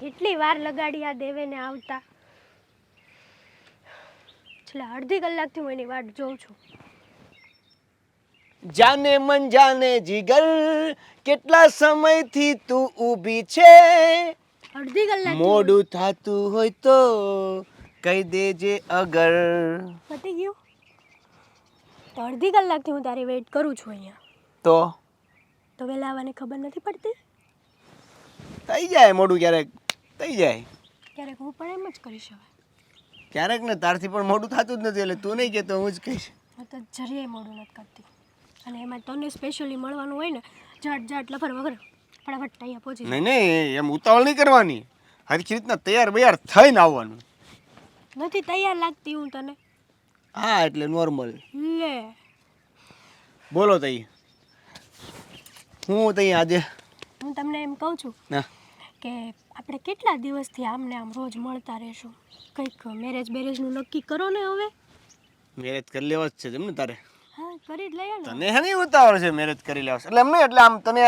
કેટલી વાર લગાડી આ દેવેને આવતા, છેલ્લા અડધી કલાકથી હું એની વાટ જોઉં છું. જાને મન જાને જીગર, કેટલા સમયથી તું ઊભી છે. અડધી કલાક મોડું થાતું હોય તો કહી દેજે અગર. પતી ગયું? તો અડધી કલાકથી હું તારી વેઇટ કરું છું અહીંયા. તો વહેલા આવવાની ખબર નથી પડતી? થઈ જાય મોડું, ક્યારેક થઈ જાય. ક્યારેક હું પણ એમ જ કરીશ હવે. ક્યારેક ને તારથી પણ મોડું થતું જ નથી, એટલે તું નહીં કહેતો હું જ કહીશ. હું તો જરીએ મોડું નથી કરતી, અને એમાં તને સ્પેશિયલી મળવાનું હોય ને, ઝટ લફર વગર ફટાફટ અહીંયા પહોંચી જાય. નહીં એમ ઉતાવળ નહીં કરવાની, હરખી રીતના તૈયાર બૈયાર થઈને આવવાનું. નથી તૈયાર લાગતી હું તને? હા એટલે નોર્મલ. લે બોલો તઈ, હું તઈ આજે હું તમને એમ કહું છું ના કે આપણે કેટલા દિવસથી આમને આમ રોજ મળતા રહેશું. કંઈક મેરેજનું નક્કી કરો ને હવે. મેરેજ કરી લેવા જ છે તેમને તારે? હા કરી જ લઈએ ને. તને હે ઉતાવળ છે મેરેજ કરી લેવા? એટલે એમ નહીં, એટલે આમ તને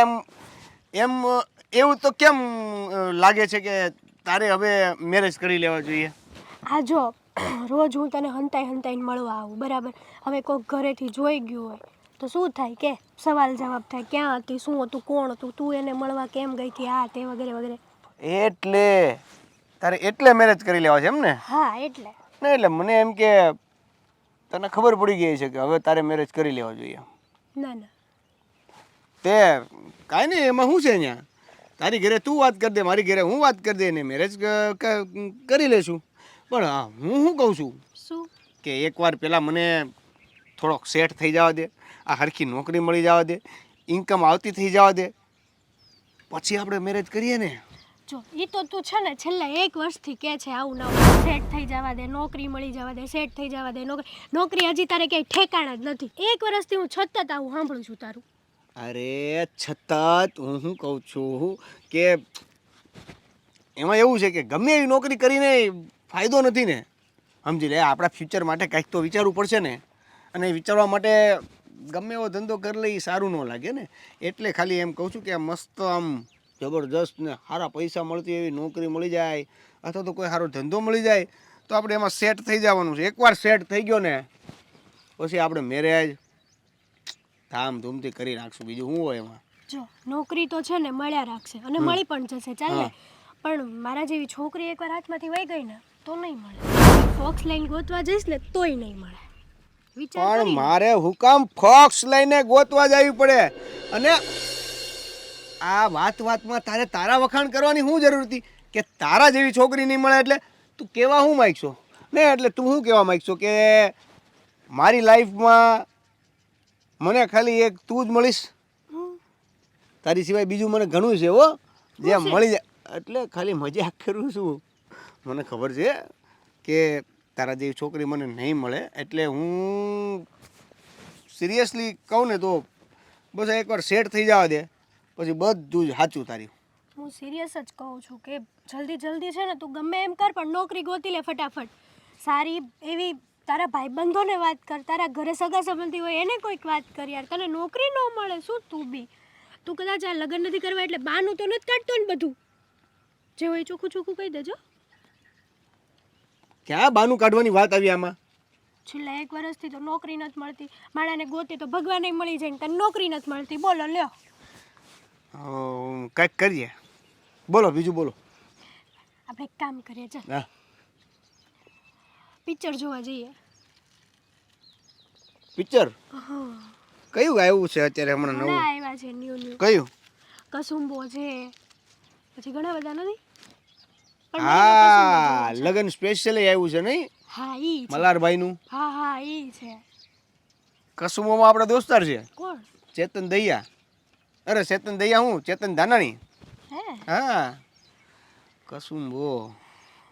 એમ એવું તો કેમ લાગે છે કે તારે હવે મેરેજ કરી લેવા જોઈએ? આ જો રોજ હું તને હંતાઈને મળવા આવું, બરાબર? હવે કોઈક ઘરેથી જોઈ ગયું હોય તો શું થાય કે સવાલ જવાબ થાય, ક્યાં હતી, શું હતું, કોણ હતું, તું એને મળવા કેમ ગઈ હતી, આ તે વગેરે વગેરે. એટલે તારે એટલે મેરેજ કરી લેવા છે એમ ને? હા એટલે. નહીં એટલે મને એમ કે તને ખબર પડી ગઈ છે કે હવે તારે મેરેજ કરી લેવા જોઈએ. ના તે કાંઈ નહીં, એમાં શું છે અહીંયા? તારી ઘરે તું વાત કરી દે, મારી ઘરે હું વાત કરી દે ને મેરેજ કરી લેશું. પણ હા હું શું કહું છું શું કે એકવાર પહેલાં મને થોડોક સેટ થઈ જવા દે, આ હરખી નોકરી મળી જવા દે, ઇન્કમ આવતી થઈ જવા દે, પછી આપણે મેરેજ કરીએ ને. જો એ તો તું છે ને છેલ્લા 1 વર્ષથી કહે છે આવું નવું, સેટ થઈ જવા દે, નોકરી મળી જવા દે, સેટ થઈ જવા દે, નોકરી હજી તારે ક્યાંય ઠેકાણા જ નથી. 1 વર્ષથી હું છતાં આવું સાંભળું છું તારું. અરે છતાં હું શું કહું છું કે એમાં એવું છે કે ગમે એવી નોકરી કરીને ફાયદો નથી ને. સમજી લે, આપણા ફ્યુચર માટે કંઈક તો વિચારવું પડશે ને, અને વિચારવા માટે ગમે એવો ધંધો કરી લઈ સારું ન લાગે ને. એટલે ખાલી એમ કહું છું કે મસ્ત આમ જબરજસ્ત ને સારા પૈસા મળતી એવી નોકરી મળી જાય, અથવા તો કોઈ સારો ધંધો મળી જાય તો આપણે એમાં સેટ થઈ જવાનું છે. એકવાર સેટ થઈ ગયો ને પછી આપણે મેરેજ ધામધૂમથી કરી નાખશું, બીજું શું હોય એમાં. જો નોકરી તો છે ને મળ્યા રાખશે, અને મળી પણ જશે, ચાલ ને. પણ મારા જેવી છોકરી એકવાર હાથમાંથી વહી ગઈ ને તો નહીં મળે. ફોક્સ લઈને ગોતવા જઈશ ને તોય નહીં મળે. પણ મારે હુકામ ફોક્સ લઈને ગોતવા જવી પડે? અને આ વાતમાં તારે તારા વખાણ કરવાની શું જરૂર હતી કે તારા જેવી છોકરી નહીં મળે? એટલે તું કહેવા શું માંગશો ને? એટલે તું શું કહેવા માંગશો કે મારી લાઈફમાં મને ખાલી એક તું જ મળીશ? તારી સિવાય બીજું મને ઘણું છે હો જે મળી જાય. એટલે ખાલી મજાક કરું છું, મને ખબર છે કે તારા જેવી છોકરી મને નહીં મળે. એટલે હું સિરિયસલી કહું ને તો બસ એકવાર સેટ થઈ જવા દે, પછી બધું જ સાચું તારી. હું સિરિયસ જ કહું છું કે જલ્દી છે ને તું ગમે એમ કર, પણ નોકરી ગોતી લે ફટાફટ. સારી એવી તારા ભાઈબંધોને વાત કર, તારા ઘરે સગા સંબંધી હોય એને કોઈક વાત કર યાર. તને નોકરી ન મળે શું તું કદાચ આ લગ્ન નથી કરવા એટલે બાનું તો નથી કાઢતો ને? બધું જે હોય ચોખ્ખું કહી દેજો. ક્યાં બાનું કાઢવાની વાત આવી આમાં? છેલ્લા 1 વર્ષથી તો નોકરી નથી મળતી, માણાને ગોતી તો ભગવાને મળી જાય ને તને નોકરી નથી મળતી. બોલો લ્યો. કંઈક કરીએ. બોલો બીજું બોલો. આપણે એક કામ કરીએ, ચાલ હા પિક્ચર જોવા જઈએ. પિક્ચર હા કયું આવ્યું છે અત્યારે હમણાં નવું? આવ્યા છે ન્યુ કયું? કસુંબો છે, પછી ઘણા બધા નથી. હા લગન સ્પેશિયલી આવ્યું છે નહીં? હા ઈ મલારભાઈનું. હા ઈ છે. કસુંબોમાં આપણા દોસ્તાર છે. કોણ? ચેતન દૈયા. અરે ચેતન દૈયા હું ચેતન ધાનાણી. હે હા કસુંબો.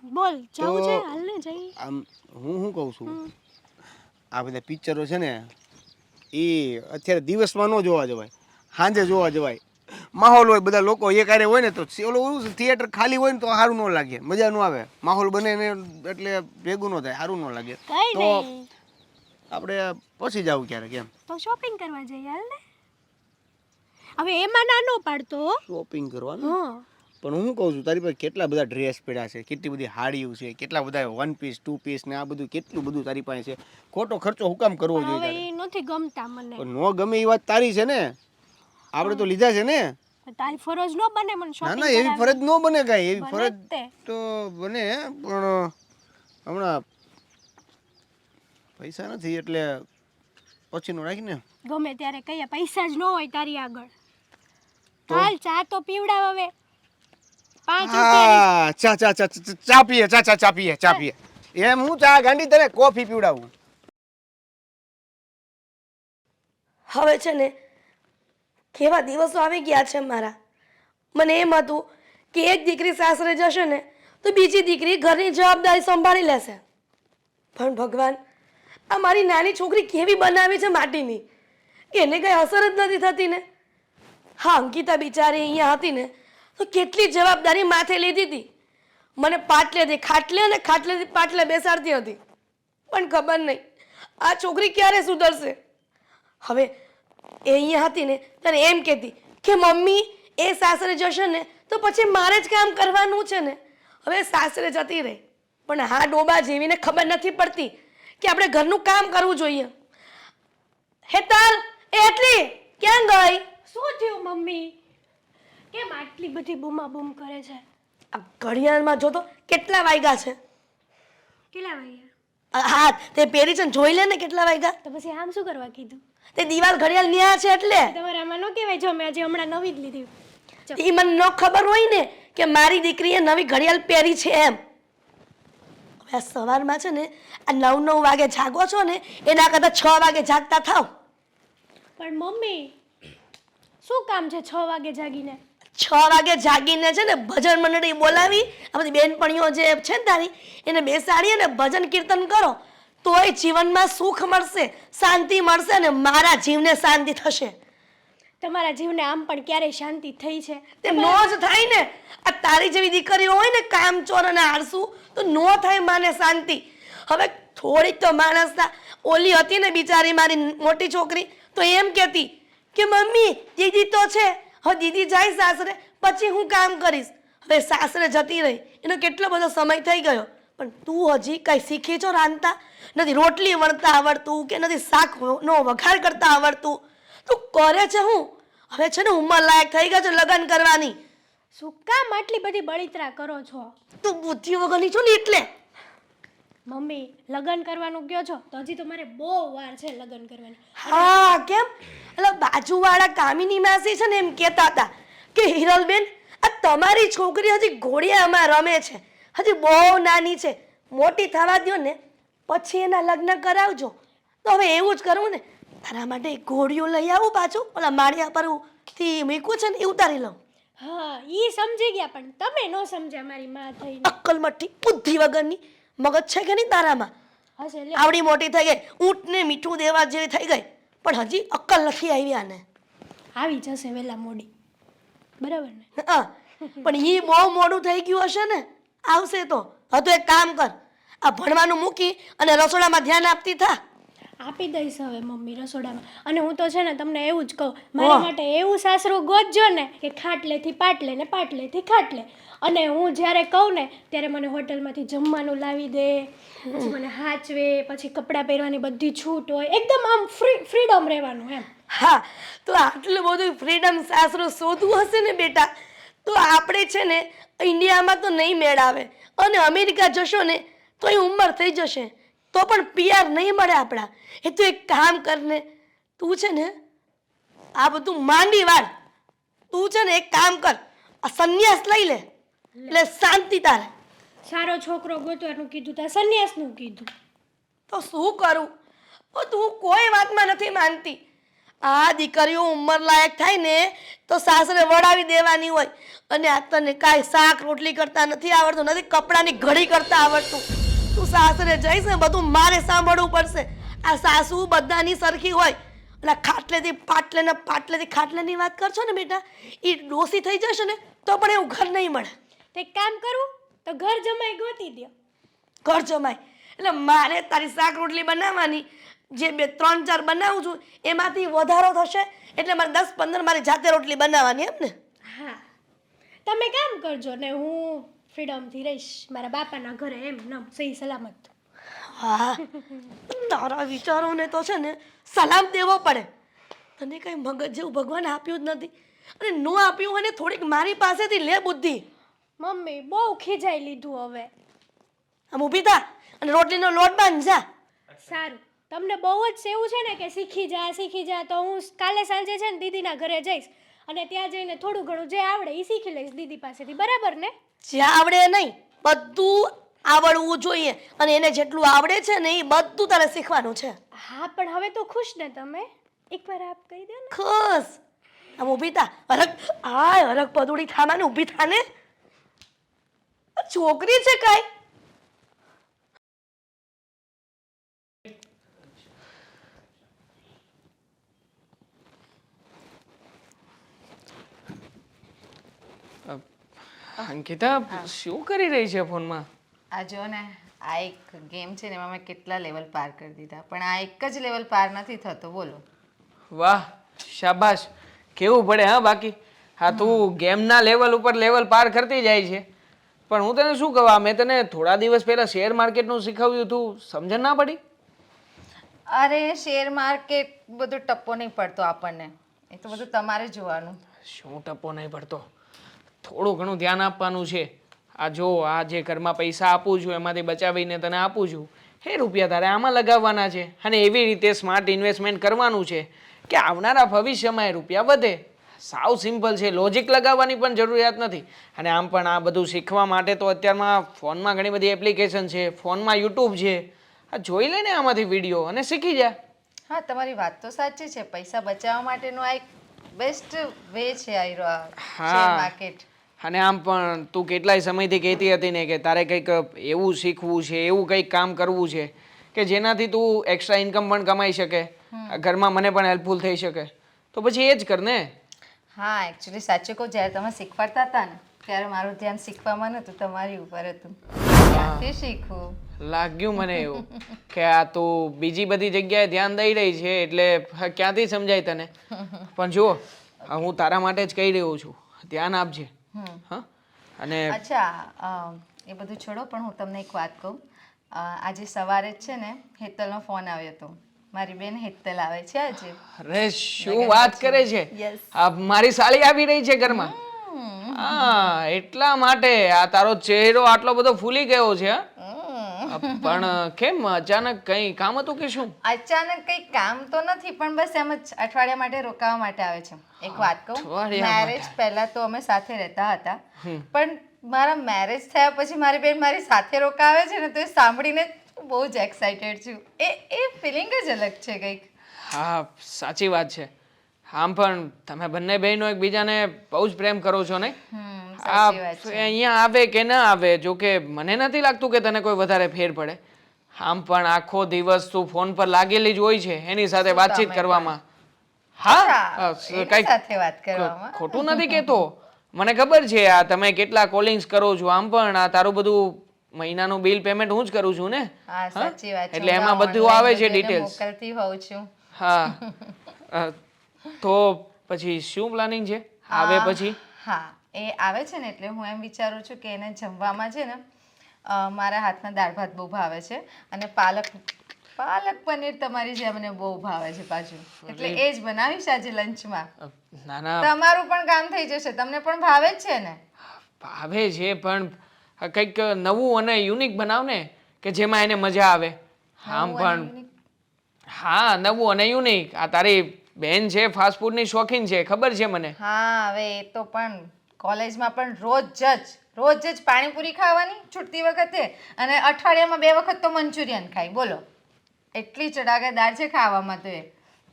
બોલ જાવું છે હાલ ને જઈ. આમ હું શું કહું છું, આ બધા પિક્ચરો છે ને એ અત્યારે દિવસમાં ન જોવા જવાય, સાંજે જોવા જવાય. માહોલ હોય, બધા લોકો એક હારે હોય ને તો ઓલું થિયેટર ખાલી હોય ને તો સારું ન લાગે, મજા ન આવે. માહોલ બને ને એટલે ભેગું ન થાય, સારું ન લાગે. તો આપણે પછી જાવું ક્યારેક એમ. તો શોપિંગ કરવા જઈએ હાલ ને. હવે એમાં ના નો પાડતો હો. શોપિંગ કરવાનું. હા પણ હું શું કહું છું તારી પાસે કેટલા બધા ડ્રેસ પડ્યા છે, કેટલી બધી હાડીઓ છે, કેટલા બધા 1 પીસ 2 પીસ ને આ બધું કેટલું બધું તારી પાસે છે. ખોટો ખર્ચો હું કામ કરવો પણ જોઈએ હવે તારે? એ નથી ગમતા મને. પણ નો ગમે એ વાત તારી છે ને, આપણે તો લીધા છે ને. તારી ફરજ નો બને મને ના શોપિંગ ના એવી ફરજ નો બને કાંઈ, એવી બને ફરજ જ તે. તો બને પણ હમણાં પૈસા નથી એટલે પછીનું રાખીને. ગમે ત્યારે કહીએ પૈસા જ ન હોય તારી આગળ. તો? હાલ ચા તો પીવડાવ હવે. 5 રૂપિયાની હા ચા ચા ચા ચા ચા પીએ, ચા પીએ, ચા પીએ. એમ હું ચા ગાંડી તને કોફી પીવડાવું. હવે છે ને કેવા દિવસો આવી ગયા છે મારા. મને એમ હતું કે એક દીકરી સાસરે જશે ને તો બીજી દીકરી ઘરની જવાબદારી સંભાળી લેશે. પણ ભગવાન, આ મારી નાની છોકરી કેવી બનાવી છે માટીની, એને કઈ અસર જ નથી થતી ને. હા, અંકિતા બિચારી અહીંયા હતી ને તો કેટલી જવાબદારી માથે લીધી હતી. મને પાટલેથી ખાટલે અને ખાટલેથી પાટલે બેસાડતી હતી. પણ ખબર નહીં આ છોકરી ક્યારે સુધરશે. હવે એ અહીંયા હતી ને ત્યારે એમ કહેતી કે મમ્મી એ સાસરે જશે ને તો પછી મારે જ કામ કરવાનું છે ને. હવે સાસરે જતી રહી પણ હા ડોબા જેવીને ખબર નથી પડતી કે આપણે ઘરનું કામ કરવું જોઈએ. હેતલ, એ એટલી ક્યાં ગઈ? શું થયું મમ્મી? કેમ આટલી બધી બૂમાબૂમ કરે છે? આ ઘડિયાળમાં જો તો કેટલા વાગ્યા છે. કેટલા વાગ્યા? હા, તે પહેરી છે ને જોઈ લે ને કેટલા વાગ્યા. તો પછી આમ શું કરવા કીધું? તે દિવાલ ઘડિયાળ ન્યા છે એટલે. તમારે આમાં ન કહેવાય જો મેં આજે હમણાં નવી જ લીધી. એ મને ન ખબર હોય ને કે મારી દીકરીએ નવી ઘડિયાળ પહેરી છે એમ. હવે આ સવારમાં છે ને આ 9 વાગે જાગો છો ને એના કરતાં 6 વાગે જાગતા થાવ. પણ મમ્મી શું કામ છે 6 વાગે જાગીને? 6 વાગે જાગીને છે ને ભજન મંડળી બોલાવી આ બધી બેનપણીઓ જે છે ને તારી એને બેસાડી અને ભજન કીર્તન કરો તોય જીવનમાં સુખ મળશે, શાંતિ મળશે અને મારા જીવને શાંતિ થશે. તમારા જીવને આમ પણ ક્યારેય શાંતિ થઈ છે? તે નો જ થાય ને. આ તારી જેવી દીકરીઓ હોય ને કામચોર અને આળસુ તો નો થાય માને શાંતિ. હવે થોડીક તો માણસના ઓલી હતી ને બિચારી મારી મોટી છોકરી તો એમ કહેતી કે મમ્મી દીદી તો છે, હવે દીદી જાય સાસરે પછી હું કામ કરીશ. હવે સાસરે જતી રહી એનો કેટલો બધો સમય થઈ ગયો પણ તું હજી કઈ શીખી છો રાંધતા નથી? રોટલી વણતા આવડતું કે નથી શાકનો વઘાર કરતા આવડતું? તું કરે છે હું? હવે છે ને ઉંમર લાયક થઈ ગયો છે લગ્ન કરવાની. શું કામ આટલી બધી બળિતરા કરો છો? તું બુદ્ધિ વગરની છો ને એટલે. મમ્મી લગ્ન કરવાનું કયો છો તો હજી તો મારે બહુ વાર છે લગ્ન કરવાની. હા કેમ? એટલે બાજુવાળા કામિની માસી છે ને એમ કહેતા હતા કે હિરલબેન આ તમારી છોકરી હજી ઘોડિયામાં રમે છે, હજી બહુ નાની છે, મોટી થવા દો ને પછી એના લગ્ન કરાવજો. તો હવે એવું જ કરવું ને, તારા માટે ઘોડિયું લઈ આવું પાછું ઓલા માળિયા પર થી મૂક્યું છે ને એ ઉતારી લઉં. હા ઈ સમજી ગયા પણ તમે ન સમજ્યા મારી માં થઈને. અક્કલ મઠ્ઠી બુદ્ધિ વગરની. મગજ છે કે નહીં તારામાં? હશે લે. આવડી મોટી થઈ ગઈ, ઊંટને મીઠું દેવા જેવી થઈ ગઈ પણ હજી અક્કલ નથી આવી આને. આવી જશે વેલા મોડી, બરાબર ને? હા, પણ એ બહુ મોડું થઈ ગયું હશે ને. આવશે તો. હા તો એક કામ કર, આ ભણવાનું મૂકી અને રસોડામાં ધ્યાન આપતી થા. આપી દઈશ હવે મમ્મી રસોડામાં. અને હું તો છે ને તમને એવું જ કહું મારા માટે એવું સાસરું ગોતજો ને કે ખાટલેથી પાટલે ને પાટલેથી ખાટલે. અને હું જ્યારે કહું ને ત્યારે મને હોટલમાંથી જમવાનું લાવી દે, પછી મને હાચવે, પછી કપડાં પહેરવાની બધી છૂટ હોય, એકદમ આમ ફ્રીડમ રહેવાનું એમ. હા, તો આટલું બધું ફ્રીડમ સાસરું શોધવું હશે ને બેટા તો આપણે છે ને ઇન્ડિયામાં તો નહીં મેળાવે અને અમેરિકા જશો ને તો એ ઉંમર થઈ જશે તો પણ પીઆર નહીં મળે આપણા. એ તો એક કામ કરને, તું છે ને આ બધું માંડી વાળ. તું છે ને એક કામ કર, આ સંન્યાસ લઈ લે એટલે શાંતિ તારે. સારો છોકરો ગોતવાનું કીધું ત્યાં સંન્યાસનું કીધું. તો શું કરું? તું કોઈ વાતમાં નથી માનતી. આ દીકરીઓ ઉંમર લાયક થાય ને તો સાસરે વડાવી દેવાની હોય અને આ તને કાંઈ શાક રોટલી કરતા નથી આવડતું, નથી કપડાની ઘડી કરતા આવડતું. તું સાસરે જઈશ ને બધું મારે સાંભળવું પડશે. આ સાસુ બધાની સરખી હોય એટલે ખાટલેથી પાટલે ને પાટલેથી ખાટલેની વાત કરશો ને બેટા એ ડોસી થઈ જશે ને તો પણ એવું ઘર નહીં મળે. તો એક કામ કરું તો ઘર જમાઈ ગોતી દો. ઘર જમાય એટલે મારે તારી શાક રોટલી બનાવવાની જે 3-4 બનાવું છું એમાંથી વધારો થશે એટલે મારે 10-15 મારી જાતે રોટલી બનાવવાની એમ ને. હા તમે કામ કરજો ને હું ફ્રીડમથી રહીશ મારા બાપાના ઘરે એમ નમ સહી સલામત. હા તારા વિચારોને તો છે ને સલામ દેવો પડે. તને કઈ મગજ જેવું ભગવાન આપ્યું જ નથી અને નો આપ્યું હોય ને થોડીક મારી પાસેથી લે બુદ્ધિ. મમ્મી બહુ ખીજાઈ લીધું હવે. આમ ઊભી થા અને રોટલીનો લોટ બાંધ જા. સારું તમને બહુ જ સેવું છે ને કે શીખી જા તો હું કાલે સાંજે છે ને દીદીના ઘરે જઈશ અને ત્યાં જઈને થોડું ઘણું જે આવડે એ શીખી લઈશ દીદી પાસેથી બરાબર ને. જ્યાં આવડે નહીં બધું આવડવું જોઈએ અને એને જેટલું આવડે છે ને એ બધું તારે શીખવાનું છે. હા પણ હવે તો ખુશ ને તમે એકવાર આપ કહી દો ને. ખુશ. આમ ઊભી થા હરક પદુડી થામાને ઊભી થા ને. છોકરી છે કાંઈ. અંકિતા શું કરી રહી છે ફોનમાં? આ જો ને આ એક ગેમ છે ને એમાં મેં કેટલા લેવલ પાર કરી દીધા પણ આ એક જ લેવલ પાર નથી થતો બોલો. વાહ શાબાશ કેવું પડે હા બાકી હા તું ગેમના લેવલ ઉપર લેવલ પાર કરતી જાય છે પણ હું તને શું કહું મેં તને થોડા દિવસ પહેલા શેર માર્કેટનું શીખવ્યું તું સમજણ ના પડી? અરે શેર માર્કેટ બધું ટપ્પો નહીં પડતો આપણને એ તો બધું તમારે જોવાનું. શું ટપ્પો નહીં પડતો? થોડું ઘણું ધ્યાન આપવાનું છે. આ જો આ જે ઘરમાં પૈસા આપું છું એમાંથી બચાવીને તને આપું છું એ રૂપિયા તારે આમાં લગાવવાના છે અને એવી રીતે સ્માર્ટ ઇન્વેસ્ટમેન્ટ કરવાનું છે કે આવનારા ભવિષ્યમાં એ રૂપિયા વધે. સાવ સિમ્પલ છે લોજિક લગાવવાની પણ જરૂરિયાત નથી. અને આમ પણ આ બધું શીખવા માટે તો અત્યારમાં ફોનમાં ઘણી બધી એપ્લિકેશન છે ફોનમાં યુટ્યુબ છે આ જોઈ લે ને આમાંથી વિડીયો અને શીખી જા. હા તમારી વાત તો સાચી છે પૈસા બચાવવા માટેનો આ એક બેસ્ટ વે છે આ શેર માર્કેટ. અને આમ પણ તું કેટલાય સમયથી કહેતી હતી ને કે તારે કંઈક એવું શીખવું છે એવું કંઈક કામ કરવું છે કે જેનાથી તું એક્સ્ટ્રા ઇન્કમ પણ કમાઈ શકે ઘરમાં મને પણ હેલ્પફુલ થઈ શકે તો પછી એ જ કર ને. હા એકચ્યુઅલી સાચું કહું જ્યારે તમે શીખવાડતા હતા ને ત્યારે મારું ધ્યાન શીખવામાં નહોતું તમારી ઉપર હતું. ક્યાંથી શીખવું લાગ્યું મને એવું કે આ તું બીજી બધી જગ્યાએ ધ્યાન દઈ રહી છે એટલે ક્યાંથી સમજાય તને. પણ જુઓ હું તારા માટે જ કહી રહ્યો છું ધ્યાન આપજે. હા અને અચ્છા એ બધું છોડો પણ હું તમને એક વાત કહું આજે સવારે જ છે ને હેતલનો ફોન આવ્યો હતો. મારી બેન હેતલ આવે છે આજે. અરે શું વાત કરે છે? મારી સાળી આવી રહી છે ઘરમાં. હા એટલા માટે આ તારો ચહેરો આટલો બધો ફૂલી ગયો છે. પણ કેમ અચાનક કઈ કામ હતું કે શું? અચાનક કઈ કામ તો નથી પણ બસ એમ જ અઠવાડિયા માટે રોકાવા માટે આવે છે. એક વાત કહું મેરેજ પહેલા તો અમે સાથે રહેતા હતા પણ મારા મેરેજ થયા પછી મારી બેન મારી સાથે રોકાવે છે ને તો એ સાંભળીને બહુ જ એક્સાઇટેડ છું. એ ફિલિંગ જ અલગ છે કંઈક. હા સાચી વાત છે. આમ પણ તમે બંને બહેનો એકબીજાને બહુ જ પ્રેમ કરો છો ને? અહીંયા આવે કે ના આવે જો કે મને નથી લાગતું કે તને કોઈ વધારે ફેર પડે. આમ પણ આખો દિવસ તું ફોન પર લાગેલી જ હોય છે એની સાથે વાતચીત કરવામાં. હા કઈ સાથે વાત કરવામાં ખોટું નથી કેતો મને ખબર છે આ તમે કેટલા કોલિંગ્સ કરો છો આમ પણ આ તારું બધું મહિનાનું બિલ પેમેન્ટ હું જ કરું છું ને. હા સાચી વાત છે એટલે એમાં બધું આવે છે ડિટેલ્સ મોકલતી હોઉં છું. હા તો પછી શું પ્લાનિંગ છે આવે પછી? હા એ આવે છે ને એટલે હું એમ વિચારું છું કે એને જમવામાં છે ને મારા હાથના દાળ ભાત બહુ ભાવે છે અને પાલક પનીર તમારી જેમ મને બહુ ભાવે છે પાછું એટલે એ જ બનાવીશ આજે લંચમાં. ના ના તમારું પણ કામ થઈ જશે તમને પણ ભાવે જ છે ને? ભાવે છે પણ કંઈક નવું અને યુનિક બનાવ ને કે જેમાં એને મજા આવે. આમ પણ હા નવું અને યુનિક. આ તારી બેન છે ફાસ્ટ ફૂડની શોખીન છે ખબર છે મને. હા હવે એ તો પણ કોલેજમાં પણ રોજ જ પાણીપુરી ખાવાની છૂટતી વખતે અને અઠવાડિયામાં 2 વખત તો મંચુરિયન ખાય બોલો. એટલી ચટાકેદાર છે ખાવામાં તો એ.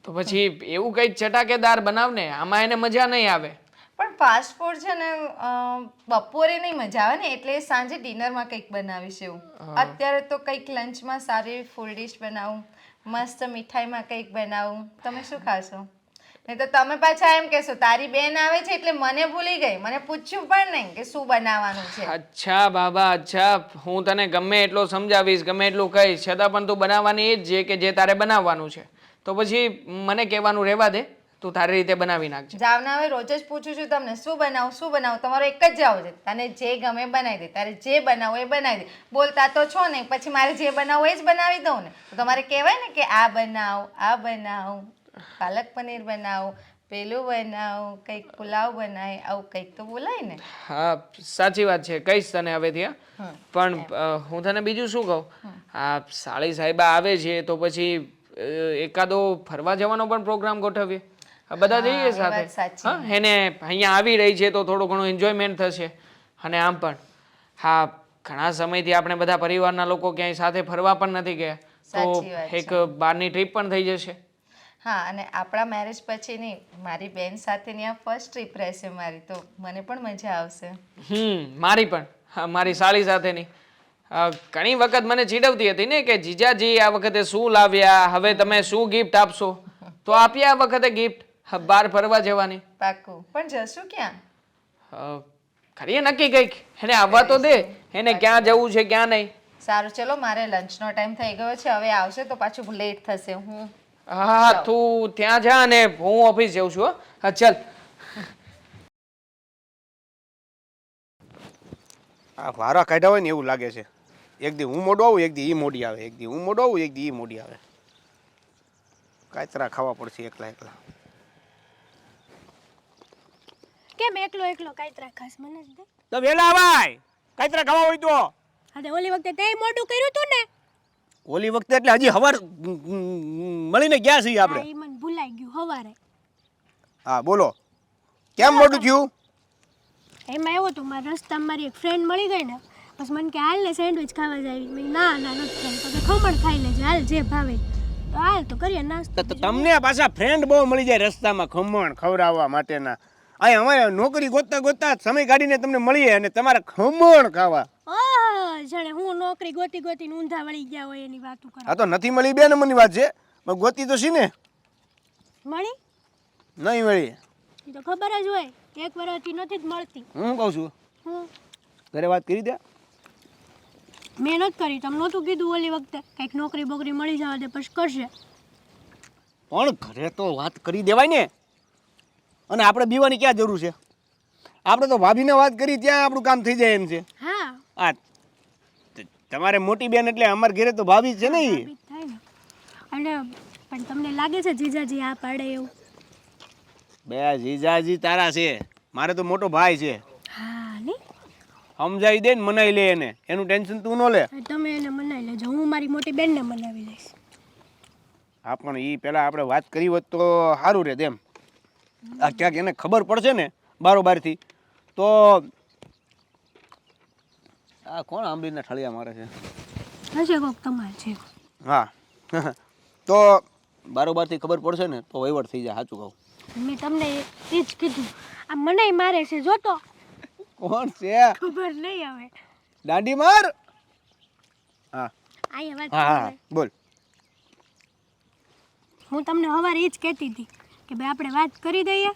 તો પછી એવું કંઈક ચટાકેદાર બનાવને આમાં એને મજા નહીં આવે. પણ ફાસ્ટ ફૂડ છે ને બપોરે નહીં મજા આવે ને એટલે સાંજે ડિનરમાં કંઈક બનાવીશ એવું. અત્યારે તો કંઈક લંચમાં સારી ફૂલ ડિશ બનાવું મસ્ત મીઠાઈમાં કંઈક બનાવું. તમે શું ખાશો? નહીં તો તમે પાછા એમ કહેશો તારી બેન આવે છે એટલે મને ભૂલી ગઈ, મને પૂછ્યું પણ નહીં કે શું બનાવવાનું છે. અચ્છા બાબા, અચ્છા, હું તને ગમે એટલો સમજાવીશ, ગમે એટલું કહીશ, છતાં પણ તું બનાવવાની એ જ છે કે જે તારે બનાવવાનું છે. તો પછી મને કહેવાનું રહેવા દે, તું તારી રીતે બનાવી નાખજે. જાવના હવે રોજ જ પૂછું છું તમને શું બનાવું, તમારો એક જ જવાબ છે તને જે ગમે બનાવી દે, તારે જે બનાવું એ બનાવી દે. બોલતા તો છો ને, પછી મારે જે બનાવું એ જ બનાવી દઉં ને. તો તમારે કહેવાય ને કે આ બનાવ, પાલક પનીર બનાવ, પેલું બનાવ, કંઈક પુલાવ બનાય, આવું કંઈક તો બોલાય ને. હા સાચી વાત છે, કહીશ તને હવેથી. પણ હું તને બીજું શું કહું, આ સાળી સાહેબા આવે છે તો પછી એકાદો ફરવા જવાનો પણ પ્રોગ્રામ ગોઠવીએ. બધા જઈએ સાથે. હા, એને અહીંયા આવી રહી છે તો થોડું ઘણું એન્જોયમેન્ટ થશે. અને આમ પણ હા, ઘણા સમયથી આપણે બધા પરિવારના લોકો ક્યાંય સાથે ફરવા પણ નથી ગયા, તો એક બહારની ટ્રીપ પણ થઈ જશે. હા, અને આપણા મેરેજ પછીની મારી બેન સાથેની આ ફર્સ્ટ ટ્રીપ રહેશે મારી, તો મને પણ મજા આવશે. મારી પણ, મારી સાળી સાથેની. ઘણી વખત મને ચીડવતી હતી ને કે જીજાજી આ વખતે શું લાવ્યા, હવે તમે શું ગિફ્ટ આપશો, તો આપીએ આ વખતે ગિફ્ટ બહાર ફરવા જવાની. પાક્કું. પણ જશું ક્યાં? કરીએ નક્કી કંઈક, એને આવવા તો દે, એને ક્યાં જવું છે ક્યાં નહીં. સારું, ચલો મારે લંચનો ટાઈમ થઈ ગયો છે, હવે આવશે તો પાછું લેટ થશે. હા, તું ત્યાં જા અને હું ઓફિસ જઉં છું. હા ચાલ. આ વારા કાઢ્યા હોય ને એવું લાગે છે. એક દી હું મોડો આવું, એક દી ઈ મોડી આવે, એક દી હું મોડો આવું, એક દી ઈ મોડી આવે. કાચરા ખાવા પડશે એકલા એકલા. કેમ એકલો કાંઈ ખાસ મને જ દે. તો વેલા આવાય, કાચરા ખાવા હોય તો. હા, ઓલી વખતે તે મોઢું કર્યું તું ને. ઓલી વખતે એટલે હજી હવાર મળીને ગયા છીએ આપણે. હા, ઈ મને ભૂલાઈ ગયું હવારે. હા બોલો, કેમ મોડું થયું? એમાં એવું હતું, મારા રસ્તામાં મારી એક ફ્રેન્ડ મળી ગઈ ને, બસ મને કે હાલ ને સેન્ડવિચ ખાવા જાવી. મેં ના નથી ખાઈ. તો કે ખમણ ખાઈ લેજે, હાલ જે ભાવે. તો હાલ તો કરીએ નાસ્તો. તમને પાછા ફ્રેન્ડ બહુ મળી જાય રસ્તામાં ખમણ ખવડાવવા માટેના. અહીં અમારે નોકરી ગોતતા સમય કાઢીને તમને મળીએ અને તમારે ખમણ ખાવા. ઓહ, જાણે હું નોકરી ગોતીને ઊંધા વળી ગયા હોય એની વાતો કરો. હા તો નથી મળી બે નંબરની વાત છે, પણ ગોતી તો સી ને. મળી નહીં મળી ઈ તો ખબર જ હોય, એક વર્ષથી નથી જ મળતી. હું કહું છું, હું ઘરે વાત કરી દે. મેં નથી કરી, તમે નહોતું કીધું ઓલી વખતે કંઈક નોકરી બોકરી મળી જવા દે પછી કરશે. પણ ઘરે તો વાત કરી દેવાય ને. અને આપણે બીવાની ક્યાં જરૂર છે? આપણે તો ભાભીને વાત કરી ત્યાં આપણું કામ થઈ જાય એમ છે. હા, આ તમારે મોટી બેન એટલે અમારા ઘરે તો ભાભી જ છે ને. ઈ બી થાય ને. અને પણ તમને લાગે છે જીજાજી આ પાડે એવું? બે જીજાજી તારા છે, મારે તો મોટો ભાઈ છે. હા ને, સમજાવી દે ને, મનાઈ લે એને, એનું ટેન્શન તું ન લે. તમે એને મનાવી લેજો, હું મારી મોટી બેનને મનાવી લઈશ. હા પણ એ પહેલાં આપણે વાત કરી હોત તો સારું રહે એમ. આ ક્યાંક એને ખબર પડશે ને બારોબારથી તો. આ કોણ આંબલીના ઠળિયા મારે છે? હશે કોક તમારે છે. હા તો બારોબારથી ખબર પડશે ને તો વહીવટ થઈ જાય. સાચું કહું, મેં તમને એ જ કીધું. આ મનાઈ મારે છે, જોતો. કોણ છે? ખબર નહીં આવે. દાંડી માર. હા અહીંયા વાત હા હા બોલ. હું તમને સવારે એ જ કહેતી હતી કે ભાઈ આપણે વાત કરી દઈએ,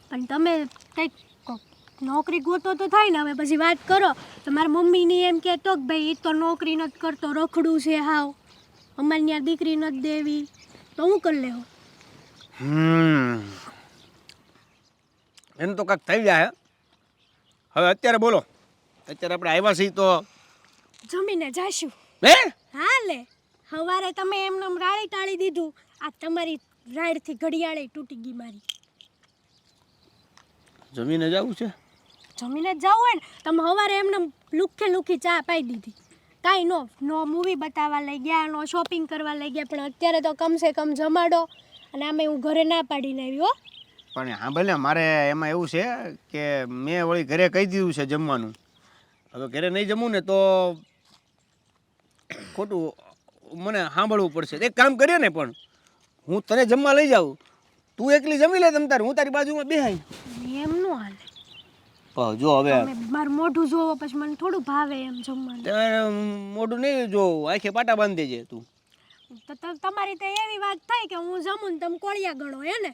પણ તમે કંઈક નોકરી ગોતો તો થાય ને. હવે પછી વાત કરો તો મારા મમ્મીની એમ કહેતો કે ભાઈ એ તો નોકરી નથી કરતો, રખડું છે હાવ, અમારી ત્યાં દીકરી નથી દેવી, તો હું કરી લેવું. એનું તો કાંઈક થઈ જાય. હવે અત્યારે બોલો, અત્યારે આપણે આવ્યા છીએ તો જમીને જાશું. હે હા લે, સવારે તમે એમને રાળી ટાળી દીધું, આ તમારી રાડથી ઘડિયાળે તૂટી ગઈ મારી. જમીને જવું છે? જમીને જ જવું હોય ને. તમે સવારે એમને લુખી ચા પાઈ દીધી, કાંઈ નો મૂવી બતાવવા લઈ ગયા, નો શોપિંગ કરવા લઈ ગયા. પણ અત્યારે તો કમસે કમ જમાડો. અને આમે હું ઘરે ના પાડીને આવી. હો પણ હા ભલે, મારે એમાં એવું છે કે મેં વળી ઘરે કહી દીધું છે જમવાનું. હવે ઘરે નહીં જમવું ને તો ખોટું મને સાંભળવું પડશે. એક કામ કરીએ ને, પણ હું તને જમવા લઈ જાઉં, તું એકલી જમી લે તમ તારે, હું તારી બાજુમાં બેહાઈ. એમ નો હાલે. જો હવે તમે મારું મોઢું જોવો પછી મને થોડું ભાવે એમ જમવાનું. તારે મોઢું નહીં જો, આંખે પાટા બાંધી દેજે તું. તો તમારી તો એવી વાત થાય કે હું જમું ને તમે કોળિયા ગણો, હે ને?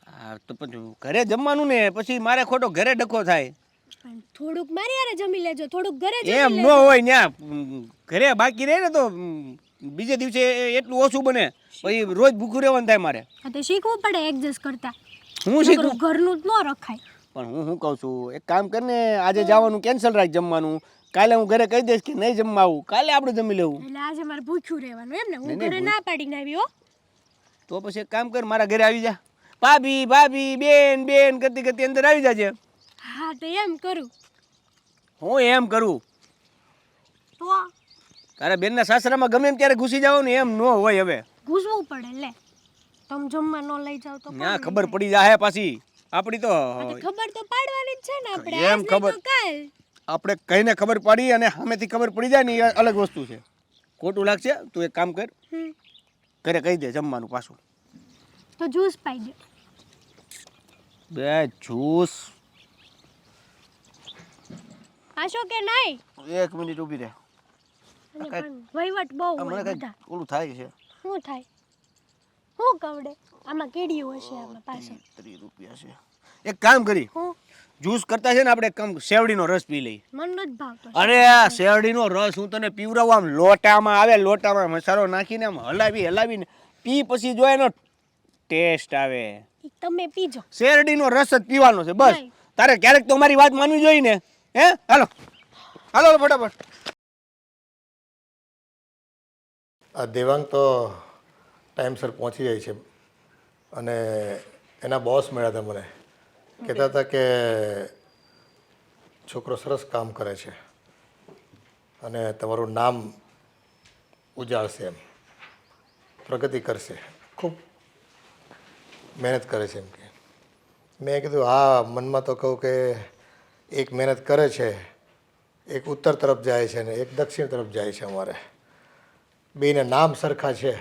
હા તો પછી ઘરે જમવાનું ને પછી મારે ખોટો ઘરે ડખો થાય પણ થોડુંક મારી હારે જમી લેજો, થોડુંક ઘરે એમ જમી ન લેજો. હોય ન્યા ઘરે બાકી રહે ને તો બીજે દિવસે એટલું ઓછું બને પછી રોજ ભૂખું રહેવાનું થાય મારે. હા તો શીખવું પડે એડજસ્ટ કરતા. હું શીખું ઘરનું જ ન રખાય. પણ હું કહું છું એક કામ કરને આજે જવાનું કેન્સલ રાખ જમવાનું. કાલે હું ઘરે કહી દઈશ કે નહીં જમવા આવું, કાલે આપણે જમી લેવું. એટલે આજે મારે ભૂખ્યું રહેવાનું એમ ને? હું ઘરે ના પાડીને આવી હો. તો પછી એક કામ કર મારા ઘરે આવી જા. ભાભી ભાભી બેન બેન કરતી કરતી અંદર આવી જાજે. હા તો એમ કરું હું એમ કરું તો તારા બેનના સાસરામાં ગમે એમ ત્યારે ઘૂસી જાવ ને એમ ન હોય. હવે ઘૂસવું પડે લે. તમે જમવા ન લઈ જાવ તો ના ખબર પડી જાય પાછી આપણી તો ખબર તો પાડવાની જ છે ને આપણે. એમ આજ નહીં ખબર. તો કાલ. આપણે કહીને ખબર પડી અને સામેથી ખબર પડી જાય ને એ અલગ વસ્તુ છે. ખોટું લાગશે તું એક કામ કર હમ. ઘરે કહી દે જમવાનું પાછું. તો જ્યુસ પાઈ દે. બે જ્યુસ પાછો કે નહીં? 1 મિનિટ ઊભી રહે. અને પણ વહીવટ બહુ આ મને હોય કઈ બધા. ઓલું થાય છે. શું થાય? શું કવડે? આમાં કેડિયું હશે આમાં પાછળ. 30 રૂપિયા છે. એક કામ કરી હું જ્યુસ કરતા છે ને આપણે કમ શેવડીનો રસ પી લઈ. મન નથી ભાવતો. અરે આ શેરડીનો રસ હું તને પીવડાવું આમ લોટામાં આવે લોટામાં મસાલો નાખીને આમ હલાવીને પી પછી જો એનો ટેસ્ટ આવે. ઈ તમે પીજો. શેરડીનો રસ જ પીવાનો છે બસ. નહીં. તારે ક્યારેક તો મારી વાત માનવી જોઈએ ને. હે હાલો હાલો ફટાફટ. આ દેવાંગ તો ટાઈમસર પહોંચી જાય છે અને એના બોસ મળ્યા હતા મને કહેતા હતા કે છોકરો સરસ કામ કરે છે અને તમારું નામ ઉજાળશે, એમ પ્રગતિ કરશે, ખૂબ મહેનત કરે છે એમ કે. મેં કીધું હા, મનમાં તો કહું કે એક મહેનત કરે છે, એક ઉત્તર તરફ જાય છે ને એક દક્ષિણ તરફ જાય છે. અમારે બેયના નામ સરખા છે,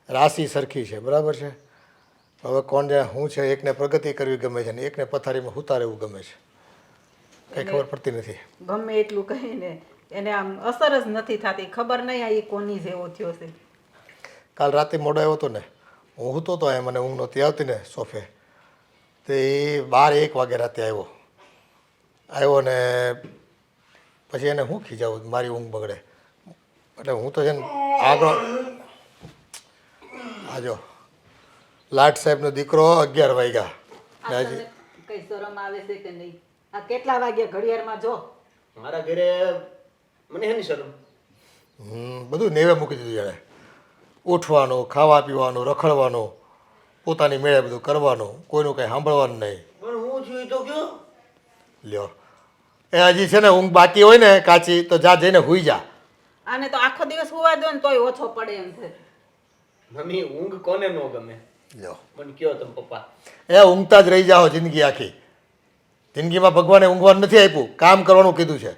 રાશિ સરખી છે, બરાબર છે. હવે કોણ જાણે શું છે, એકને પ્રગતિ કરવી ગમે છે ને એકને પથારીમાં સૂતા રહેવું ગમે છે. કંઈ ખબર પડતી નથી. ગમે એટલું કહીને એને આમ અસર જ નથી થતી. ખબર નહીં આ એ કોની જેવો થયો છે. કાલ રાતે મોડો આવ્યો હતો ને, હું સૂતો હતો, મને ઊંઘ નહોતી આવતી ને સોફે, તે એ 12-1 વાગે રાતે આવ્યો ને પછી એને હું ખીજાવું, મારી ઊંઘ બગડે એટલે હું તો છે ને આગળ આજો લાટ સાહેબનો દીકરો 11 વાગ્યા ને આ હજી તને કઈ શરમ આવે છે કે નહીં? આ કેટલા વાગ્યા ઘડિયાળમાં જો. મારા ઘરે મને એની શરમ. બધું નેવે મૂકી દીધું એણે. ઉઠવાનું, ખાવા પીવાનું, રખડવાનું, પોતાની મેળે બધું કરવાનું, કોઈનું કંઈ સાંભળવાનું નહીં. પણ હું છું તો કયો લ્યો એ હજી છે ને ઊંઘ બાકી હોય ને કાચી તો જા જઈને હુઈ જા. આને તો આખો દિવસ હોવા દો ને તોય ઓછો પડે એમ છે. મમ્મી ઊંઘ કોને ન ગમે લ્યો મને કયો તમે પપ્પા. એ ઊંઘતા જ રહી જાઓ જિંદગી આખી. જિંદગીમાં ભગવાને ઊંઘવાનું નથી આપ્યું, કામ કરવાનું કીધું છે.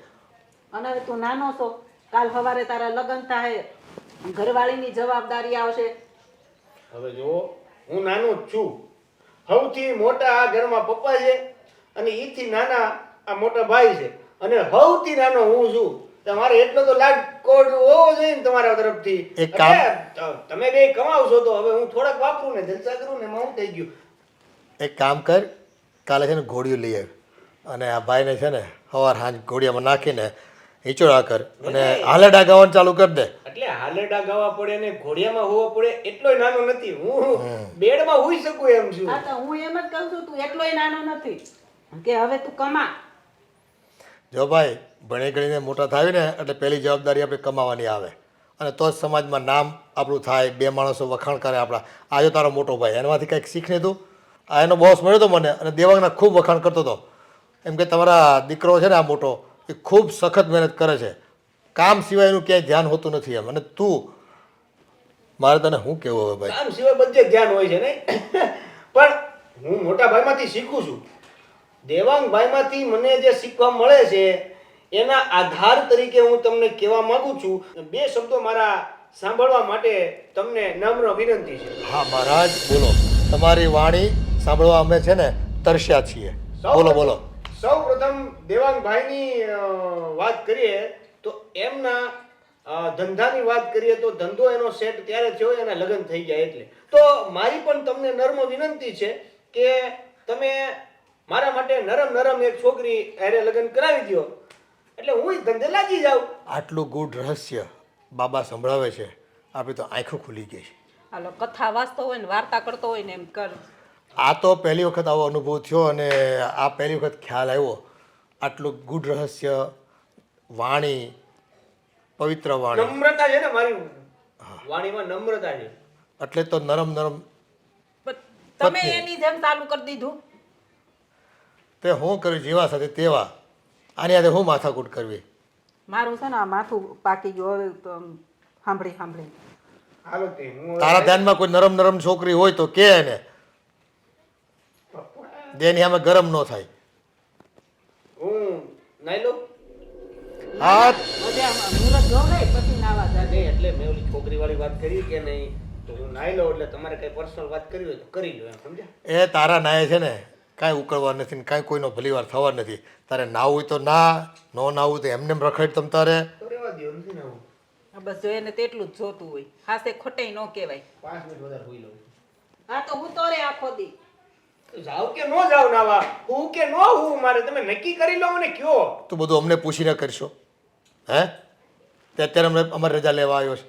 અને હવે તું નાનો છો, કાલ સવારે તારા લગ્ન થાય, ઘરવાળીની જવાબદારી આવશે. હવે જો હું નાનો જ છું, સૌથી મોટા આ ઘરમાં પપ્પા છે અને ઈથી નાના આ મોટા ભાઈ છે અને સૌથી નાનો હું છું. તમારે એટલો તો લાડ કોડ હોવો જોઈએ ને તમારા તરફથી. એક કામ- એટલે તમે બે કમાવશો તો હવે હું થોડાક વાપરું ને જલસા કરું ને એમાં હું થઈ ગયું. એક કામ કર, કાલે છે ને ઘોડિયું લઈ આવ અને આ ભાઈને છે ને સવાર સાંજ ઘોડિયામાં નાખીને હિંચોળા કર અને હાલેડા ગાવાનું ચાલુ કરી દે. એટલે હાલેડા ગાવા પડે ને ઘોડિયામાં હોવો પડે એટલોય નાનો નથી. હું બેડમાં હોઈ શકું એમ છું. હા તો હું એમ જ કહું છું, તું એટલોય નાનો નથી કે હવે તું કમા. જો ભાઈ ભણી ગણીને મોટા થાય ને એટલે પહેલી જવાબદારી આપણે કમાવાની આવે અને તો જ સમાજમાં નામ આપણું થાય, બે માણસો વખાણ કરે આપણા. આજો તારો મોટો ભાઈ, એનામાંથી કંઈક શીખને તું. આ એનો બોસ મળ્યો હતો મને અને દેવાંગના ખૂબ વખાણ કરતો હતો એમ કે તમારા દીકરો છે ને આ મોટો એ ખૂબ સખત મહેનત કરે છે, કામ સિવાયનું ક્યાંય ધ્યાન હોતું નથી એમ. અને તું મારે તને શું કહેવું હવે ભાઈ? કામ સિવાય બધે ધ્યાન હોય છે નહીં. પણ હું મોટા ભાઈમાંથી શીખું છું. દેવાંગભાઈમાંથી મને જે શીખવા મળે છે એના આધાર તરીકે હું તમને કહેવા માંગુ છું. 2 શબ્દો મારા સાંભળવા માટે તમને નમ્ર વિનંતી છે. હા મહારાજ બોલો, તમારી વાણી સાંભળવા અમે છે ને તરસ્યા છીએ. બોલો બોલો. સૌ પ્રથમ દેવાંગભાઈની વાત કરીએ તો એમના ધંધાની વાત કરીએ તો ધંધો એનો સેટ ત્યારે થયો એના લગ્ન થઈ ગયા એટલે. તો મારી પણ તમને નર્મ વિનંતી છે કે તમે મારા માટે નરમ નરમ એક છોકરી હારે લગ્ન કરાવી દો એટલે હું ધંધે લાગી જાઉં. આટલું ગૂઢ રહસ્ય બાબા સંભળાવે છે, આપણી તો આંખો ખુલી ગઈ છે. હાલો કથા વાંચતો હોય ને વાર્તા કરતો હોય ને એમ કર. આ તો પહેલી વખત આવો અનુભવ થયો અને આ પહેલી વખત ખ્યાલ આવ્યો. આટલું ગૂઢ રહસ્ય, વાણી, પવિત્ર વાણી, નમ્રતા છે ને મારી વાણીમાં નમ્રતા છે. એટલે તો નરમ નરમ. પણ તમે એની જેમ ચાલુ કરી દીધું. તે હું કર્યું જેવા સાથે તેવા. આની સાથે હું માથાકૂટ કરવી? મારું છે ને આ માથું પાકી ગયું હવે તો આમ સાંભળી સાંભળી. હાલો તે હું તારા ધ્યાનમાં કોઈ નરમ નરમ છોકરી હોય તો કે એને, જેની આમાં ગરમ ન થાય. હું નાઈ લઉં. હા, મજા મુરત જો ને પછી નાવા જા. નહીં એટલે મેં ઓલી છોકરી વાળી વાત કરી કે નહીં તો હું નાઈ લઉં એટલે તમારે કઈ પર્સનલ વાત કરવી હોય તો કરી લો એમ સમજ્યા. એ તારા નાય છે ને કાંઈ ઉકળવા નથી ને કાંઈ કોઈનો ભલીવાર થવા નથી. તારે નાવું હોય તો ના, ન નાવું તો એમને રખડ તમ તારે. તો રહેવા દો નથી ને હું બસ જોઈએ ને તેટલું જ જોતું હોય. હાસે ખોટે ન કહેવાય. 5 મિનિટ વધારે હોઈ લઉં. હા તો હું તો રે આખો દી. જાવ કે ન જાવ નાવા, હું કે ન હું, મારે તમે નક્કી કરી લો મને કયો. તું બધું અમને પૂછીને કરશો હે? તે અત્યારે અમારે રજા લેવા આવ્યો છે.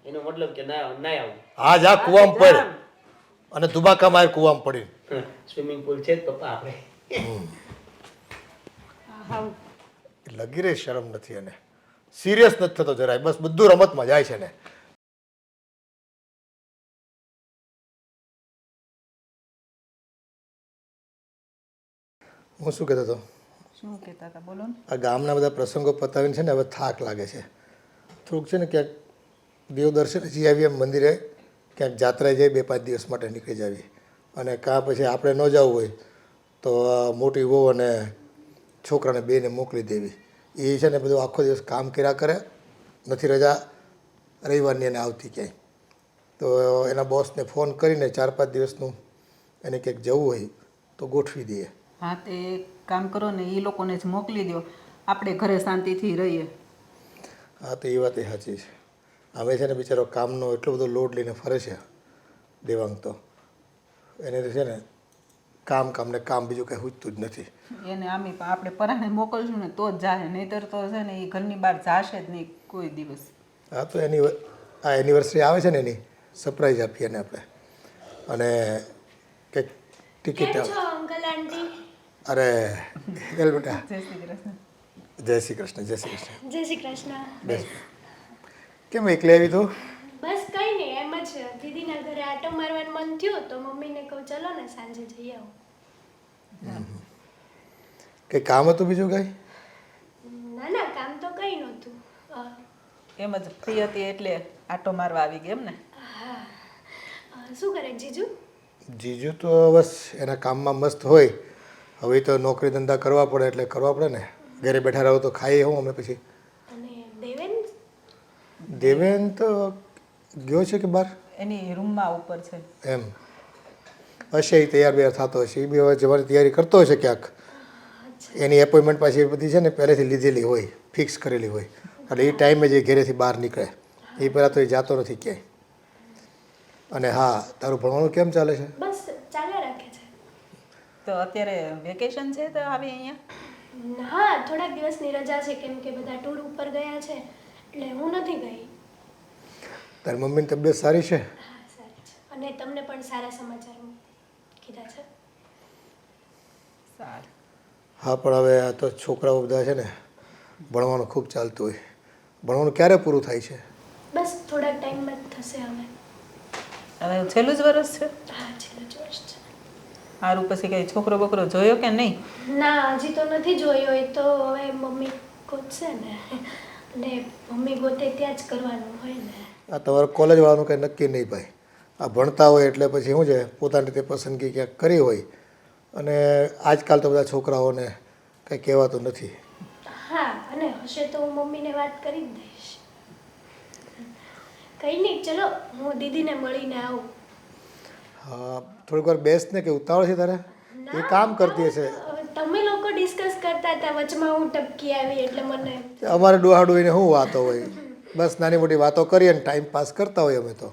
એનો મતલબ કે ના ના આવું. હા જા કૂવામાં પડ અને ધુબાકા માર કૂવામાં પડી. સ્વિમિંગ પુલ છે જ પપ્પા આપણે. લગી રહી શરમ નથી એને, સિરિયસ નથી થતો જરાય, બસ બધું રમતમાં જાય છે ને. હું શું કહેતો હતો? શું કહેતા હતા બોલો ને. આ ગામના બધા પ્રસંગો પતાવીને છે ને હવે થાક લાગે છે. થોડુંક છે ને ક્યાંક દેવદર્શન જઈ આવીએ મંદિરે, ક્યાંક જાત્રાએ જઈ 2-5 દિવસ માટે નીકળી જાવી. અને કાં પછી આપણે ન જવું હોય તો મોટી વહુ અને છોકરાને બેને મોકલી દેવી. એ છે ને બધું આખો દિવસ કામ કર્યા કરે, નથી રજા રવિવારની એને આવતી ક્યાંય. તો એના બોસને ફોન કરીને 4-5 દિવસનું એને ક્યાંક જવું હોય તો ગોઠવી દઈએ. હા તે કામ કરો ને એ લોકોને જ મોકલી દો, આપણે ઘરે શાંતિથી રહીએ. હા તો એ વાત એ સાચી છે. હવે છે ને બિચારો કામનો એટલો બધો લોડ લઈને ફરે છે દેવાંગ, તો એને છે ને કામ ને કામ, બીજું કંઈ સૂચતું જ નથી. એને આમી પણ આપણે પરાણે મોકલશું ને તો જ જાહે, નહીંતર તો છે ને એ ઘરની બહાર જાશે જ નહીં કોઈ દિવસ. હા તો એની આ એનિવર્સરી આવે છે ને એની સરપ્રાઈઝ આપીએ ને આપણે. અને કંઈક ટિકિટ કેમ છો અંકલ આંટી? અરે હેલ બેટા. જય શ્રી કૃષ્ણ. જય શ્રી કૃષ્ણ. જય શ્રી કૃષ્ણ. જય શ્રી કૃષ્ણ. બેસ. કેમ એકલી આવી તું? બસ કઈ નહીં, એમ જ દીદીના ઘરે આટો મારવાનું મન થયું તો મમ્મીને કહું ચલો ને સાંજે જઈ આવું. કંઈ કામ હતું બીજું કંઈ? ના ના કામ તો કઈ નહોતું. એમ જ ફ્રી હતી એટલે આટો મારવા આવી ગઈ એમ ને. શું કરે જીજુ? જીજુ તો બસ એના કામમાં મસ્ત હોય. હવે તો નોકરી ધંધા કરવા પડે એટલે કરવા પડે ને. ઘરે બેઠા રહો તો ખાઈએ હું અમે પછી. અને દેવેન? દેવેન તો ગયો છે કે બહાર? એની રૂમમાં ઉપર છે. એમ હશે, એ તૈયાર બૈયાર થતો હશે. એ બી હવે જવાની તૈયારી કરતો હશે ક્યાંક. એની એપોઇન્ટમેન્ટ પાછી બધી છે ને પહેલેથી લીધેલી હોય, ફિક્સ કરેલી હોય, એટલે એ ટાઈમે જે ઘરેથી બહાર નીકળે. એ પહેલાં તો એ જાતો નથી ક્યાંય. અને હા, તારું ભણવાનું કેમ ચાલે છે? બસ ચાલ્યા રાખે છે. તો અત્યારે વેકેશન છે તો આવી અહીંયા? હા થોડાક દિવસની રજા છે કેમ કે બધા ટૂર ઉપર ગયા છે એટલે હું નથી ગઈ. તારી મમ્મીની તબિયત સારી છે? હા સારી છે. અને તમને પણ સારા સમાચાર કીધા છે. સારું. હા પણ હવે આ તો છોકરાઓ બધા છે ને ભણવાનું ખૂબ ચાલતું હોય. ભણવાનું ક્યારે પૂરું થાય છે? બસ થોડાક ટાઈમમાં જ થશે હવે. હવે છેલ્લું જ વરસ છે? હા છેલ્લું જ વર્ષ છે. સારું, પછી કઈ છોકરો બકરો જોયો કે નહીં? ના હજી તો નથી જોયો, એ તો હવે મમ્મી ગોતશે ને, અને મમ્મી ગોતે ત્યાં જ કરવાનું હોય ને. આ તમારે કોલેજવાળાનું કંઈ નક્કી નહીં ભાઈ. આ ભણતા હોય એટલે પછી શું છે, પોતાની રીતે પસંદગી ક્યાંક કરી હોય. અને આજકાલ તો બધા છોકરાઓને કંઈ કહેવાતું નથી. હા અને હશે તો હું મમ્મીને વાત કરી જ દઈશ. કંઈ નહીં, ચલો હું દીદીને મળીને આવું. હા થોડીક વાર બેસ ને, કે ઉતાવળ છે તારે? એ કામ કરતી હશે. તમે લોકો ડિસ્કસ કરતા હતા વચમાં હું ટપકી આવી એટલે મને. અમારે ડોહાડોઈને શું વાતો હોય, બસ નાની મોટી વાતો કરીએ ને ટાઈમ પાસ કરતા હોય અમે તો.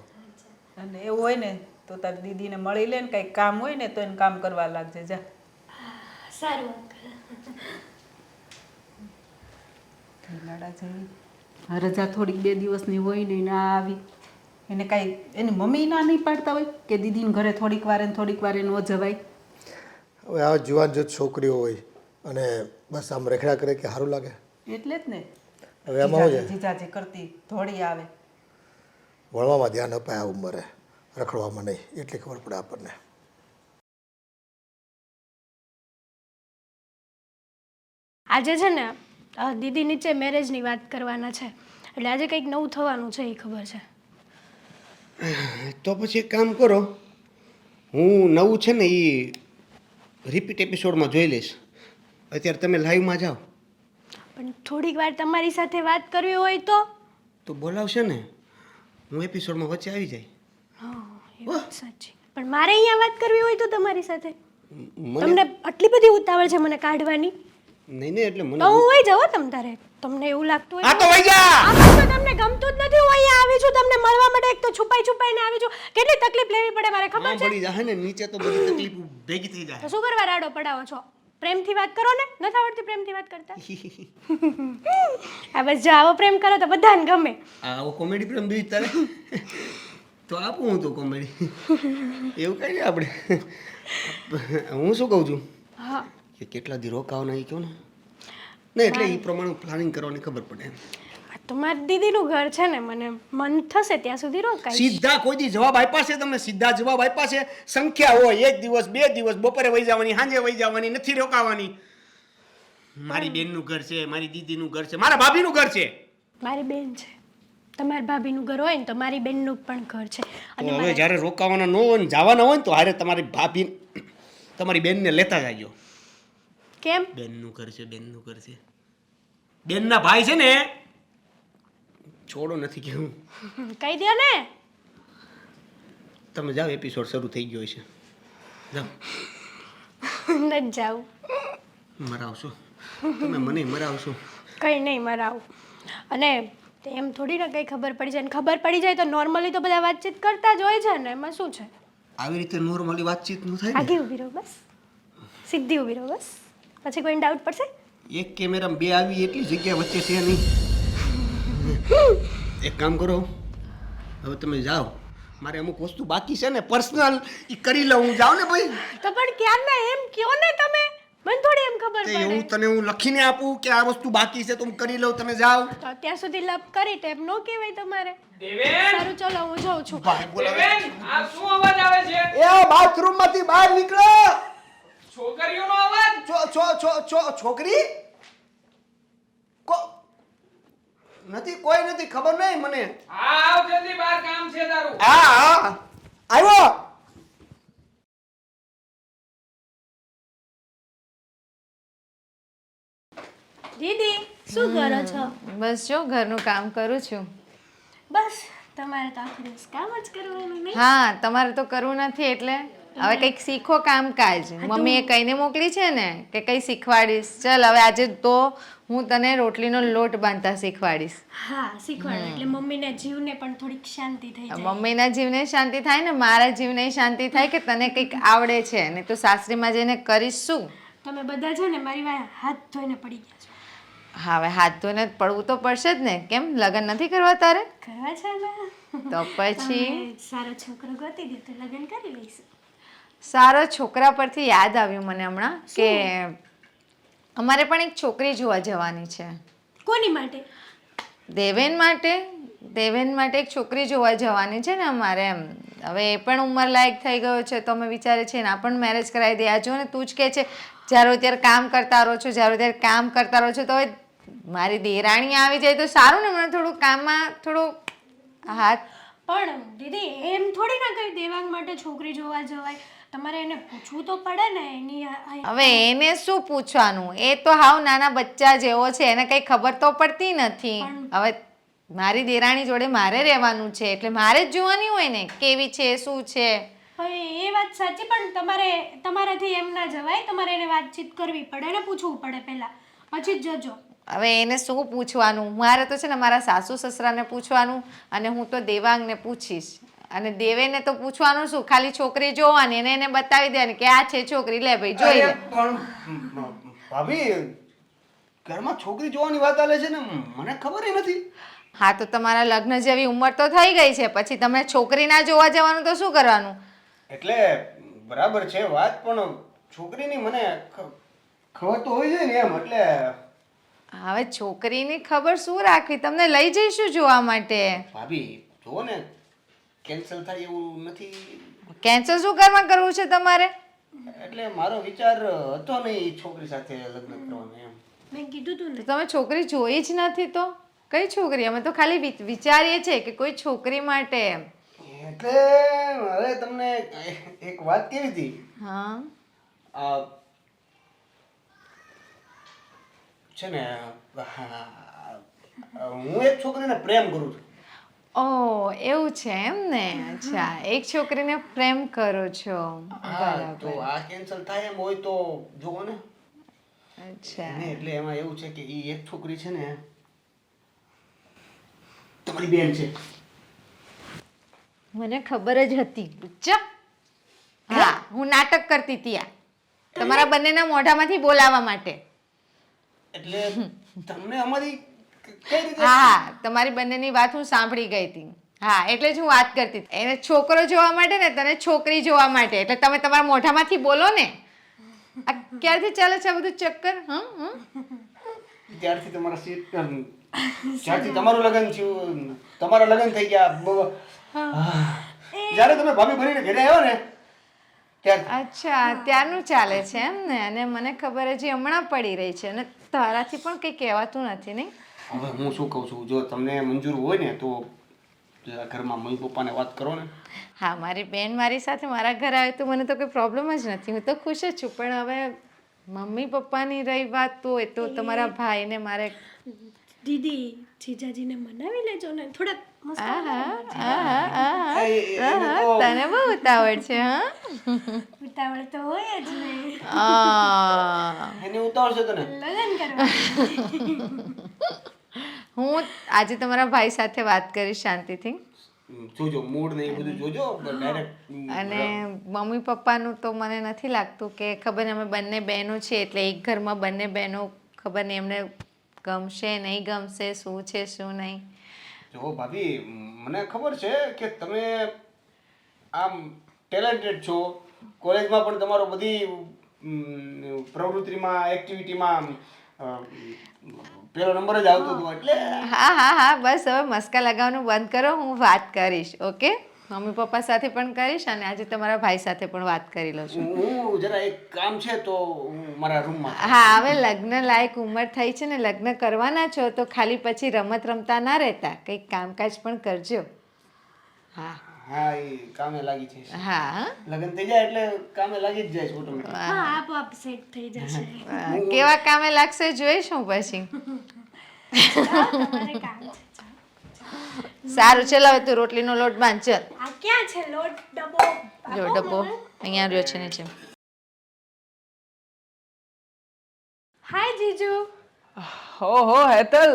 અને એવું હોય ને તો તારી દીદીને મળી લે ને કંઈક કામ હોય ને તો એને કામ કરવા લાગજે જા. સારું અંકલ. લાડા જેવી રજા થોડીક 2 દિવસની હોય ને ના આવી એને કાંઈ એની મમ્મી ના નહીં પાડતા હોય કે દીદીને ઘરે થોડીક વાર ને થોડીક વાર ન જવાય. હવે આ જુવાન જો છોકરીઓ હોય અને બસ આમ રેખડા કરે કે સારું લાગે. એટલે જ ને હવે આમાં શું છે, જીજાજી કરતી થોડી આવે. ભણવામાં ધ્યાન અપાય આ ઉંમરે, રખડવામાં નહીં, એટલી ખબર પડે આપણને. આજે છે ને દીદી નીચે મેરેજની વાત કરવાના છે, એટલે આજે કંઈક નવું થવાનું છે એ ખબર છે. તો પછી એક કામ કરો, હું નવું છે ને એ રિપીટ એપિસોડમાં જોઈ લઈશ. અત્યારે તમે લાઈવમાં જાઓ. પણ થોડીક વાર તમારી સાથે વાત કરવી હોય તો બોલાવશે ને, હું એપિસોડમાં વચ્ચે આવી જાય. હા એ વાત સાચી. પણ મારે અહીંયા વાત કરવી હોય તો તમારી સાથે મને તમને આટલી બધી ઉતાવળ છે મને કાઢવાની? નહીં નહીં એટલે મને તો હું વહી જાઉં હો. તારે તમને એવું લાગતું હોય આ તો વઈ જા. આ તો તમને ગમતું જ નથી. હું અહીંયા આવી છું તમને મળવા માટે, એક તો છુપાઈને આવી છું. કેટલી તકલીફ લેવી પડે મારે ખબર છે? પડી જાય ને નીચે તો બધી તકલીફ ભેગી થઈ જાય. તો શું કરવા રાડો પડાવો છો? પ્રેમથી વાત કરો ને. નથી આવડતી પ્રેમથી વાત કરતા? આ બસ જો આવો પ્રેમ કરો તો બધાને ગમે. આવો કોમેડી પ્રેમ બી તારે તો આપું હું તો કોમેડી એવું કઈ નહીં આપણે. હું શું કહું છું હા કે કેટલા દી રોકાવાના એ કહો ને. નહીં એટલે એ પ્રમાણે પ્લાનિંગ કરવાની ખબર પડે એમ. આ તો મારી દીદીનું ઘર છે ને, મને મન થશે ત્યાં સુધી રોકાય. સીધા કોઈ દી જવાબ આપ્યા છે તમને? સીધા જવાબ આપ્યા છે? સંખ્યા હોય 1 દિવસ 2 દિવસ, બપોરે વહી જવાની, સાંજે વહી જવાની, નથી રોકાવાની. મારી બેનનું ઘર છે, મારી દીદીનું ઘર છે, મારા ભાભીનું ઘર છે. મારી બેન છે, તમારી ભાભીનું ઘર હોય ને તો મારી બેનનું પણ ઘર છે. અને તો હવે જ્યારે રોકાવાના ન હોય ને જવાના હોય ને તો હારે તમારી ભાભી તમારી બેનને લેતા જાજો. કેમ? બેનનું ઘર છે, બેનનું ઘર છે. બેનના ભાઈ છે ને, છોડો નથી કેવું. કહી દો ને. તમે જાઓ, એપિસોડ શરૂ થઈ ગયો છે. જાઓ. નથી જાવું. મરાવશો તમે, મને મરાવશો. કંઈ નહીં મરાવું. અને એમ થોડી ને કંઈ ખબર પડી જાય. ને ખબર પડી જાય તો નોર્મલી તો બધા વાતચીત કરતા જ હોય છે ને, એમાં શું છે? આવી રીતે નોર્મલી વાતચીત ન થાય ને. આગે ઊભી રહો બસ, સીધી ઊભી રહો બસ. પછી કોઈને ડાઉટ પડશે? એક કેમેરામાં 2 આવી એટલી જગ્યા વચ્ચે છે નહીં. એક કામ કરો, હવે તમે જાઓ. મારે અમુક વસ્તુ બાકી છે ને પર્સનલ, એ કરી લઉં. હું જાઉં ને ભાઈ. તો પણ ક્યારના એમ કયો ને તમે, મને થોડી એમ ખબર તે પડે. હું તને લખીને આપું કે આ વસ્તુ બાકી છે તો હું કરી લઉં, તમે જાઓ. તો અત્યાર સુધી લપ કરી તો એમ નો કહેવાય તમારે. દેવેન, સારું ચલો હું જાઉં છું. દેવેન, આ શું અવાજ આવે છે? એ બાથરૂમ માંથી બહાર નીકળો. છોકરીઓનો અવાજ? છોકરી નથી, કોઈ નથી, ખબર નહીં મને. હા, આવ જલ્દી, બહાર કામ છે તારું. હા આવ્યો. દીદી શું કરો છો? બસ જો ઘરનું કામ કરું છું. બસ તમારે તો આખો દિવસ કામ જ કરવાનું નહીં? હા, તમારે તો કરવું નથી એટલે હવે કંઈક શીખો કામકાજ. મમ્મીએ કહીને મોકલી છે ને કે કંઈ શીખવાડીશ. ચાલ હવે આજે તો હું તને રોટલીનો લોટ બાંધતા શીખવાડીશ. હા શીખવાડો, એટલે મમ્મીને જીવને પણ થોડીક શાંતિ થઈ જાય. મમ્મીના જીવને શાંતિ થાય ને મારા જીવને શાંતિ થાય કે તને કંઈક આવડે છે ને તું સાસરીમાં જઈને કરીશ શું? તમે બધા છે ને મારી વાંહે હાથ ધોઈને પડી ગયા છો. હા, હવે હાથ ધોઈને પડવું તો પડશે જ ને. કેમ લગ્ન નથી કરવા તારે? કરવા છે ને તો પછી તમે સારો છોકરો ગોતી દે તો લગ્ન કરી લઈશું. સારો છોકરા પરથી યાદ આવ્યું મને હમણાં કે અમારે પણ એક છોકરી જોવા જવાની છે. કોની માટે? દેવેન માટે. દેવેન માટે એક છોકરી જોવા જવાની છે ને અમારે એમ. હવે એ પણ ઉંમર લાયક થઈ ગયો છે તો અમે વિચારે છે એના પણ મેરેજ કરાવી દે. આ જો ને તું જ કહે છે જ્યારે ત્યારે કામ કરતા રહો છો, જ્યારે ત્યારે કામ કરતા રહો છો. તો હવે મારી દેરાણી આવી જાય તો સારું ને, મને થોડું કામમાં થોડું હાથ. પણ દીદી એમ થોડી ના કઈ દેવાંગ માટે છોકરી જોવા જવાય. તમારે એને પૂછવું તો પડે ને એની હવે એને શું પૂછવાનું? એ તો હાવ નાના બચ્ચા જેવો છે, એને કંઈ ખબર તો પડતી નથી. હવે મારી દેરાણી જોડે મારે રહેવાનું છે એટલે મારે જ જોવાની હોય ને કેવી છે શું છે. એ વાત સાચી, પણ તમારાથી એમ ના જવાય. તમારે એને વાતચીત કરવી પડે ને પૂછવું પડે પહેલા, પછી જ જજો. હવે એને શું પૂછવાનું? મારે તો છે ને મારા સાસુ સસરાને પૂછવાનું અને હું તો દેવાંગને પૂછીશ. અને દેવેને તો પૂછવાનું શું, ખાલી છોકરી જોવાની અને એને બતાવી દેવાની કે આ છે છોકરી, લે ભાઈ જોઈ લે. પણ ભાભી ઘરમાં છોકરી જોવાની વાત આલે છે ને મને ખબર નથી. હા તો તમારા લગ્ન જેવી ઉંમર તો થઈ ગઈ છે, પછી તમે છોકરી ના જોવા જવાનું તો શું કરવાનું? એટલે બરાબર છે વાત, પણ છોકરીની મને ખબર તો હોય છે ને એમ. એટલે હવે છોકરીની ખબર શું રાખવી, તમને લઈ જઈશું જોવા માટે. ભાભી જુઓ ને કેન્સલ થાય એવું નથી. કેન્સલ શું કરવું છે તમારે? એટલે મારો વિચાર હતો નહીં છોકરી સાથે લગ્ન કરવાનો એમ. મેં કીધું તું તો ને. તમે છોકરી જોઈ જ નથી તો કઈ છોકરી? અમે તો ખાલી વિચારીએ છીએ કે કોઈ છોકરી માટે. એટલે હવે તમને એક વાત કેવી હતી. હા આ છે ને હું એક છોકરીને પ્રેમ કરું છું. ઓ એવું છે એમ ને. અચ્છા, એક છોકરીને પ્રેમ કરો છો. હા તો આ કેન્સલ થાય એમ હોય તો જુઓ ને. અચ્છા ને એટલે એમાં એવું છે કે ઈ એક છોકરી છે ને તમારી બેન છે. મને ખબર જ હતી. ચપ. હા હું નાટક કરતી હતી આ તમારા બંનેના મોઢામાંથી બોલાવવા માટે. એટલે તમને અમારી કઈ રીતે હા તમારી બંનેની વાત હું સાંભળી ગઈ હતી. હા એટલે જ હું વાત કરતી હતી. એને છોકરો જોવા માટે ને તને છોકરી જોવા માટે, એટલે તમે તમારા મોઢામાંથી બોલો ને. આ ક્યારથી ચાલે છે આ બધું ચક્કર? ત્યારથી તમારા સીટ જ્યારથી તમારું લગ્ન થયું, તમારા લગ્ન થઈ ગયા, જ્યારે તમે ભાભી બનીને ઘરે આવ્યા ને ત્યારે. અચ્છા ત્યારનું ચાલે છે એમ ને. અને મને ખબર હજી હમણાં પડી રહી છે અને તારાથી પણ કંઈ કહેવાતું નથી નહીં. હવે હું શું કહું છું, જો તમને મંજૂર હોય ને તો જરા ઘરમાં મમ્મી પપ્પાને વાત કરો ને. હા મારી બેન મારી સાથે મારા ઘરે આવે તો મને તો કોઈ પ્રોબ્લેમ જ નથી, હું તો ખુશ જ છું. પણ હવે મમ્મી પપ્પાની રહી વાત તો એ તો તમારા ભાઈને મારે. દીદી જીજાજીને મનાવી લેજો ને થોડા. તને બહુ ઉતાવળ છે. હા ઉતાવળ તો હોય જ ને. એની ઉતાવળ છે તને. લગ્ન કરવા. હું આજે તમારા ભાઈ સાથે વાત કરીશ શાંતિથી. જોજો મૂડ ને એ બધું જોજો ડાયરેક્ટ. અને મમ્મી પપ્પાનું તો મને નથી લાગતું કે ખબર ને, અમે બંને બહેનો છીએ એટલે એક ઘરમાં બંને બહેનો ખબર નહીં એમને ગમશે નહીં ગમશે, શું છે શું નહીં. જો ભાભી મને ખબર છે કે તમે આમ ટેલેન્ટેડ છો, કોલેજમાં પણ તમારો બધી પ્રવૃત્તિમાં એક્ટિવિટીમાં પેલો નંબર જ આવતો હતો. એટલે હા હા હા બસ હવે મસ્કા લગાવવાનું બંધ કરો, હું વાત કરીશ. ઓકે મમ્મી પપ્પા સાથે પણ કરીશ અને આજે તમારા ભાઈ સાથે પણ વાત કરી લઉં છું. હું જરા એક કામ છે તો હું મારા રૂમમાં. હા હવે લગ્ન લાયક ઉંમર થઈ છે ને, લગ્ન કરવાના છો તો ખાલી પછી રમત રમતા ના રહેતા, કંઈક કામકાજ પણ કરજો. હા હા એ કામે લાગી જઈશ. હા લગ્ન થઈ જાય એટલે કામે લાગી જ જાય ઓટોમેટિક. હા આપોઆપ સેટ થઈ જશે. કેવા કામે લાગશે જોઈશું પછી. તમારે કામ છે. સારું ચલ હવે તું રોટલીનો લોટ બાંધ. ચલ આ ક્યાં છે લોટ ડબ્બો? જો ડબ્બો અહીંયા રહ્યો છે નીચે. હાય જીજુ. ઓહો હેતલ,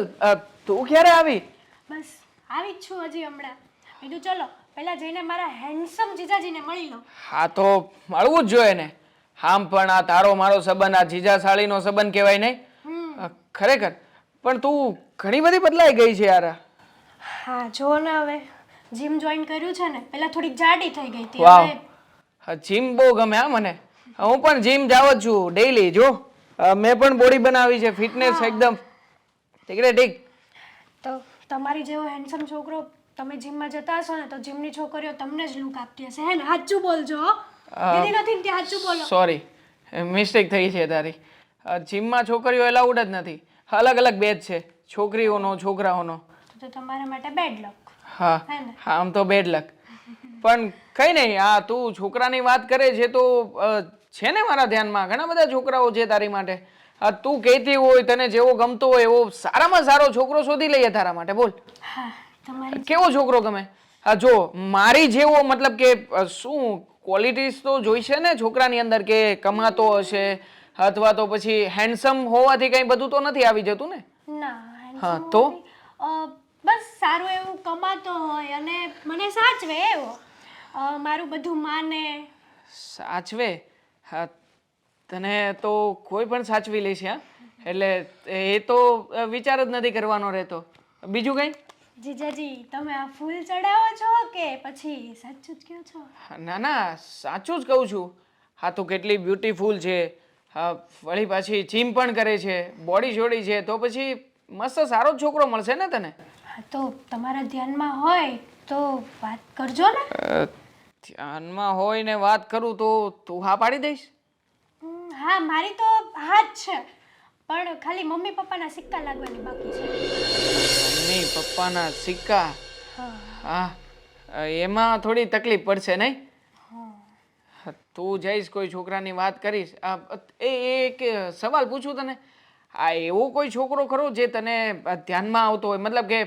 તું ક્યારે આવી? બસ આવી જ છું હજી હમણાં. કીધું ચલો પહેલા જઈને મારા હેન્ડસમ જીજાજીને મળી લો. હા તો મળવું જ જોઈએ ને. આમ પણ આ તારો મારો સંબંધ આ જીજા સાળીનો સંબંધ કહેવાય નહીં. ખરેખર પણ તું ઘણી બધી બદલાઈ ગઈ છે યાર. હા જો ને હવે જીમ જોઈન કર્યું છે ને, પહેલા થોડીક જાડી થઈ ગઈ હતી. વાવ, હવે જીમ બહુ ગમે હા મને. હું પણ જીમ જાવ જ છું ડેઈલી. જો મેં પણ બોડી બનાવી છે, ફિટનેસ એકદમ ઠીક ઠીક. તો તમારી જેવો હેન્ડસમ છોકરો તમે જીમમાં જતા હશો ને તો જીમની છોકરીઓ તમને જ લુક આપતી હશે. હે ને? સાચું બોલજો હો. દીદી નથી ને ત્યાં સાચું બોલો. સોરી મિસ્ટેક થઈ છે તારી. જીમમાં છોકરીઓ એલાઉડ જ નથી, અલગ અલગ બેચ છે, છોકરીઓનો છોકરાઓનો. તો તમારા માટે બેડ લક. હા હા આમ તો બેડ લક. પણ કઈ નહીં, આ તું છોકરાની વાત કરે છે તો છે ને મારા ધ્યાનમાં ઘણા બધા છોકરાઓ છે તારી માટે. તું કહેતી હોય તને જેવો ગમતો હોય એવો સારામાં સારો છોકરો શોધી લઈએ તારા માટે. બોલ હા તમારી કેવો છોકરો ગમે? જો મારી જેવો મતલબ કે શું ક્વોલિટીઝ તો જોઈશે ને છોકરાની અંદર, કે કમાતો હશે અથવા તો પછી હેન્ડસમ હોવાથી કંઈ બધું તો નથી આવી જતું ને. ના હા handsome તો હોવાથી, બસ સારું એવું કમાતો હોય અને મને સાચવે એવો. મારું બધું માને. સાચવે? હા, તને તો કોઈ પણ સાચવી લે છે. હા, એટલે એ તો વિચાર જ નથી કરવાનો રહેતો. બીજું કંઈ? જીજાજી તમે આ ફૂલ ચડાવો છો કે પછી સાચું જ કહો છો? ના ના, સાચું જ કહું છું. હા, તો કેટલી બ્યુટીફુલ છે. હા, વળી પાછી જીમ પણ કરે છે, બોડી જોડી છે, તો પછી મસ્ત સારો જ છોકરો મળશે ને તને. હા તો તમારા ધ્યાનમાં હોય તો વાત કરજો ને. ધ્યાનમાં હોય ને વાત કરું તો તું હા પાડી દઈશ? હા મારી તો હા જ છે, પણ ખાલી મમ્મી પપ્પાના સિક્કા લાગવાની બાકી છે. મમ્મી પપ્પાના સિક્કા? હા. હા, એમાં થોડી તકલીફ પડશે નહીં? તું જઈશ કોઈ છોકરાની વાત કરીશ. એક સવાલ પૂછું તને, આ એવો કોઈ છોકરો ખરો જે તને ધ્યાનમાં આવતો હોય? મતલબ કે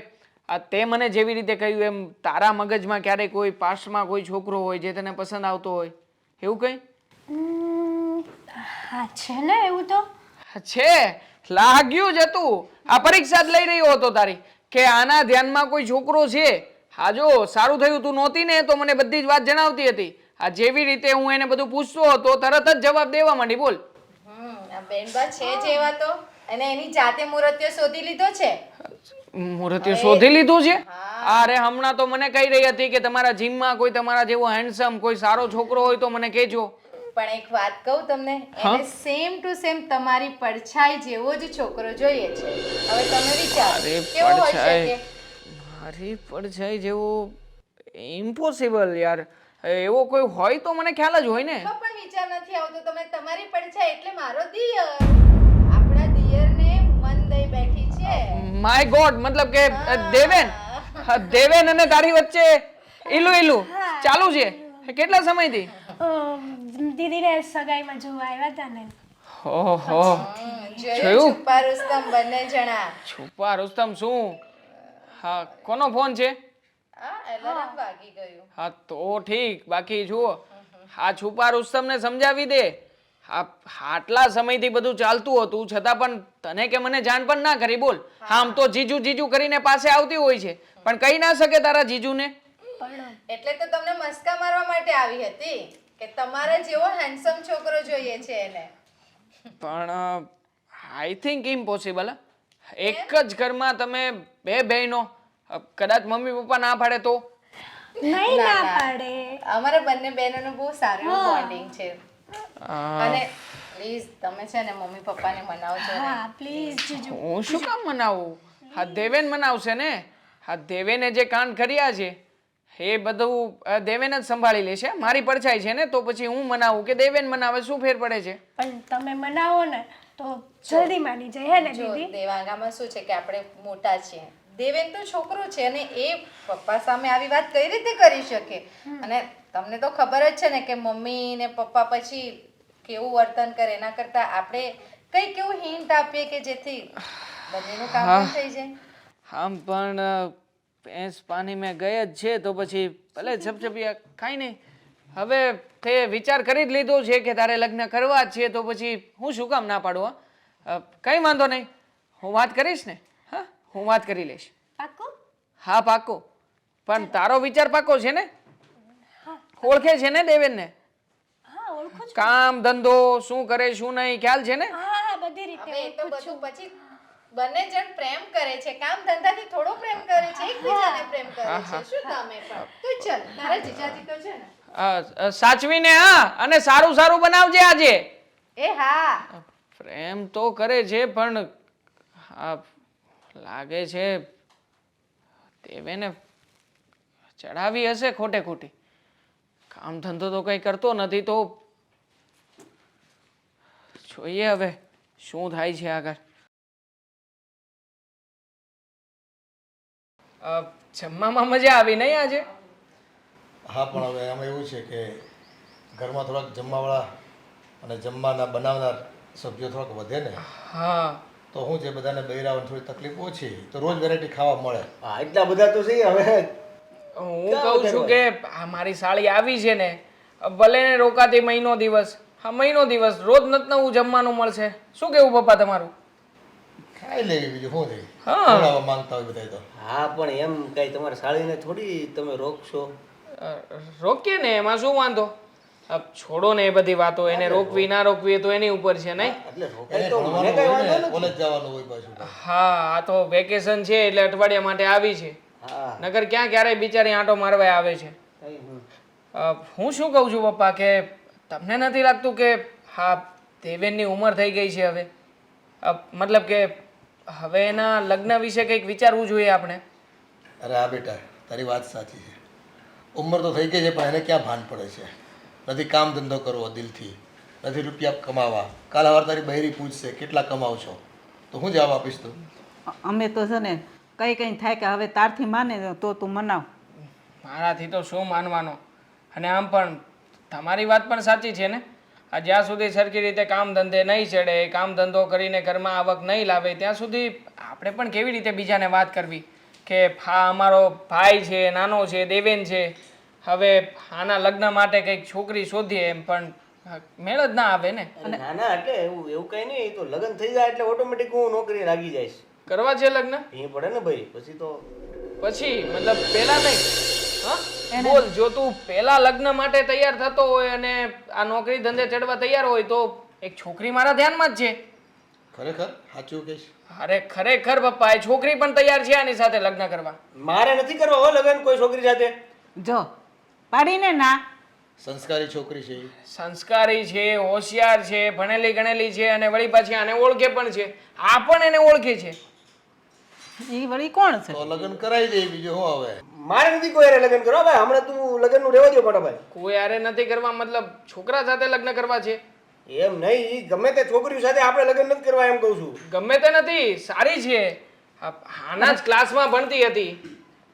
તે મને જેવી રીતે કહ્યું એમ તારા મગજમાં ક્યારેય કોઈ પાસ્ટમાં કોઈ છોકરો હોય જે તને પસંદ આવતો હોય, એવું કંઈ? હા છે ને એવું તો. છે? લાગ્યું જ હતું. આ પરીક્ષા જ લઈ રહ્યો હતો તારી કે આના ધ્યાનમાં કોઈ છોકરો છે. હા જો, સારું થયું તું નહોતી ને, તો મને બધી જ વાત જણાવતી હતી. આ જેવી રીતે હું એને બધું પૂછતો હતો તરત જ જવાબ દેવા માંડી. બોલ. આ બેનબા છે જ એવા તો, અને એની જાતે મૂર્તિઓ શોધી લીધો છે. મૂર્તિઓ શોધી લીધું છે? અરે હમણાં તો મને કહી રહી હતી કે તમારા જીમમાં કોઈ તમારા જેવો હેન્ડસમ કોઈ સારો છોકરો હોય તો મને કહેજો. પણ એક વાત કહું તમને, એને સેમ ટુ સેમ તમારી પડછાઈ જેવો જ છોકરો જોઈએ છે. હવે તમે વિચારો કેવો હોઈ શકે? મારી પડછાઈ જેવો? ઇમ્પોસિબલ યાર. એવો કોઈ હોય તો મને ખ્યાલ જ હોય ને. તો પણ વિચાર નથી આવતો તમને. તમારી પડછાઈ એટલે મારો દિયર. આપણા દિયરને મન દઈ બેઠી છે. માય ગોડ, મતલબ કે દેવેન. દેવેન અને તારી વચ્ચે ઈલું ચાલુ છે કેટલા સમયથી? દીદીને સગાઈમાં જોવા આવ્યા હતા ને. ઓહો, જોયું? છુપા રુસ્તમ બંને જણા. છુપા રુસ્તમ શું? હા, કોનો ફોન છે? એલાર્મ વાગી ગયું. હા તો ઠીક, બાકી જુઓ આ છુપા રુસ્તમને સમજાવી દે. આટલા સમયથી બધું ચાલતું હતું છતાં પણ તને કે મને જાણ પણ ના કરી. બોલ. આમ તો જીજુ જીજુ કરીને પાસે આવતી હોય છે, પણ કહી ના શકે તારા જીજુને. એટલે તો તમને મસ્કા મારવા માટે આવી હતી કે તમારા જેવો હેન્ડસમ છોકરો જોઈએ છે એને. પણ આઈ થિંક ઇમ્પોસિબલ. એક જ ઘરમાં તમે બે બહેનો, કદાચ મમ્મી પપ્પા ના પાડે તો? નહીં ના પાડે. અમારા બંને બહેનોનું બહુ સારું બોન્ડિંગ છે. અને પ્લીઝ તમે છે ને મમ્મી પપ્પાને મનાવજો ને. હા પ્લીઝ જીજુ. હું શું કામ મનાવું? હા, દેવેન મનાવશે ને. હા, દેવેને જે કાંડ કર્યા છે એ બધું દેવેન જ સંભાળી લેશે. મારી પડછાઈ છે ને, તો પછી હું મનાવું કે દેવેન મનાવે, શું ફેર પડે છે? પણ તમે મનાવો ને તો જલ્દી માની જાય હે ને દીદી? દેવાંગામાં શું છે કે આપણે મોટા છીએ. દેવેન તો છોકરો છે અને એ પપ્પા સામે આવી વાત કઈ રીતે કરી શકે? અને તમને તો ખબર જ છે ને કે મમ્મી ને પપ્પા પછી કેવું વર્તન કરે. એના કરતા આપણે કઈ કેવું હિન્ટ આપીએ કે જેથી બંનેનું કામ પણ થઈ જાય. આમ પણ ભેંસ પાણી મેં ગઈ જ છે તો પછી ભલે છપછપિયા કાંઈ નહીં. હવે તે વિચાર કરી જ લીધો છે કે તારે લગ્ન કરવા જ છે, તો પછી હું શું કામ ના પાડું? કંઈ વાંધો નહીં, હું વાત કરીશ ને. હા, હું વાત કરી લઈશ. પાક્કું? હા પાક્કો. પણ તારો વિચાર પાક્કો છે ને? ઓળખે છે ને દેવેનને? હા ઓળખું છું. કામ ધંધો શું કરે શું નહીં ખ્યાલ છે ને? હા હા બધી રીતે હવે એ તો બધું પછી બંને જણ પ્રેમ કરે છે. કામ ધંધાથી થોડો પ્રેમ કરે છે, એકબીજાને પ્રેમ કરે છે. શું તમે પણ તું ચાલ, તારા જીજાજી તો છે ને. સાચવીને હા, અને સારું સારું બનાવજે આજે. એ હા, પ્રેમ તો કરે છે પણ લાગે છે દેવેને ચડાવી હશે ખોટે ખોટી. કામ ધંધો તો કઈ કરતો નથી, તો જોઈએ હવે શું થાય છે આગળ. જમવામાં મજા આવી નહીં આજે? હા, પણ હવે આમાં એવું છે કે ઘરમાં થોડાક જમવાવાળા અને જમવાના બનાવનાર સભ્યો થોડાક વધે ને, હા, તો શું છે બધાને બહેરાવાની થોડી તકલીફ ઓછી, તો રોજ વેરાયટી ખાવા મળે. હા, એટલા બધા તો છે. હવે હું કહું છું કે આ મારી સાળી આવી છે ને, ભલે ને રોકાતી મહિનો દિવસ, હા મહિનો દિવસ રોજ નવું જમવાનું મળશે. શું કેવું પપ્પા તમારું? ખાઈ લેવી, બીજું શું થઈ? હા. ખવડાવવા માંગતા હોય બધા તો. હા, પણ એમ કઈ તમારી સાળીને થોડી તમે રોકશો? રોકીએ ને એમાં શું વાંધો? છોડો ને એ બધી વાતો, એને રોકવી ના રોકવી એ તો એની ઉપર છે નહીં? એટલે એને ભણવાનું હોય ને, કોલેજ જવાનું હોય પાછું. હા, આ તો વેકેશન છે એટલે અઠવાડિયા માટે આવી છે. હા નગર ક્યાં ક્યારેય બિચારી આંટો મારવા આવે છે. હું શું કહું છું પપ્પા કે તમને નથી લાગતું કે હા દેવેનની ઉંમર થઈ ગઈ છે હવે? મતલબ કે હવે એના લગ્ન વિશે કંઈક વિચારવું જોઈએ આપણે. અરે આ બેટા, તારી વાત સાચી છે. ઉંમર તો થઈ ગઈ છે, પણ એને ક્યાં ભાન પડે છે? નથી કામ ધંધો કરવો દિલથી, નથી રૂપિયા કમાવા. કાલ સવારે તારી બહેરી પૂછશે કેટલા કમાવ છો, તો હું જવાબ આપીશ તું? અમે તો છે ને કઈ કઈ થાય કે હવે તારથી માને તો તું મનાવ. મારાથી તો શું માનવાનો? અને આમ પણ તમારી વાત પણ સાચી છે ને. આ જ્યાં સુધી સરખી રીતે કામ ધંધે નહીં ચડે, કામ ધંધો કરીને ઘરમાં આવક નહીં લાવે, ત્યાં સુધી આપણે પણ કેવી રીતે બીજાને વાત કરવી કે હા અમારો ભાઈ છે, નાનો છે, દેવેન છે, હવે આના લગ્ન માટે કંઈક છોકરી શોધીએ, એમ પણ મેળ જ ના આવે ને. ના ના એટલે એવું કઈ નહીં, એ તો લગ્ન થઈ જાય એટલે ઓટોમેટિક હું નોકરી લાગી જઈશ. કરવા છે લગ્ન? એ પડે ને ભાઈ, પછી તો પછી મતલબ પહેલા નહીં? હા બોલ, જો તું પહેલા લગ્ન માટે તૈયાર થતો હોય અને આ નોકરી ધંધે ચડવા તૈયાર હોય તો એક છોકરી મારા ધ્યાનમાં જ છે. ખરેખર સાચું કહીશ? અરે ખરેખર પપ્પા, એ છોકરી પણ તૈયાર છે આની સાથે લગ્ન કરવા. મારે નથી કરવા હો લગ્ન કોઈ છોકરી સાથે. જો પાડીને ના. સંસ્કારી છોકરી છે એ. સંસ્કારી છે, હોશિયાર છે, ભણેલી ગણેલી છે અને વળી પાછી આને ઓળખે પણ છે. આ પણ એને ઓળખે છે. એ વળી કોણ છે? તો લગ્ન કરાવી દે, બીજું શું હવે? મારે નથી કોઈ હારે લગ્ન કરવા ભાઈ. હમણાં તું લગ્ન નું રહેવા દો મોટા ભાઈ. કોઈ હારે નથી કરવા મતલબ છોકરા સાથે લગ્ન કરવા છે? એમ નહીં, ઈ ગમે તે છોકરીઓ સાથે આપણે લગ્ન નથી કરવા એમ કહું છું. ગમે તે નથી, સારી છે. આના જ ક્લાસમાં ભણતી હતી.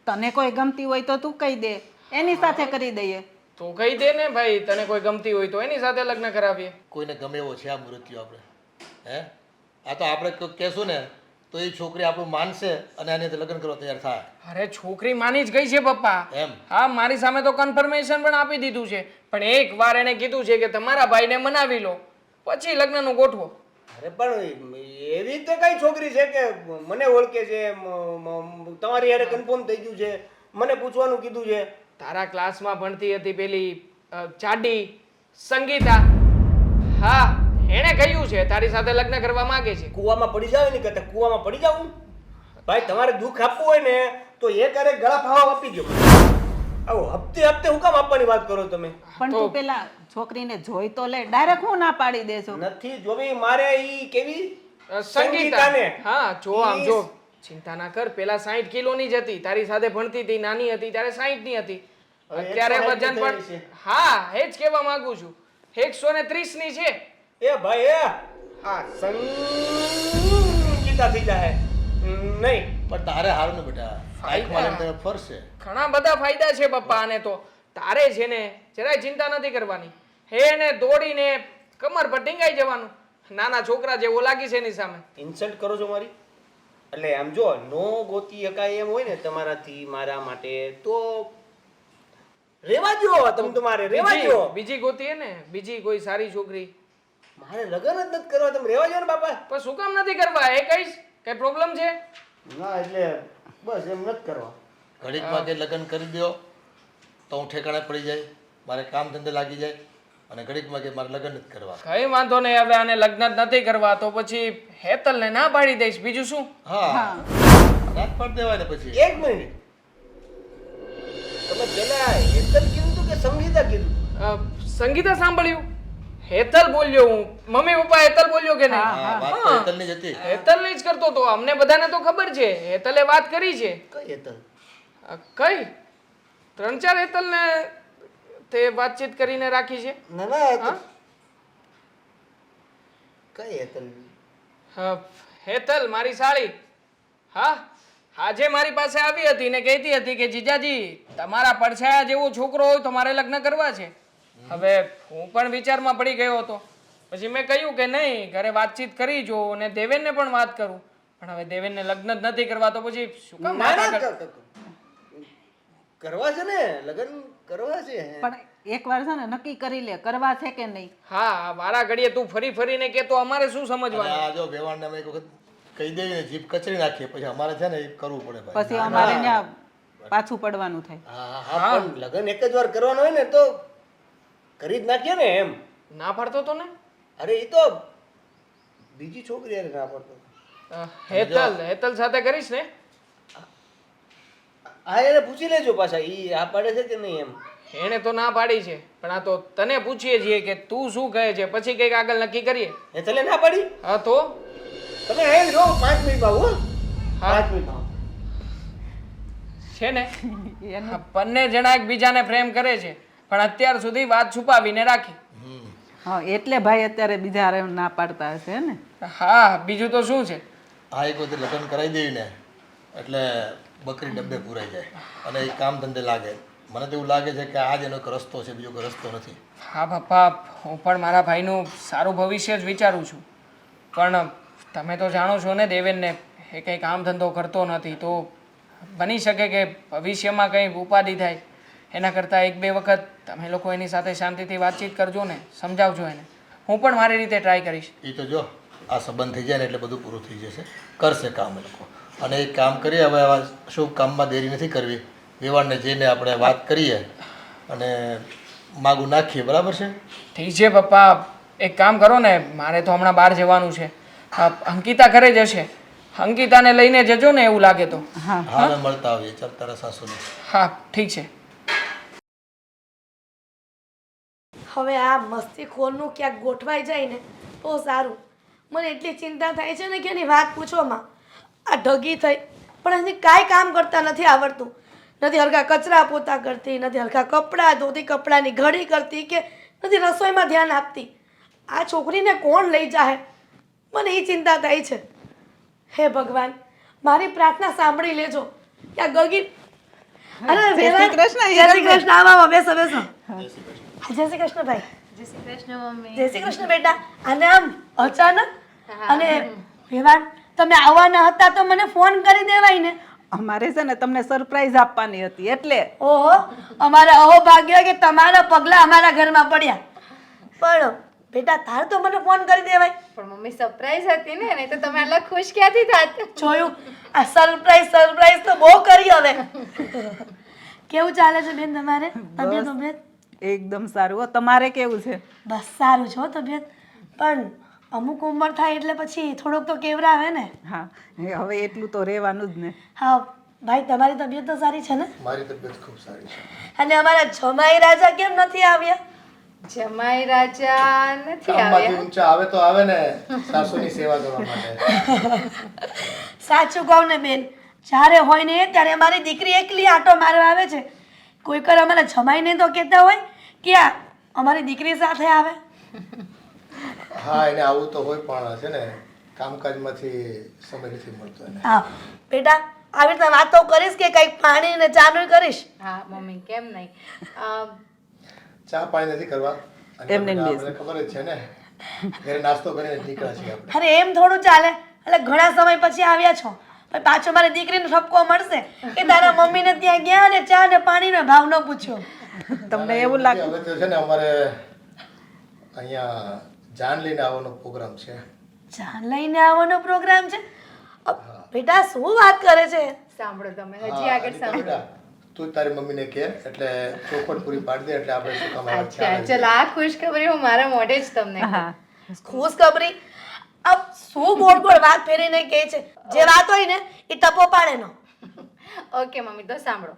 તને કોઈ ગમતી હોય તો તું કહી દે, એની સાથે કરી દઈએ. તો કહી દે ને ભાઈ, તને કોઈ ગમતી હોય તો એની સાથે લગ્ન કરાવીએ. કોઈને ગમે એવો છે આ મૃત્યુ આપણે? હે, આ તો આપણે કહેશું ને તો એ છોકરી આપણું માનશે અને આની સાથે લગ્ન કરવા તૈયાર થાય. અરે છોકરી માની જ ગઈ છે પપ્પા. એમ? હા, મારી સામે તો કન્ફર્મેશન પણ આપી દીધું છે. પણ એક વાર એને કીધું છે કે તમારા ભાઈને મનાવી લો, પછી લગ્નનું ગોઠવો. અરે પણ એવી રીતે કઈ છોકરી છે કે મને ઓળખે છે, તમારી હારે કન્ફર્મ થઈ ગયું છે, મને પૂછવાનું કીધું છે? તારા ક્લાસમાં ભણતી હતી પેલી ચાડી સંગીતા. હા, એણે કહ્યું છે તારી સાથે લગ્ન કરવા માંગે છે. કૂવામાં પડી જાવ ને કહેતા કૂવામાં પડી જાવું. ભાઈ તમારે દુઃખ આપવું હોય ને તો એક હારે ગળા ફાવા આપી દો. આવો હપ્તે હપ્તે હું કામ આપવાની વાત કરો તમે? પણ તું પેલા છોકરીને જોઈ તો લે, ડાયરેક્ટ હું ના પાડી દેছো? નથી જોવી મારે. ઈ કેવી સંગીતાને? હા, જો આમ જો, ચિંતા ના કર. પેલા 60 કિલોની જ હતી, તારી સાથે ભણતી હતી, નાની હતી ત્યારે 60 ની હતી. અત્યારે વજન પણ હા એ જ કહેવા માંગુ છું 130 ની છે. એ ભાઈ એ આ સંગીતા થઈ જાય નહીં. પણ તારે હારું ને બેટા, આંખમાં લઈને તને ફરશે. ઘણા બધા ફાયદા છે પપ્પા આને તો. તારે છે ને જરાય ચિંતા નથી કરવાની. એને દોડીને કમર પર ટીંગાઈ જવાનું. નાના છોકરા જેવો લાગી છે એની સામે. ઇન્સલ્ટ કરો છો મારી? એટલે આમ જો નો ગોતી શકાય એમ હોય ને તમારાથી મારા માટે તો રેવા દો. તમે તમારે રેવા દો. બીજી ગોતીએ ને, બીજી કોઈ સારી છોકરી. મારે લગ્ન જ નથી કરવા. તમે રેવા દો ને બાપા. પણ શું કામ નથી કરવા એ કહીશ? કઈ પ્રોબ્લેમ છે? ના એટલે બસ એમ નથી કરવા. ઘડીકમાં જે લગ્ન કરી દો તો હું ઠેકાણે પડી જાય, મારે કામ ધંધે લાગી જાય, અને ઘડીકમાં કે મારે લગ્ન નથી કરવા. કઈ વાંધો નહીં. હવે આને લગ્ન જ નથી કરવા તો પછી હેતલને ના પાડી દઈશ, બીજું શું? હા, રાત પાડી દેવાય ને પછી. એક મિનિટ, તમે પેલા હેતલ કીધું તું કે સંગીતા કીધું? સંગીતા સાંભળ્યું? હેતલ બોલ્યો હું. મમ્મી પપ્પા હેતલ બોલ્યો કે નહીં? હા, વાત તો હેતલની જ હતી. હેતલની જ કરતો તો. અમને બધાને તો ખબર છે હેતલે વાત કરી છે. કઈ હેતલ? કઈ 3-4 હેતલને તે વાતચીત કરીને રાખી છે. ના ના કઈ હેતલ? હેતલ મારી સાળી. હા, આજે મારી પાસે આવી હતી ને કહેતી હતી કે જીજાજી તમારા પડછાયા જેવો છોકરો હોય તો મારે લગ્ન કરવા છે. હવે હું પણ વિચારમાં પડી ગયો હતો. પછી મેં કહ્યું કે નહીં, ઘરે વાતચીત કરી જો અને દેવેનને પણ વાત કરું. પણ હવે દેવેનને લગ્ન જ નથી કરવા તો પછી શું કામ માથા કર- કરવા છે ને, લગ્ન કરવા છે. પણ એકવાર છે ને નક્કી કરી લે કરવા છે કે નહીં. હા, વારા ઘડીએ તું ફરી ફરીને કે તો અમારે શું સમજવાનું? આ જો વેવાણને અમે એક વખત કહી દેવી ને જીભ કચરી નાખીએ, પછી અમારે છે ને એ કરવું પડે ભાઈ. પછી અમારે ત્યાં પાછું પડવાનું થાય. હા પણ લગ્ન એક જ વાર કરવાનો હોય ને તો કરી જ નાખીએ ને એમ. ના પાડતો તો ને અરે એ તો બીજી છોકરી હારે ના પડતો. હેતલ સાથે કરીશ ને. હા એને પૂછી લેજો પાછા ઈ આ પાડે છે કે નહીં એમ. એણે તો ના પાડી છે પણ આ તો તને પૂછીએ છીએ કે તું શું કહે છે પછી કંઈક આગળ નક્કી કરીએ. એ તને ના પાડી? હા તો તમે અહીં જ રહો 5 મિનિટ બાબુ. હા. 5 મિનિટ છે ને આ બંને જણા એકબીજાને પ્રેમ કરે છે પણ અત્યાર સુધી વાત છુપાવીને રાખી. હા એટલે ભાઈ અત્યારે બીજા હારે ના પાડતા હશે ને. હા બીજું તો શું છે. આ એક વખત લગ્ન કરાવી દઈએ ને એટલે બકરી ડબ્બે પૂરાઈ જાય અને એ કામ ધંધે લાગે. મને તો એવું લાગે છે કે આ જ એનો એક રસ્તો છે, બીજો કોઈ રસ્તો નથી. હા પપ્પા હું પણ મારા ભાઈનું સારું ભવિષ્ય જ વિચારું છું પણ તમે તો જાણો છો ને દેવેનને એ કંઈ કામ ધંધો કરતો નથી તો બની શકે કે ભવિષ્યમાં કંઈ ઉપાધિ થાય. એના કરતાં 1-2 વખત તમે લોકો એની સાથે શાંતિથી વાતચીત કરજો ને સમજાવજો એને. હું પણ મારી રીતે ટ્રાય કરીશ. એ તો જો આ સંબંધ થઈ જાય ને એટલે બધું પૂરું થઈ જશે. કરશે કામ એ લોકો અને એ કામ કરીએ. હવે આવા શુભ કામમાં દેરી નથી કરવી. વેવાણને જઈને આપણે વાત કરીએ અને માગું નાખીએ. બરાબર છે? ઠીક છે પપ્પા એક કામ કરો ને મારે તો હમણાં બહાર જવાનું છે. અંકિતા ઘરે જશે. અંકિતાને લઈને જજો ને એવું લાગે તો. હા અમે મળતા આવીએ. ચાલ તારા સાસુને. હા ઠીક છે. હવે આ મસ્તીખોરનું ક્યાંક ગોઠવાઈ જાય ને તો સારું. મને એટલી ચિંતા થાય છે ને કે એની વાત પૂછવામાં. આ ઢગી થઈ પણ એની કાંઈ કામ કરતા નથી આવડતું. નથી હલકા કચરા પોતા કરતી, નથી હલકા કપડાં ધોતી, કપડાની ઘડી કરતી કે નથી રસોઈમાં ધ્યાન આપતી. આ છોકરીને કોણ લઈ જાય મને એ ચિંતા થાય છે. હે ભગવાન મારી પ્રાર્થના સાંભળી લેજો. આ ગગી અરે જય શ્રી કૃષ્ણ, જય શ્રી કૃષ્ણ. આવો બેસો બેસો. જય શ્રી કૃષ્ણ ભાઈ. જય શ્રી કૃષ્ણ મમ્મી. જય શ્રી કૃષ્ણ બેટા. અને આમ અચાનક અને વેવાણ તમે આવવાના હતા તો મને ફોન કરી દેવાય ને. અમારે છે ને તમને સરપ્રાઈઝ આપવાની હતી એટલે. ઓહો અમારા અહોભાગ્ય કે તમારા પગલા અમારા ઘરમાં પડ્યા. પણ બેટા તાર તો મને ફોન કરી દેવાય. પણ મમ્મી સરપ્રાઈઝ હતી ને નહીં તો તમે આટલા ખુશ ક્યાંથી થાત. જોયું આ સરપ્રાઈઝ તો બહુ કરી હવે. કેવું ચાલે છે બેન તમારે તબિયત? એકદમ સારું હો. તમારે કેવું છે? બસ સારું છે હો તબિયત. પણ અમુક ઉંમર થાય એટલે પછી થોડુંક તો કેવરાવે ને. હા હવે એટલું તો રહેવાનું જ ને. હા ભાઈ તમારી તબિયત તો સારી છે ને? મારી તબિયત ખૂબ સારી છે. અને અમારા જમાઈ રાજા કેમ નથી આવ્યા? જમાઈ રાજા નથી કામમાંથી આવ્યા. ઊંચા આવે તો આવે ને સાસુની સેવા કરવા માટે. સાચું કહું ને બેન જ્યારે હોય ને ત્યારે અમારી દીકરી એકલી આટો મારવા આવે છે. કોઈક વાર અમારા જમાઈને તો કહેતા હોય કે આ અમારી દીકરી સાથે આવે. હા એને આવું તો હોય પણ છે ને કામકાજમાંથી સમય નથી મળતો એને. હા બેટા આવી રીતે વાતો કરીશ કે કંઈક પાણી ને ચાનું કરીશ? હા મમ્મી કેમ નહીં. ચા પાણી નથી કરવા. અને એમને મને ખબર જ છે ને ઘરે નાસ્તો કરીને નીકળ્યા છીએ આપણે. અરે એમ થોડું ચાલે. એટલે ઘણા સમય પછી આવ્યા છો પણ પાછો મારી દીકરીને ઠપકો મળશે કે તારા મમ્મીને ત્યાં ગયા ને ચા ને પાણીનો ભાવ ન પૂછ્યો. તમને એવું લાગે? હવે તો છે ને અમારે અહીંયા જાન લઈને આવવાનો પ્રોગ્રામ છે. જાન લઈને આવવાનો પ્રોગ્રામ છે? બેટા શું વાત કરે છે? સાંભળો તમે હજી આગળ સાંભળો. બેટા, તું તારી મમ્મીને કહે એટલે ચોખવટ પૂરી પાડી દે એટલે આપણે શું કામ આવે અચ્છા ચલો આ ખુશખબરી હું મારા મોઢે જ તમને કહું. હા ખુશખબરી? આ શું ગોળ ગોળ વાત ફેરીને કહે છે? જે વાત હોય ને એ ટપો પાડે નો. ઓકે મમ્મી તો સાંભળો.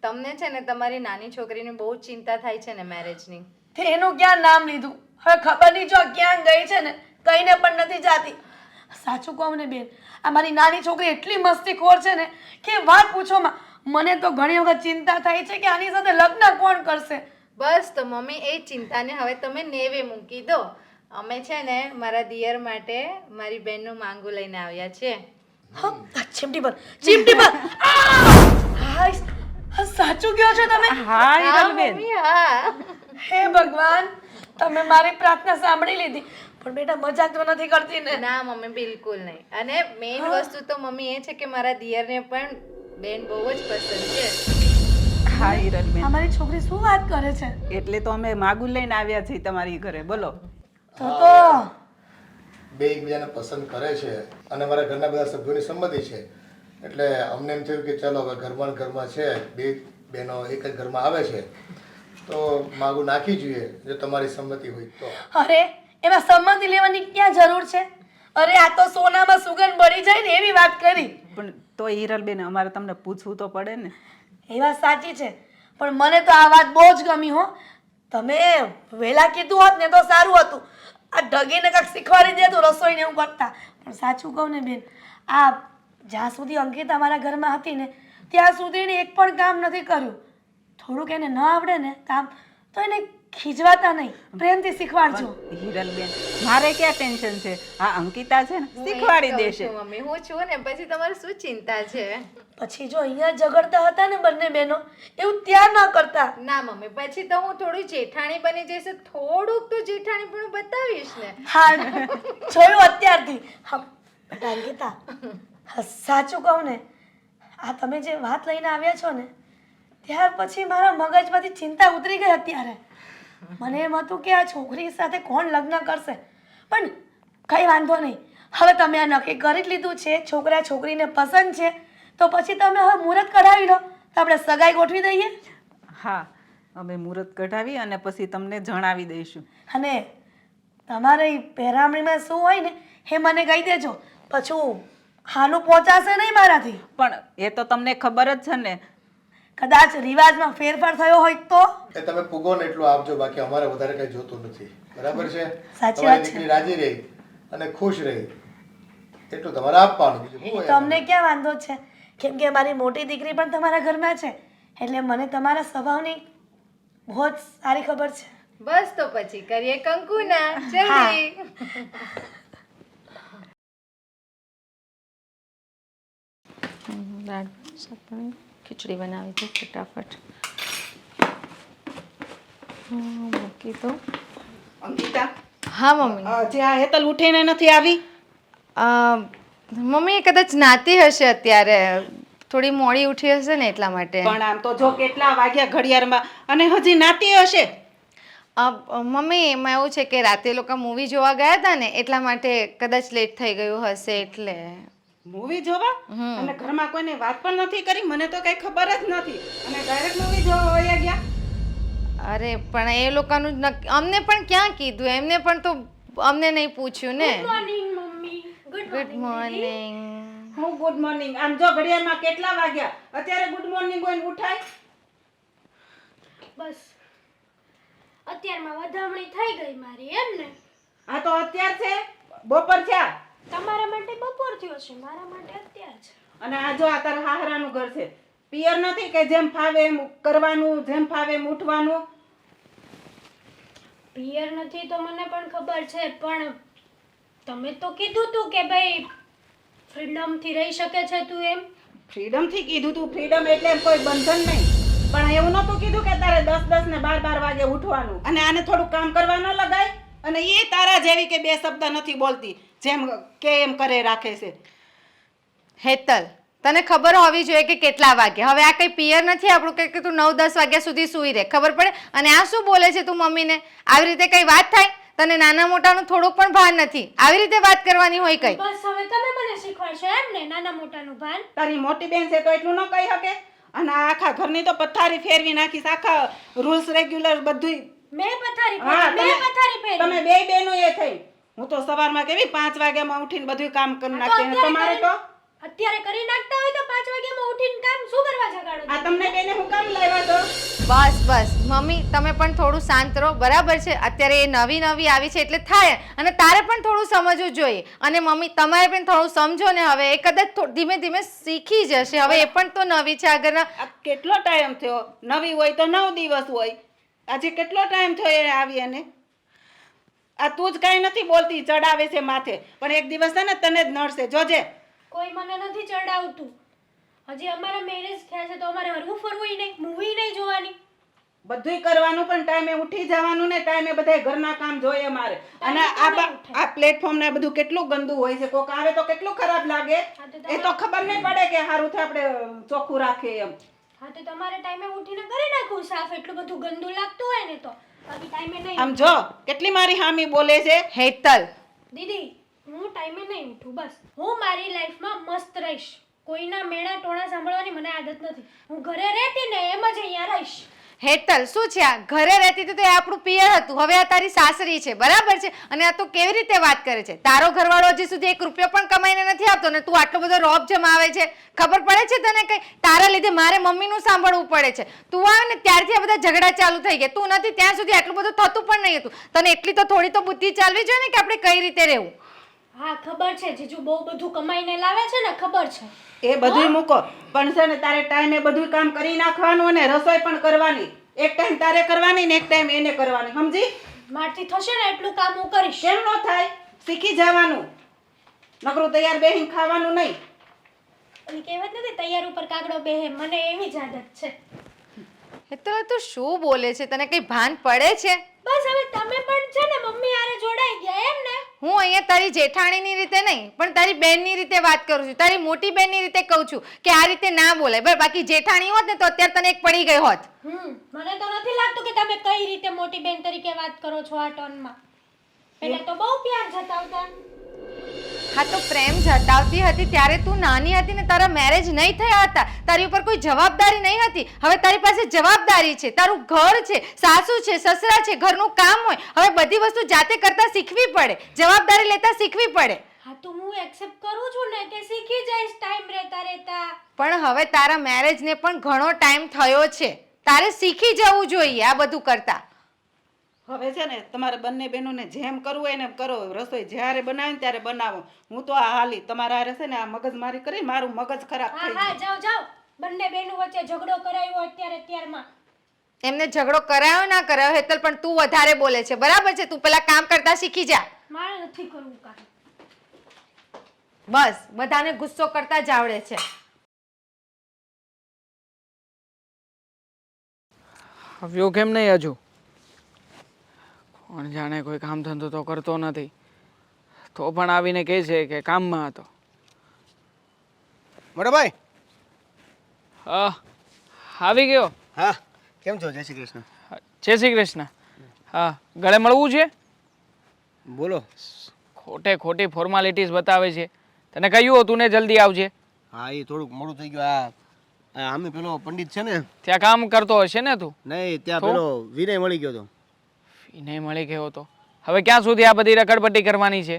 તમને છે ને તમારી નાની છોકરીની બહુ ચિંતા થાય છે ને મેરેજની. તે એનું ક્યાં નામ લીધું? હવે ખબર નહીં જો ક્યાં ગઈ છે ને કઈને પણ નથી જાતી. સાચું કહું ને બેન આ મારી નાની છોકરી એટલી મસ્તીખોર છે ને કે વાત પૂછોમાં. મને તો ઘણી વખત ચિંતા થાય છે કે આની સાથે લગ્ન કોણ કરશે. બસ તો મમ્મી એ ચિંતાને હવે તમે નેવે મૂકી દો. અમે છે ને મારા દિયર માટે મારી બહેનનું માંગુ લઈને આવ્યા છીએ. હા ચીમટી પર ચીમટી પર. હાય, સાચું કહો છો તમે? હા હા હિરલબેન. મમ્મી હા. હે ભગવાન તમે મારી પ્રાર્થના સાંભળી લીધી. પણ બેટા મજાક તો નથી કરતી ને? ના મમ્મી બિલકુલ નહીં. અને મેઇન વસ્તુ તો મમ્મી એ છે કે મારા દિયરને પણ બેન બહુ જ પસંદ છે. હા હિરલબેન. અમારી છોકરી શું વાત કરે છે? એટલે તો અમે માગું લઈને આવ્યા છીએ તમારી ઘરે. બોલો. તો બે એકબીજાને પસંદ કરે છે અને મારા ઘરના બધા સભ્યોની સંમતિ છે એટલે અમને એમ થયું કે ચાલો હવે ઘરમાં ને ઘરમાં છે, બે બહેનો એક જ ઘરમાં આવે છે તો માગું નાખી જોઈએ જો તમારી સંમતિ હોય તો. અરે એમાં સંમતિ લેવાની ક્યાં જરૂર છે? અરે આ તો સોનામાં સુગંધ બળી જાય ને એવી વાત કરી. પણ તો હિરલબેન અમારે તમને પૂછવું તો પડે ને. એ વાત સાચી છે, પણ મને તો આ વાત બહુ જ ગમી હો. તમે વહેલા કીધું હોત ને તો સારું હતું. આ ઢગીને કાંઈક શીખવાડી દે તો રસોઈને એવું કરતા. પણ સાચું કહું ને બેન, આ જ્યાં સુધી અંકિતા અમારા ઘરમાં હતી ને ત્યાં સુધી એને એક પણ કામ નથી કર્યું. થોડુંક એને ન આવડે ને કામ તો એને ખીજવાતા નહીં, પ્રેમથી શીખવાડજો. હિરલબેન મારે ક્યાં ટેન્શન છે, આ અંકિતા છે ને શીખવાડી દેશે. મમ્મી હું છું ને, પછી તમારે શું ચિંતા છે? પછી જો અહીંયા ઝઘડતા હતા ને બંને બહેનો, એવું ત્યાં ન કરતા. ના મમ્મી, પછી તો હું થોડી જેઠાણી બની જઈશ, થોડુંક તો જેઠાણી પણ બતાવીશ ને. હા જોયું અત્યારથી. હા બેટા અંકિતા, સાચું કહું ને, આ તમે જે વાત લઈને આવ્યા છો ને ત્યાર પછી મારા મગજમાંથી ચિંતા ઉતરી ગઈ. અત્યારે મને એમ હતું કે આ છોકરી સાથે કોણ લગ્ન કરશે, પણ કંઈ વાંધો નહીં. હવે તમે આ નક્કી કરી જ લીધું છે, છોકરા છોકરીને પસંદ છે, તો પછી તમે હવે મુહૂર્ત કઢાવી લો તો આપણે સગાઈ ગોઠવી દઈએ. હા અમે મુહૂર્ત કઢાવી અને પછી તમને જણાવી દઈશું. અને તમારે પહેરામણીમાં શું હોય ને એ મને કહી દેજો, પછી હાલું પહોંચાશે નહીં મારાથી. પણ એ તો તમને ખબર જ છે ને. કદાચ રિવાજમાં ફેરફાર થયો હોય તો એ તમે પૂગો ને એટલું આપજો, બાકી અમારે વધારે કંઈ જોતું નથી. બરાબર છે? સાચી તમારી વાત છે. દીકરી રાજી રહી અને ખુશ રહી એટલું તમારે આપવાનું. બીજું શું હોય તમને આમાં? ક્યાં વાંધો છે, કેમ કે મારી મોટી દીકરી પણ તમારા ઘરમાં છે, એટલે મને તમારા સ્વભાવની બહુ જ સારી ખબર છે. બસ તો પછી કરીએ કંકુના. જલ્દી. દાળ ખીચડી બનાવી દો ફટાફટ. મૂકી દો. અંકિતા હા મમ્મી. જે આ હેતલ ઉઠીને નથી આવી. મમ્મી એ કદાચ નાતી હશે અત્યારે, થોડી મોડી ઉઠી હશે ને એટલા માટે. પણ આમ તો જો કેટલા વાગ્યા ઘડિયાળમાં અને હજી નાતી હશે. મમ્મી એમાં એવું છે કે રાતે લોકો મૂવી જોવા ગયા હતા ને એટલા માટે કદાચ લેટ થઈ ગયું હશે એટલે. મૂવી જોવા અને ઘરમાં કોઈને વાત પણ નથી કરી, મને તો કઈ ખબર જ નથી અને ડાયરેક્ટ મૂવી જોવા વયા ગયા. અરે પણ એ લોકોનું અમને પણ ક્યાં કીધું, એમને પણ તો અમને નહીં પૂછ્યું ને. Good morning. હું ગુડ મોર્નિંગ, આમ જો ઘડિયાળમાં કેટલા વાગ્યા, અત્યારે ગુડ મોર્નિંગ કોઈને ઉઠાય? બસ અત્યારમાં વધામણી થઈ ગઈ મારી, એમ ને? આ તો અત્યાર છે, બપોર છે. તમારા માટે બપોર થયો છે, મારા માટે અત્યાર છે. અને આ જો આ તારા હાહરાનું ઘર છે, પિયર નથી કે જેમ ફાવે એમ કરવાનું, જેમ ફાવે એમ ઉઠવાનું. પિયર નથી તો મને પણ ખબર છે, પણ તમે તો કીધું તું કે ભાઈ ફ્રીડમથી રહી શકે છે તું, એમ. ફ્રીડમથી કીધું તું, ફ્રીડમ એટલે એમ કોઈ બંધન નહીં, પણ એવું નતું કીધું કે તારે 10 ને 12 વાગે ઉઠવાનું. અને આને થોડું કામ કરવા ન લગાય, અને એ તારા જેવી કે બે શબ્દ નથી બોલતી, જેમ કે એમ કરે રાખે છે. હેતલ, તને ખબર હોવી જોઈએ કે કેટલા વાગે. હવે આ કઈ પિયર નથી આપણું કે તું 9-10 વાગ્યા સુધી સૂઈ રહે, ખબર પડે. અને આ શું બોલે છે તું મમ્મીને? આવી રીતે કઈ વાત થાય? તને નાના મોટાનું થોડુંક પણ ભાન નથી, આવી રીતે વાત કરવાની હોય કઈ? બસ હવે તમે મને શીખવાડશો એમ ને નાના મોટાનું ભાન? તારી મોટી બેન છે તો એટલું ન કહી શકે? અને આ આખા ઘરની તો પથારી ફેરવી નાખીશ, આખા રૂલ્સ રેગ્યુલર બધું. મેં પથારી હા, ફેરી, મેં પથારી ફેરી. તમે બે બેનો એ થઈ. હું તો સવારમાં કેવી 5 વાગ્યામાં ઉઠીને બધું કામ કરી નાખી, અને તમારે તો અત્યારે કરી નાખતા હોય તો 5 વાગ્યામાં ઉઠીને કામ શું કરવા જગાડો? આ તમને બેને હું કામ લાવ્યા તો? બસ બસ મમ્મી, તમે પણ થોડું શાંત રહો, બરાબર છે? અત્યારે એ નવી આવી છે એટલે થાય, અને તારે પણ થોડું સમજવું જોઈએ. અને મમ્મી તમારે પણ થોડું સમજો ને, હવે એ કદાચ ધીમે ધીમે શીખી જશે. હવે એ પણ તો નવી છે આગળના. આ કેટલો ટાઈમ થયો? નવી હોય તો 9 દિવસ હોય, આજે કેટલો ટાઈમ થયો એ આવી? અને આ તું જ કાંઈ નથી બોલતી, ચડાવે છે માથે, પણ એક દિવસ છે ને તને જ નડશે, જોજે. કોઈ મને નથી ચડાવતું. હજી અમારા મેરેજ થયા છે તો અમારે હરવું ફરવું નહીં, મૂવી નહીં જોવાની. બધુંય કરવાનું, પણ ટાઈમે ઉઠી જવાનું ને ટાઈમે બધાય ઘરના કામ જોઈએ મારે. અને આ પ્લેટફોર્મ ને બધું કેટલું ગંદુ હોય છે, કોક આવે તો કેટલું ખરાબ લાગે. એ તો ખબર નહીં પડે કે સારું થાય આપણે ચોખ્ખું રાખીએ એમ. હા તો તમારે ટાઈમે ઉઠીને કરી નાખું સાફ, એટલું બધું ગંદુ લાગતું હોય ને તો. બાકી ટાઈમે નહીં. આમ જો કેટલી મારી હામી બોલે છે. હેતલ, દીદી હું ટાઈમે નહીં ઉઠું, બસ હું મારી લાઈફમાં મસ્ત રહીશ. કોઈના મેણા ટોણા સાંભળવાની મને આદત નથી. હું ઘરે રહેતી ને એમ જ અહીંયા રહીશ. હેતલ શું છે આ? ઘરે રહેતી હતી તો એ આપણું પિયર હતું, હવે આ તારી સાસરી છે, બરાબર છે? અને આ તો કેવી રીતે વાત કરે છે? તારો ઘરવાળો હજી સુધી 1 રૂપિયો પણ કમાઈને નથી આપતો ને તું આટલો બધો રોબ જમાવે છે. ખબર પડે છે તને કઈ? તારા લીધે મારે મમ્મીનું સાંભળવું પડે છે. તું આવે ને ત્યારથી આ બધા ઝઘડા ચાલુ થઈ ગયા. તું નથી ત્યાં સુધી આટલું બધું થતું પણ નહીં હતું. તને એટલી તો થોડી તો બુદ્ધિ ચાલવી જોઈએ ને કે આપણે કઈ રીતે રહેવું. હા ખબર છે, જીજુ બહુ બધું કમાઈને લાવે છે ને, ખબર છે. એ બધુંય મૂકો, પણ છે ને તારે ટાઈમે બધું કામ કરી નાખવાનું અને રસોઈ પણ કરવાની. એક ટાઈમ તારે કરવાની ને એક ટાઈમ એને કરવાની, સમજી? મારથી થશે ને એટલું કામ હું કરીશ. કેમ ન થાય? શીખી જવાનું. નકરું તૈયાર બેહીને ખાવાનું નહીં. ઓલી કહેવત નથી, તૈયાર ઉપર કાગડો બેહે, મને એવી જ આદત છે. હેતલ તું શું બોલે છે? તને કઈ ભાન પડે છે? બસ હવે તમે પણ છે ને મમ્મી હારે જોડાઈ ગયા એમ ને? હું અહીંયા તારી જેઠાણીની રીતે નહીં પણ તારી બહેનની રીતે વાત કરું છું. તારી મોટી બહેનની રીતે કહું છું કે આ રીતે ના બોલાય. બરાબર? બાકી જેઠાણી હોત ને તો અત્યારે તને એક પડી ગઈ હોત. મને તો નથી લાગતું કે તમે કઈ રીતે મોટી બેન તરીકે વાત કરો છો આ ટોનમાં. પહેલા તો બહુ પ્યાર જતાવતા. હા તો પ્રેમ જતાવતી હતી ત્યારે તું નાની હતી ને તારા મેરેજ નહીં થયા હતા. તારી ઉપર કોઈ જવાબદારી નહીં હતી. હવે તારી પાસે જવાબદારી છે, તારું ઘર છે, સાસુ છે, સસરા છે, ઘરનું કામ હોય. હવે બધી વસ્તુ જાતે કરતા શીખવી પડે, જવાબદારી લેતા શીખવી પડે. હા તો હું એક્સેપ્ટ કરું છું ને કે શીખી જઈશ ટાઈમ રહેતા રહેતા. પણ હવે તારા મેરેજને પણ ઘણો ટાઈમ થયો છે. તારે શીખી જવું જોઈએ આ બધું કરતા. હવે છે ને તમારે બંને બહેનોને જેમ કરવું હોય ને એમ કરો. રસોઈ જ્યારે બનાવે ને ત્યારે બનાવો. હું તો આ હાલી તમારા હારે છે ને આ મગજમારી કરી મારું મગજ ખરાબ હા થઈ હા ગયું. જાઓ જાઓ. બંને બહેનો વચ્ચે ઝઘડો કરાયો અત્યારમાં. એમને ઝઘડો કરાયો ના કરાયો હેતલ પણ તું વધારે બોલે છે. બરાબર છે? તું પેલા કામ કરતા શીખી જા. મારે નથી કરવું કામ. બસ બધાને ગુસ્સો કરતા જ આવડે છે. આવ્યો કેમ નહીં હજુ? કોણ જાણે, કોઈ કામ ધંધો તો કરતો નથી, તો પણ આવીને કહે છે કે કામમાં હતો. મોટા ભાઈ. હા આવી ગયો. હા કેમ છો? જય શ્રી કૃષ્ણ. જય શ્રી કૃષ્ણ. હા ગળે મળવું છે? બોલો. ખોટે ખોટી ફોર્માલિટીઝ બતાવે છે. તને કહ્યું હતું ને જલ્દી આવજે. હા એ થોડુંક મોડું થઈ ગયું. આમે પેલો પંડિત છે ને ત્યાં કામ કરતો હશે ને તું? નહીં, ત્યાં પેલો વિનય મળી ગયો હતો. વિનય મળી ગયો હતો? હવે ક્યાં સુધી આ બધી રખડપટ્ટી કરવાની છે?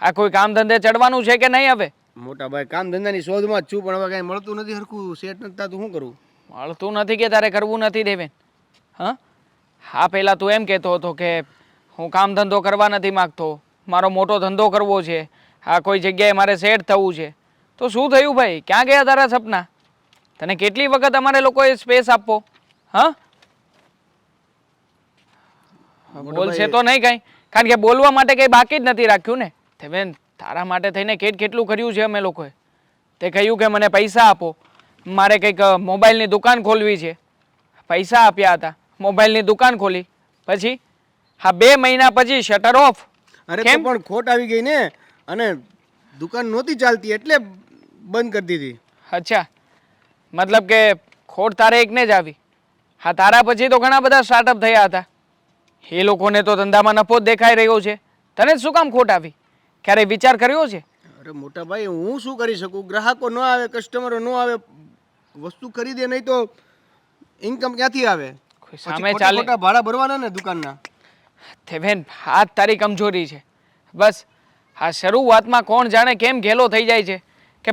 આ કોઈ કામ ધંધે ચડવાનું છે કે નહીં? હવે મોટા ભાઈ કામ ધંધાની શોધમાં જ છું, પણ હવે કાંઈ મળતું નથી, હરખું સેટ નથી થતું, શું કરું? મળતું નથી કે તારે કરવું નથી દેવેન? હા પહેલાં તું એમ કહેતો હતો કે હું કામ ધંધો કરવા નથી માગતો, મારો મોટો ધંધો કરવો છે, આ કોઈ જગ્યાએ મારે સેટ થવું છે. તો શું થયું ભાઈ? ક્યાં ગયા તારા સપના? તને કેટલી વખત અમારે લોકોએ સ્પેસ આપવો? હા બોલશે તો નહીં કાંઈ, કારણ કે બોલવા માટે કંઈ બાકી જ નથી રાખ્યું ને. તે બેન તારા માટે થઈને કેટલું કર્યું છે અમે લોકોએ. તે કહ્યું કે મને પૈસા આપો, મારે કંઈક મોબાઈલની દુકાન ખોલવી છે. પૈસા આપ્યા હતા, મોબાઈલની દુકાન ખોલી. પછી હા 2 મહિના પછી શટર ઓફ. અરે તો પણ ખોટ આવી ગઈ ને, અને દુકાન નહોતી ચાલતી એટલે બંધ કરી દીધી. અચ્છા, મતલબ કે ખોટ તારે એકને જ આવી. હા તારા પછી તો ઘણા બધા સ્ટાર્ટઅપ થયા હતા, એ લોકોને તો ધંધામાં નફો જ દેખાઈ રહ્યો છે. તને શું કામ ખોટ આવી? ક્યારે વિચાર કર્યો છે? અરે મોટા ભાઈ હું શું કરી શકું? ગ્રાહકો ન આવે, કસ્ટમરો ન આવે, વસ્તુ ખરીદે નહીં તો ઇન્કમ ક્યાંથી આવે? સામે ચાલે ભાડા ભરવાના ને દુકાનના. તે બેન આ તારી કમજોરી છે. બસ આ શરૂઆતમાં કોણ જાણે કેમ ઘેલો થઈ જાય છે કે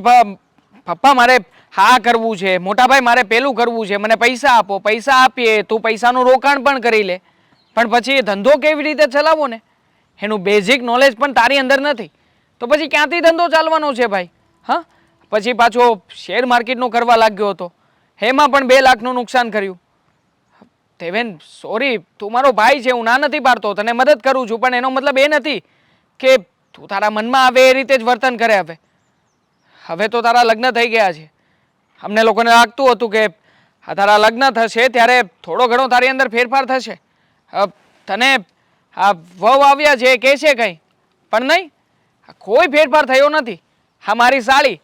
પપ્પા મારે હા કરવું છે, મોટા ભાઈ મારે પેલું કરવું છે, મને પૈસા આપો, પૈસા આપીએ, તું પૈસાનું રોકાણ પણ કરી લે, પણ પછી એ ધંધો કેવી રીતે ચલાવવો ને એનું બેઝિક નોલેજ પણ તારી અંદર નથી, તો પછી ક્યાંથી ધંધો ચાલવાનો છે ભાઈ? હા પછી પાછો શેર માર્કેટનો કરવા લાગ્યો હતો, એમાં પણ 2 લાખનું નુકસાન કર્યું. તે બેન સોરી, તું મારો ભાઈ છે, હું ના નથી પાડતો, તને મદદ કરું છું, પણ એનો મતલબ એ નથી કે તું તારા મનમાં આવે એ રીતે જ વર્તન કરે. હવે તો તારા લગ્ન થઈ ગયા છે, અમને લોકોને લાગતું હતું કે આ તારા લગ્ન થશે ત્યારે થોડો ઘણો તારી અંદર ફેરફાર થશે. તને આ વહુ આવ્યા છે એ કહેશે કંઈ, પણ નહીં, કોઈ ફેરફાર થયો નથી. હા મારી સાળી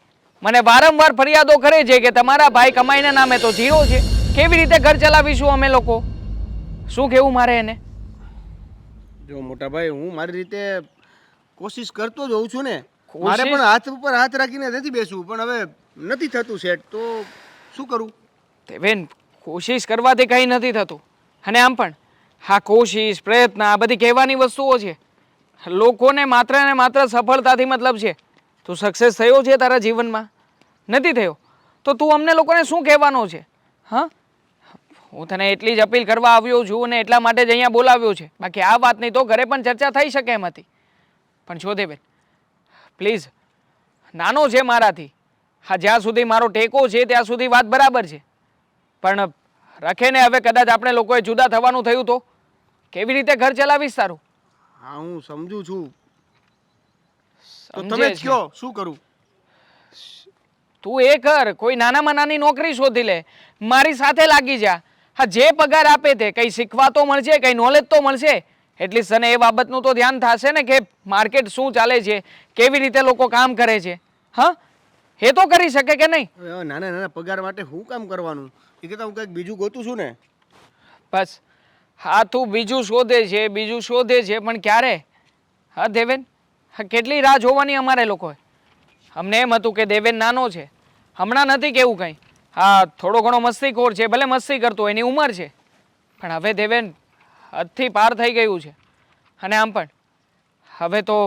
મને વારંવાર ફરિયાદો કરે છે કે તમારા ભાઈ કમાઈને નામે તો ઝીરો છે, કેવી રીતે ઘર ચલાવીશું અમે લોકો? શું કહેવું મારે એને? જો મોટા ભાઈ હું મારી રીતે કોશિશ કરતો જ હોઉં છું ને. મારે પણ હાથ ઉપર હાથ રાખીને નથી બેસવું, પણ હવે નથી થતું સેટ, તો શું કરું? દેવેન, કોશિશ કરવાથી કંઈ નથી થતું. અને આમ પણ હા, કોશિશ પ્રયત્ન આ બધી કહેવાની વસ્તુઓ છે. લોકોને માત્ર ને માત્ર સફળતાથી મતલબ છે. તું સક્સેસ થયો છે તારા જીવનમાં? નથી થયો તો તું અમને લોકોને શું કહેવાનો છે? હા, હું તને એટલી જ અપીલ કરવા આવ્યો છું અને એટલા માટે જ અહીંયા બોલાવ્યો છે. બાકી આ વાતની તો ઘરે પણ ચર્ચા થઈ શકે એમ હતી. પણ જો દેવેન, પ્લીઝ, નાનો છે મારાથી, હા, જ્યાં સુધી મારો ટેકો છે ત્યાં સુધી વાત બરાબર છે. પણ રખે ને હવે કદાચ આપણે લોકોએ જુદા થવાનું થયું તો કેવી રીતે ઘર ચલાવીશ તારું? હા, હું સમજુ છું, તો સમજે તમે જ છે. કહો શું કરું? તું એ કર, કોઈ નાનામાં નાની નોકરી શોધી લે, મારી સાથે લાગી જા. હા, જે પગાર આપે તે કંઈ શીખવા તો મળશે, કંઈ નોલેજ તો મળશે. એટલીસ્ટ તને એ બાબતનું તો ધ્યાન થશે ને કે માર્કેટ શું ચાલે છે, કેવી રીતે લોકો કામ કરે છે. હા, એ તો કરી શકે કે નહીં? હવે આવા નાના નાના પગાર માટે હું કામ કરવાનું? એ કરતાં હું કંઈક બીજું ગોતું છું ને. બસ હા, તું બીજું શોધે છે, બીજું શોધે છે, પણ ક્યારે? હા દેવેન, હા, કેટલી રાહ જોવાની અમારે લોકોએ? અમને એમ હતું કે દેવેન નાનો છે, હમણાં નથી કેવું કંઈ. હા, થોડો ઘણો મસ્તીખોર છે, ભલે મસ્તી કરતો એની ઉંમર છે, પણ હવે દેવેન હદથી પાર થઈ ગયું છે. અને આમ પણ હવે તો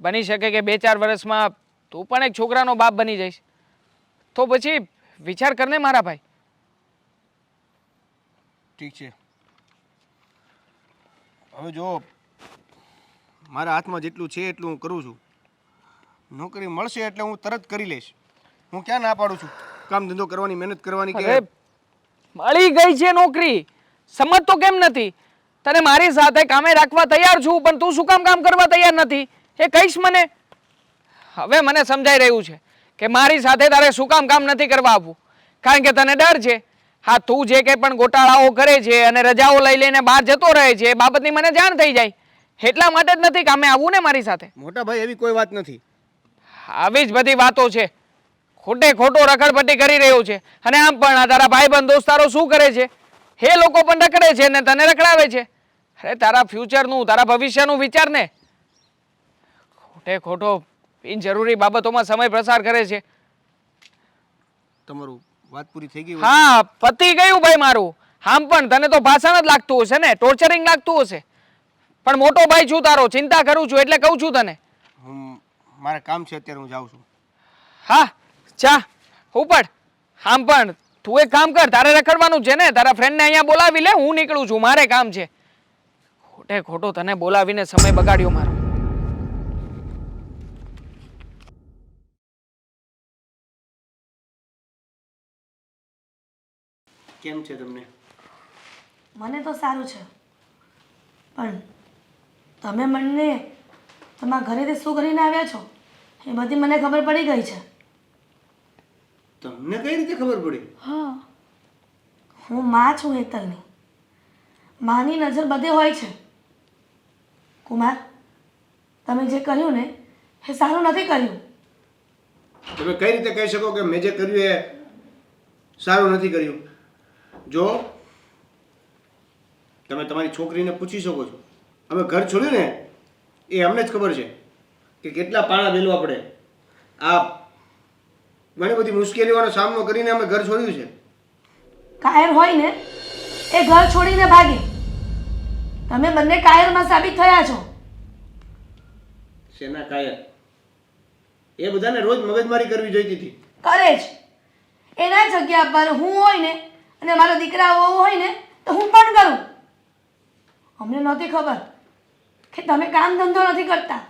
બની શકે કે 2-4 વર્ષમાં તું પણ એક છોકરાનો બાપ બની જઈશ. તો પછી વિચાર કરને મારા ભાઈ. ઠીક છે, હવે જો મારા હાથમાં જેટલું છે એટલું હું કરું છું. નોકરી મળશે એટલે હું તરત કરી લઈશ. હું ક્યાં ના પાડું છું કામ ધંધો કરવાની, મહેનત કરવાની? અરે કે મળી ગઈ છે નોકરી, સમજતો કેમ નથી? તને મારી સાથે કામે રાખવા તૈયાર છું, પણ તું શું કામ કરવા તૈયાર નથી એ કહીશ મને? હવે મને સમજાઈ રહ્યું છે કે મારી સાથે તારે શું કામ નથી કરવા આવવું. કારણ કે તને ડર છે. હા, તું જે કંઈ પણ ગોટાળાઓ કરે છે અને રજાઓ લઈ લઈને બહાર જતો રહે છે એ બાબતની મને જાણ થઈ જાય, એટલા માટે જ નથી કામે આવવું ને મારી સાથે. મોટા ભાઈ, એવી કોઈ વાત નથી. આવી જ બધી વાતો છે. ખોટે ખોટો રખડપટ્ટી કરી રહ્યો છે. અને આમ પણ આ તારા ભાઈબંધ દોસ્તારો શું કરે છે? એ લોકો પણ રખડે છે ને તને રખડાવે છે. અરે તારા ફ્યુચરનું, તારા ભવિષ્યનું વિચાર ને. ખોટે ખોટો બિનજરૂરી બાબતોમાં સમય પ્રસાર કરે છે. તમારું વાત પૂરી થઈ ગઈ? હા, પતી ગયું ભાઈ મારું. આમ પણ તને તો ભાષણ જ લાગતું હશે ને, ટોર્ચરિંગ લાગતું હશે. પણ મોટો ભાઈ છું તારો, ચિંતા કરું છું એટલે કહું છું તને. મારે કામ છે અત્યારે, હું જાઉં છું. હા, જા ઉપડ. આમ પણ તું એક કામ કર, તારે રખડવાનું છે ને, તારા ફ્રેન્ડને અહીંયા બોલાવી લે, હું નીકળું છું, મારે કામ છે. ખોટે ખોટો તને બોલાવીને સમય બગાડ્યો મારો. કેમ છે તમને? મને તો સારું છે, પણ તમે મને તમારા ઘરેથી શું કરીને આવ્યા છો એ બધી મને ખબર પડી ગઈ છે. તમને કઈ રીતે ખબર પડી? હા, હું માં છું હેતલની. માની નજર બધે હોય છે. કુમાર, તમે જે કર્યું ને એ સારું નથી કર્યું. તમે કઈ રીતે કહી શકો કે મેં જે કર્યું એ સારું નથી કર્યું? જો તમે તમારી છોકરીને પૂછી શકો છો. અમે ઘર છોડ્યું ને એ અમને જ ખબર છે કે કેટલા પાણા વેલવા પડે. આ ઘણી બધી મુશ્કેલીઓનો સામનો કરીને અમે ઘર છોડ્યું છે. કાયર હોય ને એ ઘર છોડીને ભાગે. તમે બંને કાયરમાં સાબિત થયા છો. શેના કાયર? એ બધાને રોજ મગજમારી કરવી જોઈતી હતી. કરે જ. એના જગ્યા પર હું હોય ને અને મારો દીકરા હોય ને તો હું પણ કરું. અમને નહોતી ખબર કે તમે કામ ધંધો નથી કરતા.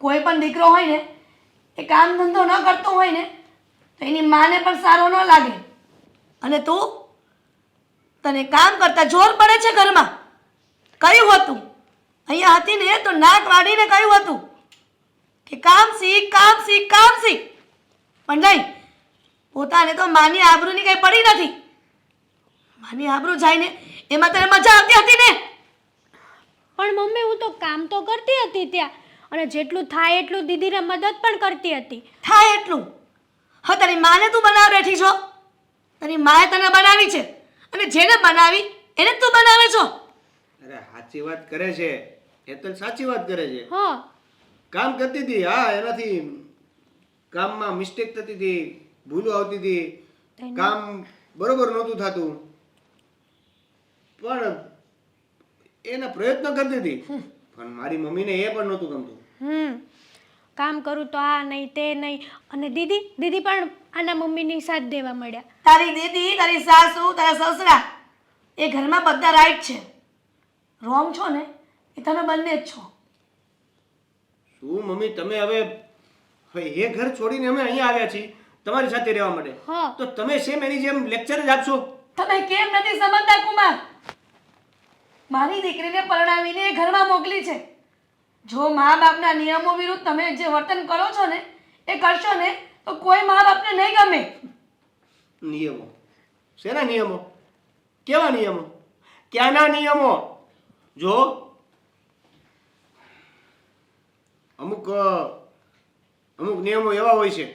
કોઈ પણ દીકરો હોય ને એ કામ ધંધો ન કરતો હોય ને તો એની માને પણ સારો ન લાગે. અને તું, તને કામ કરતા જોર પડે છે ઘરમાં. કહ્યું હતું અહીંયા હતી ને તો નાક વાળીને કહ્યું હતું કે કામ શીખ, કામ શીખ, કામ શીખ. પણ નહીં, પોતાને તો માની આબરૂની કંઈ પડી નથી. માની આબરૂ જાય ને એમાં તને મજા આવતી હતી ને? પણ મમ્મી, હું તો કામ તો કરતી હતી ત્યાં, અને જેટલું થાય એટલું દીદીને મદદ પણ કરતી હતી. થાય એટલું? હવે તારી માને તું બનાવવા બેઠી છો? તારી માએ તને બનાવી છે અને જેને બનાવી એને જ તું બનાવે છો. અરે સાચી વાત કરે છે, એ તો સાચી વાત કરે છે. હા, કામ કરતી હતી. હા, એનાથી કામમાં મિસ્ટેક થતી હતી, ભૂલો આવતી હતી, કામ બરોબર નહોતું થતું, પણ એના પ્રયત્ન કરતી હતી. પણ મારી મમ્મીને એ પણ નહોતું ગમતું. કામ કરું તો આ નહીં તે નહીં. અને દીદી પણ આના મમ્મીની સાથ દેવા મળ્યા. તારી દીદી, તારી સાસુ, તારા સસરા એ ઘરમાં બધા રાઈટ છે. રોંગ છો ને એ તમે બંને જ છો. શું મમ્મી, તમે હવે એ ઘર છોડીને અમે અહીંયા આવ્યા છીએ તમારી સાથે રહેવા માટે, હા. તો તમે સેમ એની જેમ લેક્ચર જ આપશો? તમે કેમ નથી સમજતા કુમાર? મારી દીકરીને પરણાવીને એ ઘરમાં મોકલી છે. જો મા બાપના નિયમો વિરુદ્ધ તમે જે વર્તન કરો છો ને એ કરશો ને તો કોઈ મા બાપને નહીં ગમે. નિયમો? શેના નિયમો? કેવા નિયમો? ક્યાંના નિયમો? જો અમુક નિયમો એવા હોય છે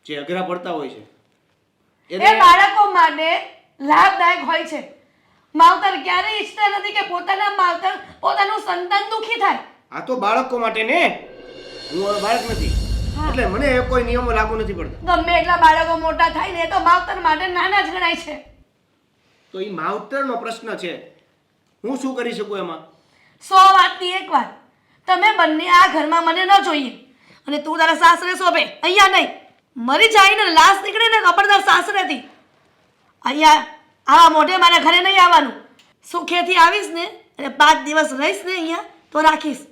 જે અઘરા પડતા હોય છે. એ બાળકો માટે લાભદાયક હોય છે. માવતર ક્યારેય ઈચ્છતા નથી કે પોતાના માવતર પોતાનું સંતાન દુખી થાય. આ તો બાળકો માટે ને, હું હવે બાળક નથી એટલે મને એ કોઈ નિયમો લાગુ નથી પડતા. ગમે એટલા બાળકો મોટા થાય ને એ તો માવતર માટે નાના જ ગણાય છે. તો એ માવતરનો પ્રશ્ન છે, હું શું કરી શકું એમાં? 100 વાતની એક વાત, તમે બંને આ ઘરમાં મને ન જોઈએ. અને તું તારા સાસરે શોભે, અહીંયા નહીં. મરી જાય ને લાશ નીકળે ને ખબરદાર સાસરેથી. અહીંયા આવા મોઢે મારા ઘરે નહીં આવવાનું. સુખેથી આવીશ ને અને 5 દિવસ રહીશ ને અહીંયા તો રાખીશ,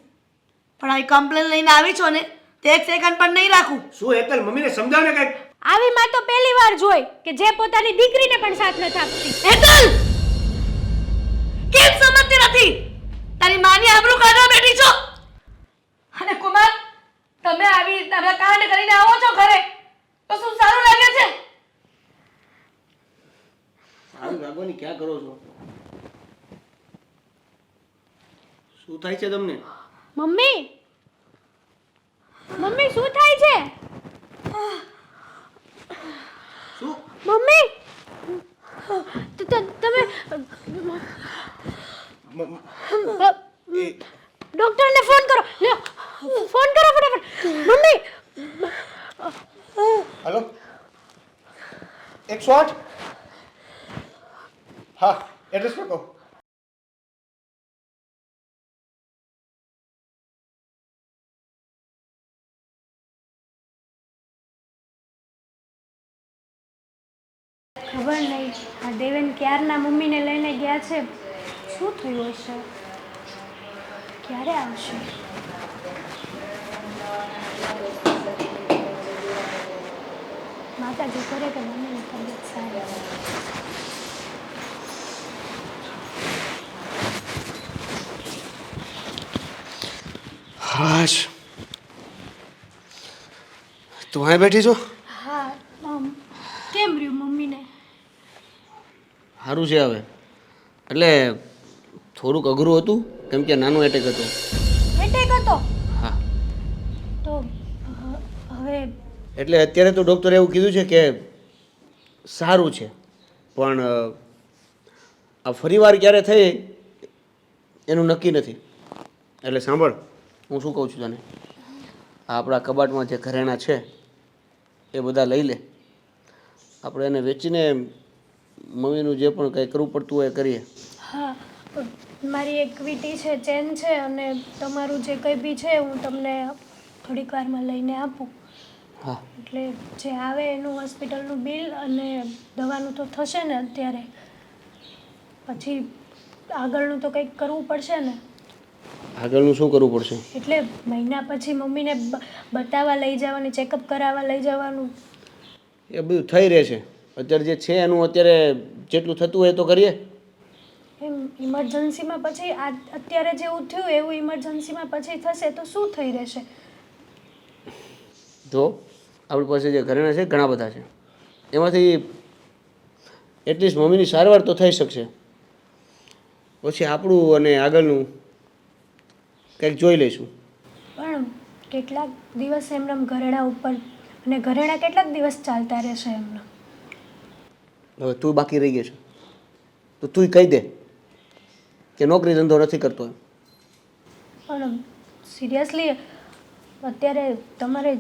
પણ આવી કમ્પ્લેન લઈને આવી છો ને તે 1 સેકન્ડ પણ નહીં રાખું. શું હેતલ, મમ્મીને સમજાવ ને કંઈક. આવી માં તો પહેલી વાર જોઈ કે જે પોતાની દીકરીને પણ સાથ નથી આપતી. હેતલ, કેમ સમજતી નથી? તારી માની આબરૂ કાઢવા બેઠી છો. અને કુમાર, તમે આવી રીતના કાંડ કરીને આવો છો ઘરે તો શું સારું લાગે છે? સારું લાગવાની ક્યાં કરો છો? શું થાય છે તમને? મમ્મી શું થાય છે? શું? મમ્મી તમે ડોક્ટરને ફોન કરો. લ્યો, ફોન કરો ફટાફટ. Mummy hello, 108? હા, એડ્રેસ લખો. ખબર નહીં આ દેવેન ક્યારના મમ્મીને લઈને ગયા છે. શું થયું હશે? ક્યારે આવશે? માતાજી કરે કે મમ્મીની તબિયત સારી. હાશ, તું અહીં બેઠી છો? હા, કેમ રહ્યું મમ્મીને? સારું છે હવે. એટલે થોડુંક અઘરું હતું કેમ કે નાનું એટેક હતો. એટેક હતો? હા. તો હવે એટલે અત્યારે તો ડૉક્ટરે એવું કીધું છે કે સારું છે, પણ આ ફરીવાર ક્યારે થઈ એનું નક્કી નથી. એટલે સાંભળ, હું શું કહું છું તને, આ આપણા કબાટમાં જે ઘરેણાં છે એ બધા લઈ લે. આપણે એને વેચીને મમ્મીનું જે પણ કંઈ કરવું પડતું હોય એ કરીએ. હા, મારી એક વીંટી છે, ચેન છે, અને તમારું જે કંઈ બી છે હું તમને થોડીક વારમાં લઈને આપું. હા. એટલે જે આવે એનું હોસ્પિટલનું બિલ અને દવાનું તો થશે ને અત્યારે, પછી આગળનું તો કંઈક કરવું પડશે ને. આગળનું શું કરવું પડશે? એટલે મહિના પછી મમ્મીને બતાવવા લઈ જવાની, ચેકઅપ કરાવવા લઈ જવાનું. એ બધું થઈ રહે છે. અત્યારે જે છે એનું અત્યારે જેટલું થતું હોય એ તો કરીએ. એમ ઇમરજન્સીમાં પછી અત્યારે જેવું થયું એવું ઇમરજન્સીમાં પછી થશે તો શું થઈ રહેશે? જો આપણી પાસે જે ઘરેણાં છે ઘણા બધા છે, એમાંથી એટલીસ્ટ મમ્મીની સારવાર તો થઈ શકશે. પછી આપણું અને આગળનું કંઈક જોઈ લઈશું. પણ કેટલાક દિવસ એમના ઘરેણા ઉપર, અને ઘરેણા કેટલાક દિવસ ચાલતા રહેશે એમના? હવે તું બાકી રહી ગઈ છે તો તું કહી દે કે નોકરી ધંધો નથી કરતો. પણ સિરિયસલી અત્યારે તમારે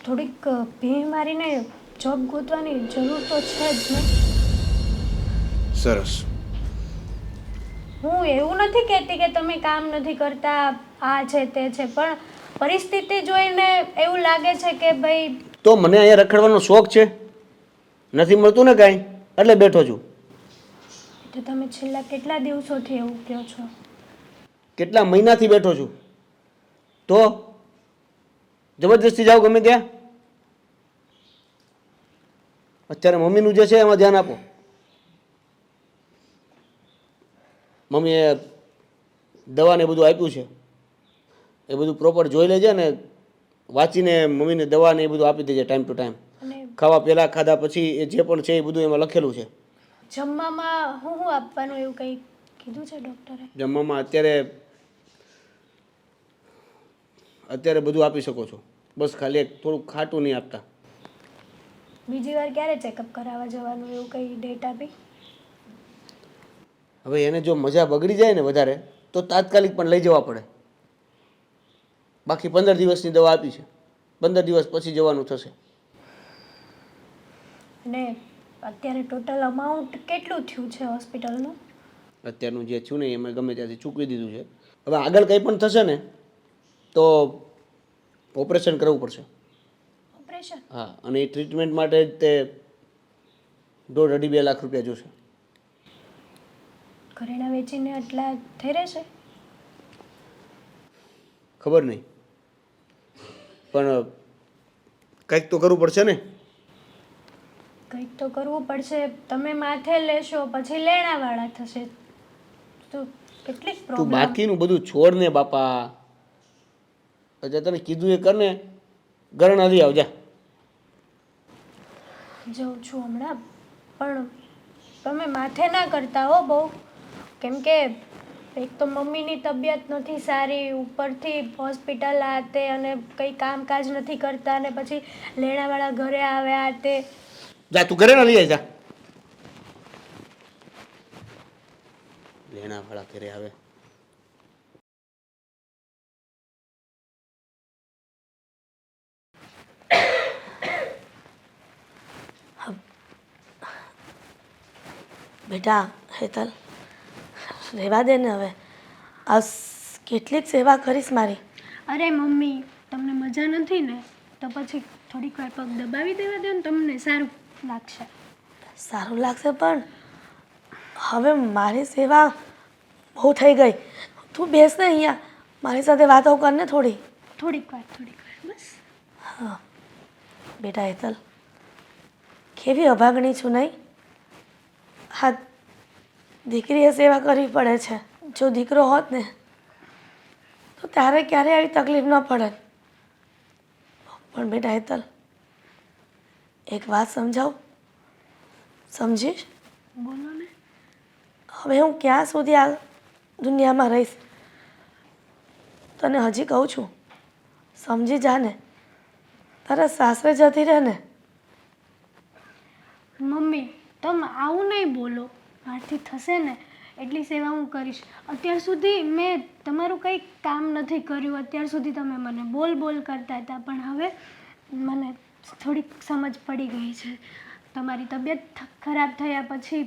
થોડીક ભીહ મારીને જોબ ગોતવાની જરૂર તો છે જ ને. સરસ. હું એવું નથી કહેતી કે તમે કામ નથી કરતા, આ છે તે છે, પણ પરિસ્થિતિ જોઈને એવું લાગે છે કે ભાઈ તો મને અહીંયા રખડવાનો શોખ છે, નથી મળતું ને કાંઈ એટલે બેઠો છું. તો તમે છેલ્લા કેટલા દિવસોથી એવું કહો છો? કેટલા મહિનાથી બેઠો છું. તો જબરજસ્તી જાઓ ગમે ત્યાં? અત્યારે મમ્મીનું જે છે એમાં ધ્યાન આપો. મમ્મીએ દવાને બધું આપ્યું છે, એ બધું પ્રોપર જોઈ લેજે ને વાંચીને મમ્મીને દવા ને એ બધું આપી દેજે ટાઈમ ટુ ટાઈમ. અને ખાવા પહેલાં ખાધા પછી એ જે પણ છે એ બધું એમાં લખેલું છે. જમવામાં હું આપવાનું એવું કંઈ કીધું છે ડૉક્ટરે? જમવામાં અત્યારે બધું આપી શકો છો, બસ ખાલી એક થોડુંક ખાટું નહીં આપતા. બીજી વાર ક્યારે ચેકઅપ કરાવવા જવાનું એવું કંઈ ડેટ આપી? હવે એને જો મજા બગડી જાય ને વધારે તો તાત્કાલિક પણ લઈ જવા પડે. બાકી 15 દિવસની દવા આપી છે, 15 દિવસ પછી જવાનું થશે. અને અત્યારે ટોટલ અમાઉન્ટ કેટલું થયું છે હોસ્પિટલનું? અત્યારનું જે થયું ને એ મેં ગમે ત્યાંથી ચૂકવી દીધું છે. હવે આગળ કંઈ પણ થશે ને તો ઓપરેશન કરવું પડશે. ઓપરેશન? હા, અને એ ટ્રીટમેન્ટ માટે જ તે 1.5-2 લાખ રૂપિયા જોશે. ઘરેણાં વેચીને આટલા થઈ રહેશે? ખબર નહીં, પણ કંઈક તો કરવું પડશે ને. કંઈક તો કરવું પડશે. તમે માથે લેશો પછી લેણાવાળા થશે તો કેટલીક તું પ્રોબ્લેમ. બાકીનું બધું છોડ ને બાપા. અચ્છા તને કીધું એ કર ને, ઘરેણાં લઈ આવજા. જઉં છું હમણાં, પણ તમે માથે ના કરતા હો બહુ, કેમ કે એક તો મમ્મીની તબિયત નથી સારી, ઉપરથી હોસ્પિટલ આ તે, અને કંઈ કામકાજ નથી કરતા, અને પછી લેણાવાળા ઘરે આવે આ તે. જા તું ઘરેણાં લઈ આવી જા. લેણાવાળા ઘરે આવે. બેટા હેતલ, રહેવા દે ને હવે. આ કેટલીક સેવા કરીશ મારી. અરે મમ્મી, તમને મજા નથી ને તો પછી થોડીક વાર પગ દબાવી દેવા દો ને, તમને સારું લાગશે. સારું લાગશે, પણ હવે મારી સેવા બહુ થઈ ગઈ. તું બેસ ને અહીંયા, મારી સાથે વાતો કર ને થોડી. થોડીક વાર બસ. હા બેટા હેતલ, કેવી અભાગણી છું નહીં? હા, દીકરીએ સેવા કરવી પડે છે. જો દીકરો હોત ને તો ત્યારે ક્યારેય આવી તકલીફ ન પડે. પણ બેટા હેતલ, એક વાત સમજાવું, સમજીશ? બોલો ને. હવે હું ક્યાં સુધી આ દુનિયામાં રહીશ? તને હજી કહું છું, સમજી જા ને. તારા સાસરે જતી રહે ને. મમ્મી, તમે આવું નહીં બોલો. મારાથી થશે ને એટલી સેવા હું કરીશ. અત્યાર સુધી મેં તમારું કંઈ કામ નથી કર્યું. અત્યાર સુધી તમે મને બોલ કરતા હતા, પણ હવે મને થોડીક સમજ પડી ગઈ છે. તમારી તબિયત ખરાબ થયા પછી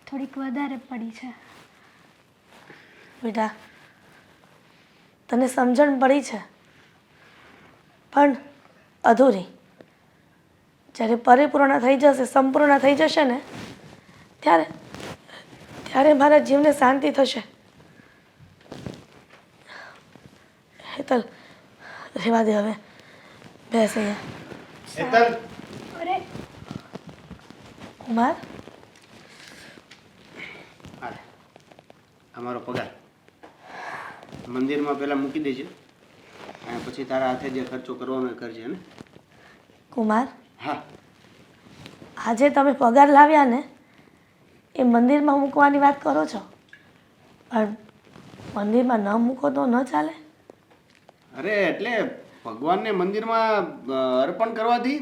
થોડીક વધારે પડી છે. બેટા, તને સમજણ પડી છે, પણ અધૂરી. જ્યારે પરિપૂર્ણ થઈ જશે, સંપૂર્ણ થઈ જશે ને, ત્યારે મારા જીવને શાંતિ થશે. હેતલ, રહેવા દે હવે. બેસ અહીંયા. અરે કુમાર, અમારો પગાર મંદિરમાં પહેલાં મૂકી દેજે, અને પછી તારા હાથે જે ખર્ચો કરવાનો એ કરજે ને. કુમાર, હા, આજે તમે પગાર લાવ્યા ને એ મંદિરમાં મૂકવાની વાત કરો છો, પણ મંદિરમાં ન મૂકો તો ન ચાલે. અરે એટલે ભગવાનને મંદિરમાં અર્પણ કરવાથી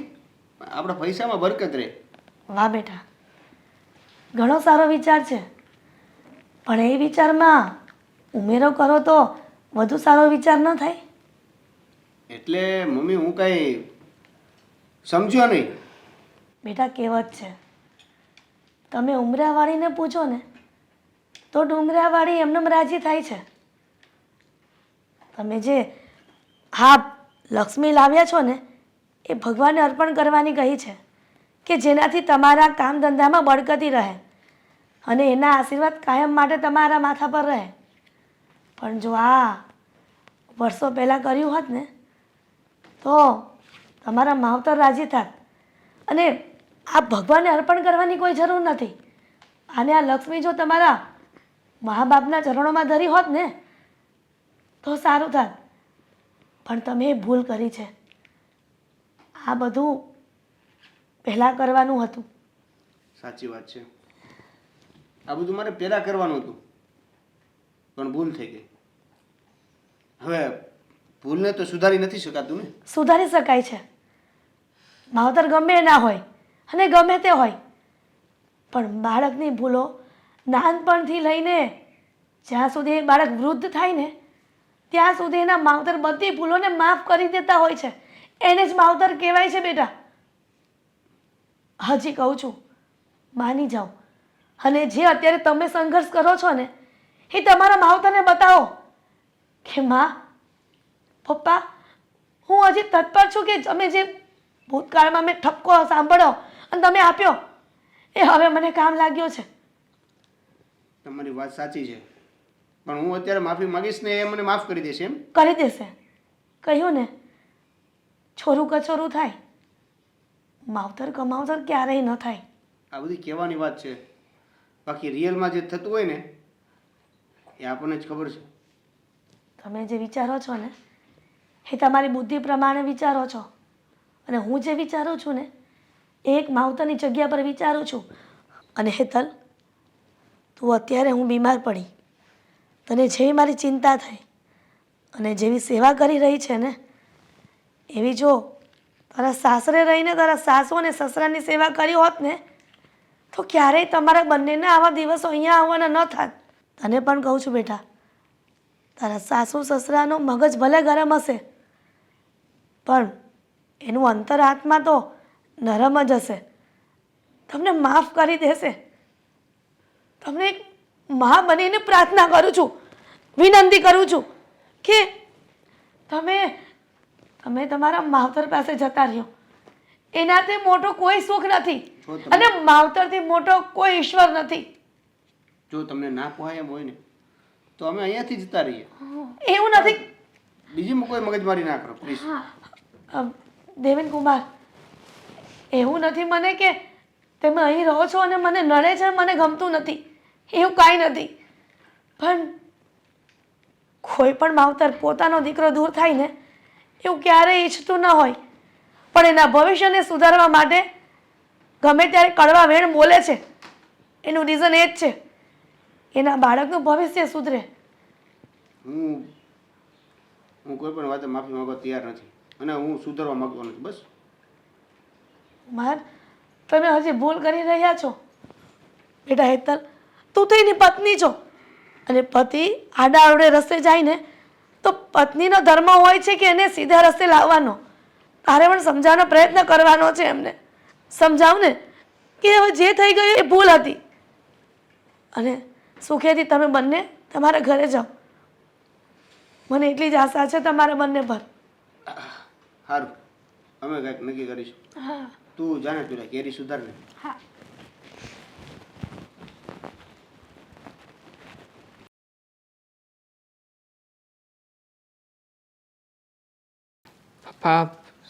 આપણા પૈસામાં બરકત રહે. વાહ બેટા, ઘણો સારો વિચાર છે, પણ એ વિચારમાં ઉમેરો કરો તો વધુ સારો વિચાર ન થાય? એટલે મમ્મી હું કાંઈ સમજ્યો નહીં. બેટા કહેવત છે, તમે ઉમરાવાળીને પૂછો ને તો ડુંગરાવાળી એમને રાજી થાય છે. તમે જે હા લક્ષ્મી લાવ્યા છો ને એ ભગવાનને અર્પણ કરવાની કહી છે કે જેનાથી તમારા કામ ધંધામાં બળકતી રહે અને એના આશીર્વાદ કાયમ માટે તમારા માથા પર રહે. પણ જો આ વર્ષો પહેલાં કર્યું હોત ને તો તમારા માવતર રાજી થાત. અને આ ભગવાનને અર્પણ કરવાની કોઈ જરૂર નથી. અને આ લક્ષ્મી જો તમારા મા બાપના ચરણોમાં ધરી હોત ને તો સારું થાત. પણ તમે ભૂલ કરી છે. આ બધું પહેલાં કરવાનું હતું. સાચી વાત છે. આ બધું મારે પહેલાં કરવાનું હતું પણ ભૂલ થઈ ગઈ. હવે ભૂલને તો સુધારી નથી શકાતું ને. સુધારી શકાય છે. માવતર ગમે એ ના હોય અને ગમે તે હોય, પણ બાળકની ભૂલો નાનપણથી લઈને જ્યાં સુધી એ બાળક વૃદ્ધ થાય ને ત્યાં સુધી એના માવતર બધી ભૂલોને માફ કરી દેતા હોય છે. એને જ માવતર કહેવાય છે બેટા. હજી કહું છું, માની જાઓ. અને જે અત્યારે તમે સંઘર્ષ કરો છો ને એ તમારા માવતરને બતાવો કે માં પપ્પા હું હજી તત્પર છું કે તમે જે ભૂતકાળમાં મેં ઠપકો સાંભળ્યો અને તમે આપ્યો એ હવે મને કામ લાગ્યો છે. તમારી વાત સાચી છે પણ હું અત્યારે માફી માંગીશ ને એ મને માફ કરી દેશે એમ? કરી દેશે. કહ્યું ને, છોરું કછોરું થાય, માવતર કમાવતર ક્યારેય ન થાય. આ બધી કહેવાની વાત છે, બાકી રિયલમાં જે થતું હોય ને એ આપણને જ ખબર છે. તમે જે વિચારો છો ને એ તમારી બુદ્ધિ પ્રમાણે વિચારો છો અને હું જે વિચારું છું ને એ એક માવતરની જગ્યા પર વિચારું છું. અને હેતલ, તું અત્યારે હું બીમાર પડી, તને જેવી મારી ચિંતા થઈ અને જેવી સેવા કરી રહી છે ને એવી જો તારા સાસરે રહીને તારા સાસુ અને સસરાની સેવા કરી હોત ને તો ક્યારેય તમારા બંનેના આવા દિવસો અહીંયા આવવાના ન થાત. તને પણ કહું છું બેટા, તારા સાસુ સસરાનો મગજ ભલે ગરમ હશે પણ એનું અંતરાત્મા તો નરમ જ હશે. તમને માફ કરી દેશે. તમને એક મા બનીને પ્રાર્થના કરું છું, વિનંતી કરું છું કે તમે તમારા માવતર પાસે જતા રહ્યો. એનાથી મોટો કોઈ સુખ નથી અને માવતરથી મોટો કોઈ ઈશ્વર નથી. જો તમને ના પોહાય એમ હોય ને તો અમે અહીંયાથી જતા રહીએ. એવું નથી. બીજી કોઈ મગજમારી ના કરો પ્લીઝ. દેવેન કુમાર, એવું નથી મને કે તમે અહીં રહો છો અને મને નડે છે, મને ગમતું નથી, એવું કાંઈ નથી. પણ કોઈ પણ માવતર પોતાનો દીકરો દૂર થાય ને એવું ક્યારેય ઈચ્છતું ન હોય, પણ એના ભવિષ્યને સુધારવા માટે ગમે ત્યારે કડવા વેણ બોલે છે. એનું રીઝન એ જ છે, એના બાળકનું ભવિષ્ય સુધરે. હું કોઈ પણ વાતે માફી માંગવા તૈયાર નથી અને હું સુધારવા માંગતો નથી. બસ માર તમે હજી ભૂલ કરી રહ્યા છો બેટા. હેતલ, તું તો એની પત્ની છો અને પતિ આડા આવડે રસ્તે જાય ને તો પત્નીનો ધર્મ હોય છે કે એને સીધા રસ્તે લાવવાનો. તારે પણ સમજાવવાનો પ્રયત્ન કરવાનો છે એમને. સમજાવ ને કે હવે જે થઈ ગયું એ ભૂલ હતી અને સુખેથી તમે બંને તમારા ઘરે જાઓ. મને એટલી જ આશા છે તમારા બંને પર. સારું, અમે કંઈક નક્કી કરીશું. હા તું જાણે તું કેરી સુધારને. હા. પપ્પા,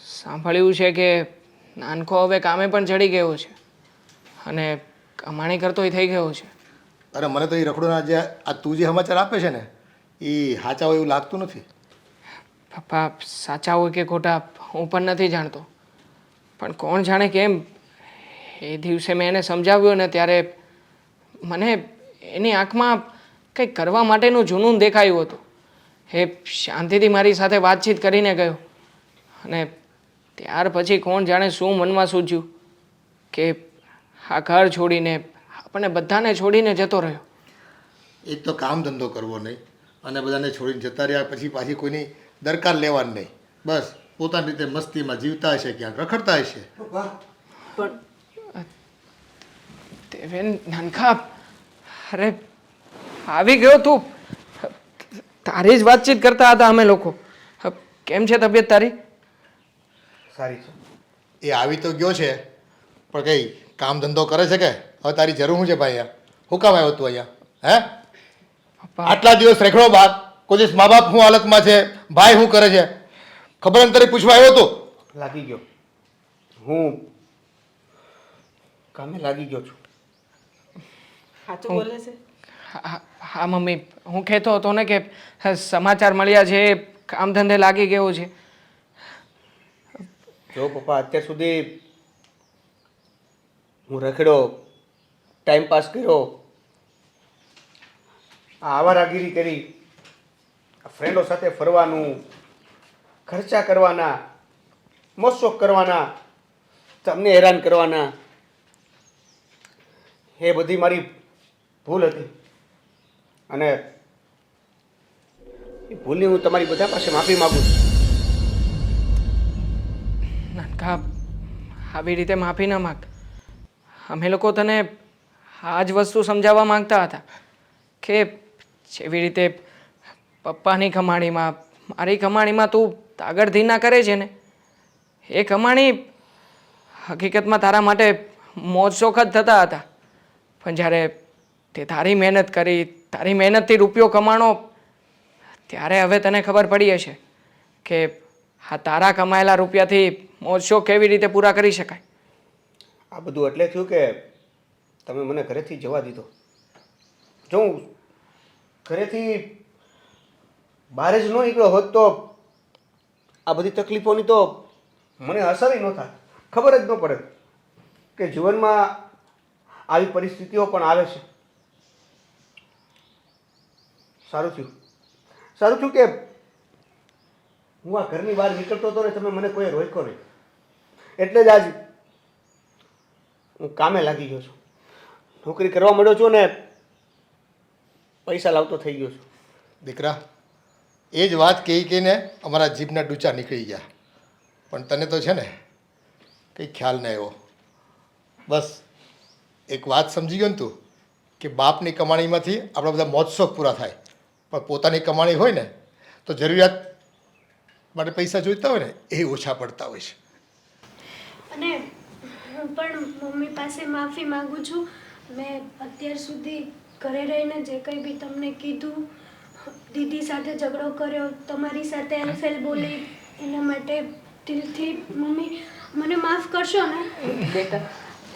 સાંભળ્યું છે કે નાનકો હવે કામે પણ ચડી ગયો છે અને કમાણી કરતોય થઈ ગયો છે. અરે મને તો એ રખડોના જે આ તું જે સમાચાર આપે છે ને એ સાચા હોય એવું લાગતું નથી. પપ્પા, સાચા હોય કે ખોટા હું પણ નથી જાણતો, પણ કોણ જાણે કેમ એ દિવસે મેં એને સમજાવ્યો ને ત્યારે મને એની આંખમાં કંઈક કરવા માટેનું જૂનૂન દેખાયું હતું. એ શાંતિથી મારી સાથે વાતચીત કરીને ગયો અને ત્યાર પછી કોણ જાણે શું મનમાં સૂઝ્યું કે આ ઘર છોડીને આપણને બધાને છોડીને જતો રહ્યો. એક તો કામ ધંધો કરવો નહીં અને બધાને છોડીને જતા રહ્યા પછી પાછી કોઈની દરકાર લેવાની નહીં. બસ પોતાની રીતે મસ્તીમાં જીવતા હશે, ક્યાંક રખડતા હશે. દેવેન નાનકા, અરે આવી ગયો તું. તારી જ વાતચીત કરતા હતા અમે લોકો. કેમ છે તબિયત તારી? સારી છે. એ આવી તો ગયો છે, પણ કઈ કામ ધંધો કરે છે કે? હવે તારી જરૂર શું છે ભાઈ? અહીંયા હું કામ આવ્યો તું અહીંયા? હે, પપ્પા, આટલા દિવસ રેખડો બાદ કોઈ દિવસ મા બાપ શું હાલતમાં છે, ભાઈ શું કરે છે, ખબર અંતરે પૂછવા આવ્યો તો? લાગી ગયો. હું કામે લાગી ગયો છું. સાચું બોલે છે? હા મમ્મી, હું કહેતો હતો ને કે સમાચાર મળ્યા છે, કામ ધંધે લાગી ગયો છે. જો પપ્પા, અત્યાર સુધી હું રખડ્યો, ટાઈમ પાસ કર્યો, આ આવારાગીરી કરી, ફ્રેન્ડો સાથે ફરવાનું, ખર્ચા કરવાના, મોજ-શોખ કરવાના, તમને હેરાન કરવાના, એ બધી મારી ભૂલ હતી. અને એ ભૂલની હું તમારી બધા પાસે માફી માગું છું. નાનકા, આવી રીતે માફી ના માગ. અમે લોકો તને આ જ વસ્તુ સમજાવવા માંગતા હતા કે જેવી રીતે પપ્પાની કમાણીમાં, મારી કમાણીમાં તું તાગડધી ના કરે છે ને, એ કમાણી હકીકતમાં તારા માટે મોજ શોખ જ થતા હતા. પણ જ્યારે તે તારી મહેનત કરી, તારી મહેનતથી રૂપિયો કમાણો, ત્યારે હવે તને ખબર પડી હશે કે આ તારા કમાયેલા રૂપિયાથી મોજ શોખ કેવી રીતે પૂરા કરી શકાય. આ બધું એટલે થયું કે તમે મને ઘરેથી જવા દીધો. જો હું ઘરેથી બહાર જ ન નીકળ્યો હોત તો આ બધી તકલીફોની તો મને અસર ન થાય, ખબર જ ન પડે કે જીવનમાં આવી પરિસ્થિતિઓ પણ આવે છે. સારું થયું કે હું આ ઘરની બહાર નીકળતો હતો ને તમે મને કોઈ રોક્યો નહીં. એટલે જ આજ હું કામે લાગી ગયો છું, નોકરી કરવા માંડ્યો છું ને પૈસા લાવતો થઈ ગયો છું. દીકરા, એ જ વાત કહીને અમારા જીભના ડૂચા નીકળી ગયા, પણ તને તો છે ને કંઈ ખ્યાલ ન આવ્યો. બસ એક વાત સમજી ગયો ને તું કે બાપની કમાણીમાંથી આપણા બધા મોજ શોખ પૂરા થાય, પણ પોતાની કમાણી હોય ને તો જરૂરિયાત માટે પૈસા જોઈતા હોય ને એ ઓછા પડતા હોય છે. અને હું પણ મમ્મી પાસે માફી માંગુ છું. મેં અત્યાર સુધી ઘરે રહીને જે કંઈ બી તમને કીધું, દીદી સાથે ઝઘડો કર્યો, તમારી સાથે એલફેલ બોલી, એના માટે દિલથી મમ્મી મને માફ કરશો ને? બેટા,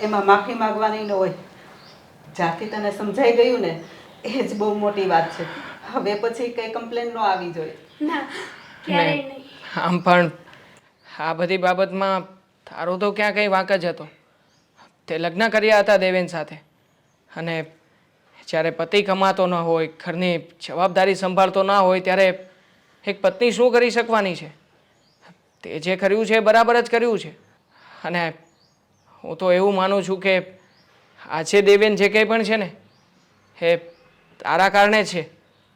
એમાં માફી માંગવાની ન હોય. જ્યાંથી તને સમજાઈ ગયું ને એ જ બહુ મોટી વાત છે. હવે પછી કંઈ કમ્પ્લેન ન આવી જોઈએ. ના, ક્યારેય નહીં. આમ પણ આ બધી બાબતમાં તારો તો ક્યાં કંઈ વાંક જ હતો. તે લગ્ન કર્યા હતા દેવેન સાથે, અને જ્યારે પતિ કમાતો ન હોય, ઘરની જવાબદારી સંભાળતો ના હોય, ત્યારે એક પત્ની શું કરી શકવાની છે? તે જે કર્યું છે એ બરાબર જ કર્યું છે. અને હું તો એવું માનું છું કે આજે દેવેન જે કંઈ પણ છે ને એ તારા કારણે છે.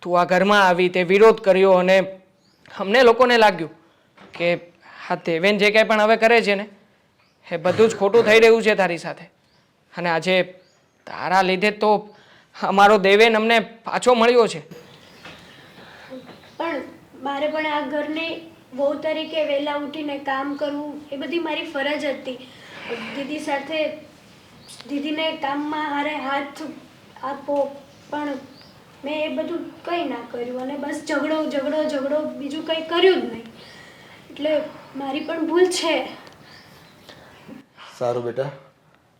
તું આ ઘરમાં આવી, તે વિરોધ કર્યો, અને અમને લોકોને લાગ્યું કે આ દેવેન જે કંઈ પણ હવે કરે છે ને એ બધું જ ખોટું થઈ રહ્યું છે તારી સાથે. અને આજે તારા લીધે તો અમારો દેવેન અમને પાછો મળ્યો છે. પણ મારે પણ આ ઘરની વહુ તરીકે વહેલા ઉઠીને કામ કરવું એ બધી મારી ફરજ હતી. દીદી સાથે દીદીને કામમાં હારે હાથ આપો, પણ મેં એ બધું કંઈ ના કર્યું, અને બસ ઝઘડો બીજું કંઈ કર્યું જ નહીં. એટલે મારી પણ ભૂલ છે. સારું બેટા,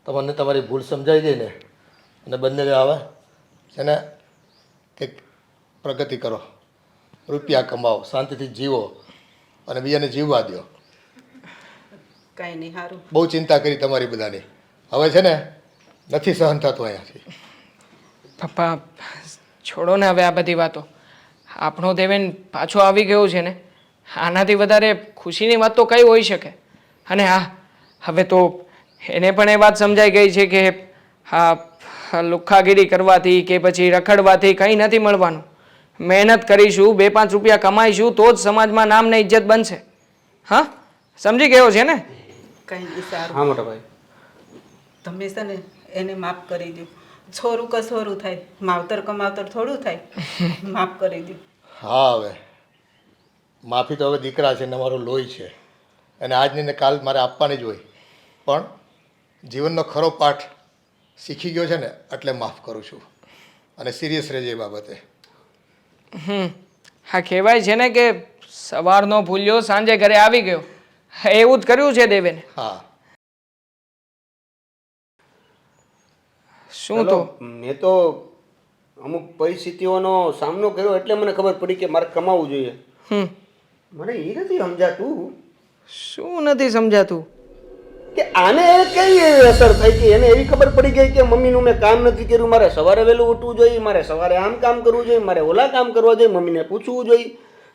તમને તમારી ભૂલ સમજાઈ ગઈ ને, અને બંને આવે છે ને કંઈક પ્રગતિ કરો, રૂપિયા કમાઓ, શાંતિથી જીવો અને બીજાને જીવવા દો. કાંઈ નહીં, સારું. બહુ ચિંતા કરી તમારી બધાની, હવે છે ને નથી સહન થતું અહીંયાથી. પપ્પા, છોડો ને હવે આ બધી વાતો. આપણો દેવેન પાછો આવી ગયો છે ને, આનાથી વધારે ખુશીની વાત તો કઈ હોઈ શકે? અને હા, હવે તો એને પણ એ વાત સમજાઈ ગઈ છે કે હા, લુખ્ખાગીરી કરવાથી કે પછી રખડવાથી કંઈ નથી મળવાનું. મહેનત કરીશું, 2-5 રૂપિયા કમાઈશું તો જ સમાજમાં નામ ને ઇજ્જત બનશે. હા સમજી ગયો છે ને? કંઈ નહીં સારું. હા મોટા ભાઈ. તમે છે ને એને માફ કરી દો. છોરું કે છોરું થાય, માવતર કે માવતર થોડું થાય. માફ કરી દો. હા હવે માફી તો હવે દીકરા છે ને અમારું લોહી છે અને આજની ને કાલ મારે આપવાની જ હોય, પણ જીવનનો ખરો પાઠ શીખી ગયો છે ને એટલે માફ કરું છું અને સિરિયસ રહેજે એ બાબતે. હા કહેવાય છે ને કે સવારનો ભૂલ્યો સાંજે ઘરે આવી ગયો. એવું જ કર્યું છે દેવેને. હા શું તો મેં તો અમુક પરિસ્થિતિઓનો સામનો કર્યો એટલે મને ખબર પડી કે મારે કમાવું જોઈએ. મને એ નથી સમજાતું શું નથી સમજાતું? કે આને કેવી એવી અસર થઈ કે એને એવી ખબર પડી ગઈ કે મમ્મીનું મેં કામ નથી કર્યું, મારે સવારે વહેલું ઉઠવું જોઈએ, મારે સવારે આમ કામ કરવું જોઈએ, મારે ઓલા કામ કરવા જોઈએ, મમ્મીને પૂછવું જોઈએ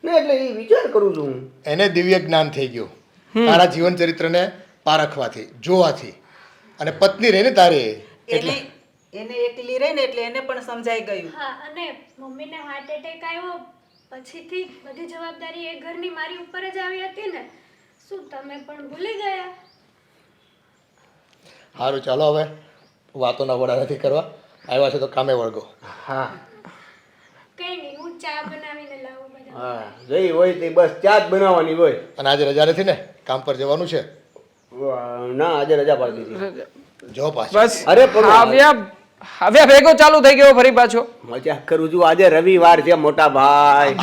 ને એટલે એ વિચાર કરું છું હું. એને દિવ્ય જ્ઞાન થઈ ગયું તારા જીવન ચરિત્રને પારખવાથી, જોવાથી, અને પત્ની રહીને તારે એને એને એકલી રહી ને એટલે એને પણ સમજાઈ ગયું. હા, અને મમ્મીને હાર્ટ એટેક આવ્યો પછીથી બધી જવાબદારી એ ઘરની મારી ઉપર જ આવી હતી ને. શું તમે પણ ભૂલી ગયા? સારું ચાલો હવે વાતોના વડા નથી કરવા, આવ્યા છે તો કામે વળગો. હા કઈ નહીં, હું ચા બનાવીને લાવું બધા. હા જઈ હોય તે બસ ચા જ બનાવવાની હોય. અને આજે રજા નથી ને, કામ પર જવાનું છે? ના આજે રજા પાડી દીધી. જો પાછું બસ અરે પણ હવે ભેગો ચાલુ થઈ ગયો ફરી પાછો. મજાક કરું છું, આજે રવિવાર છે મોટા ભાઈ.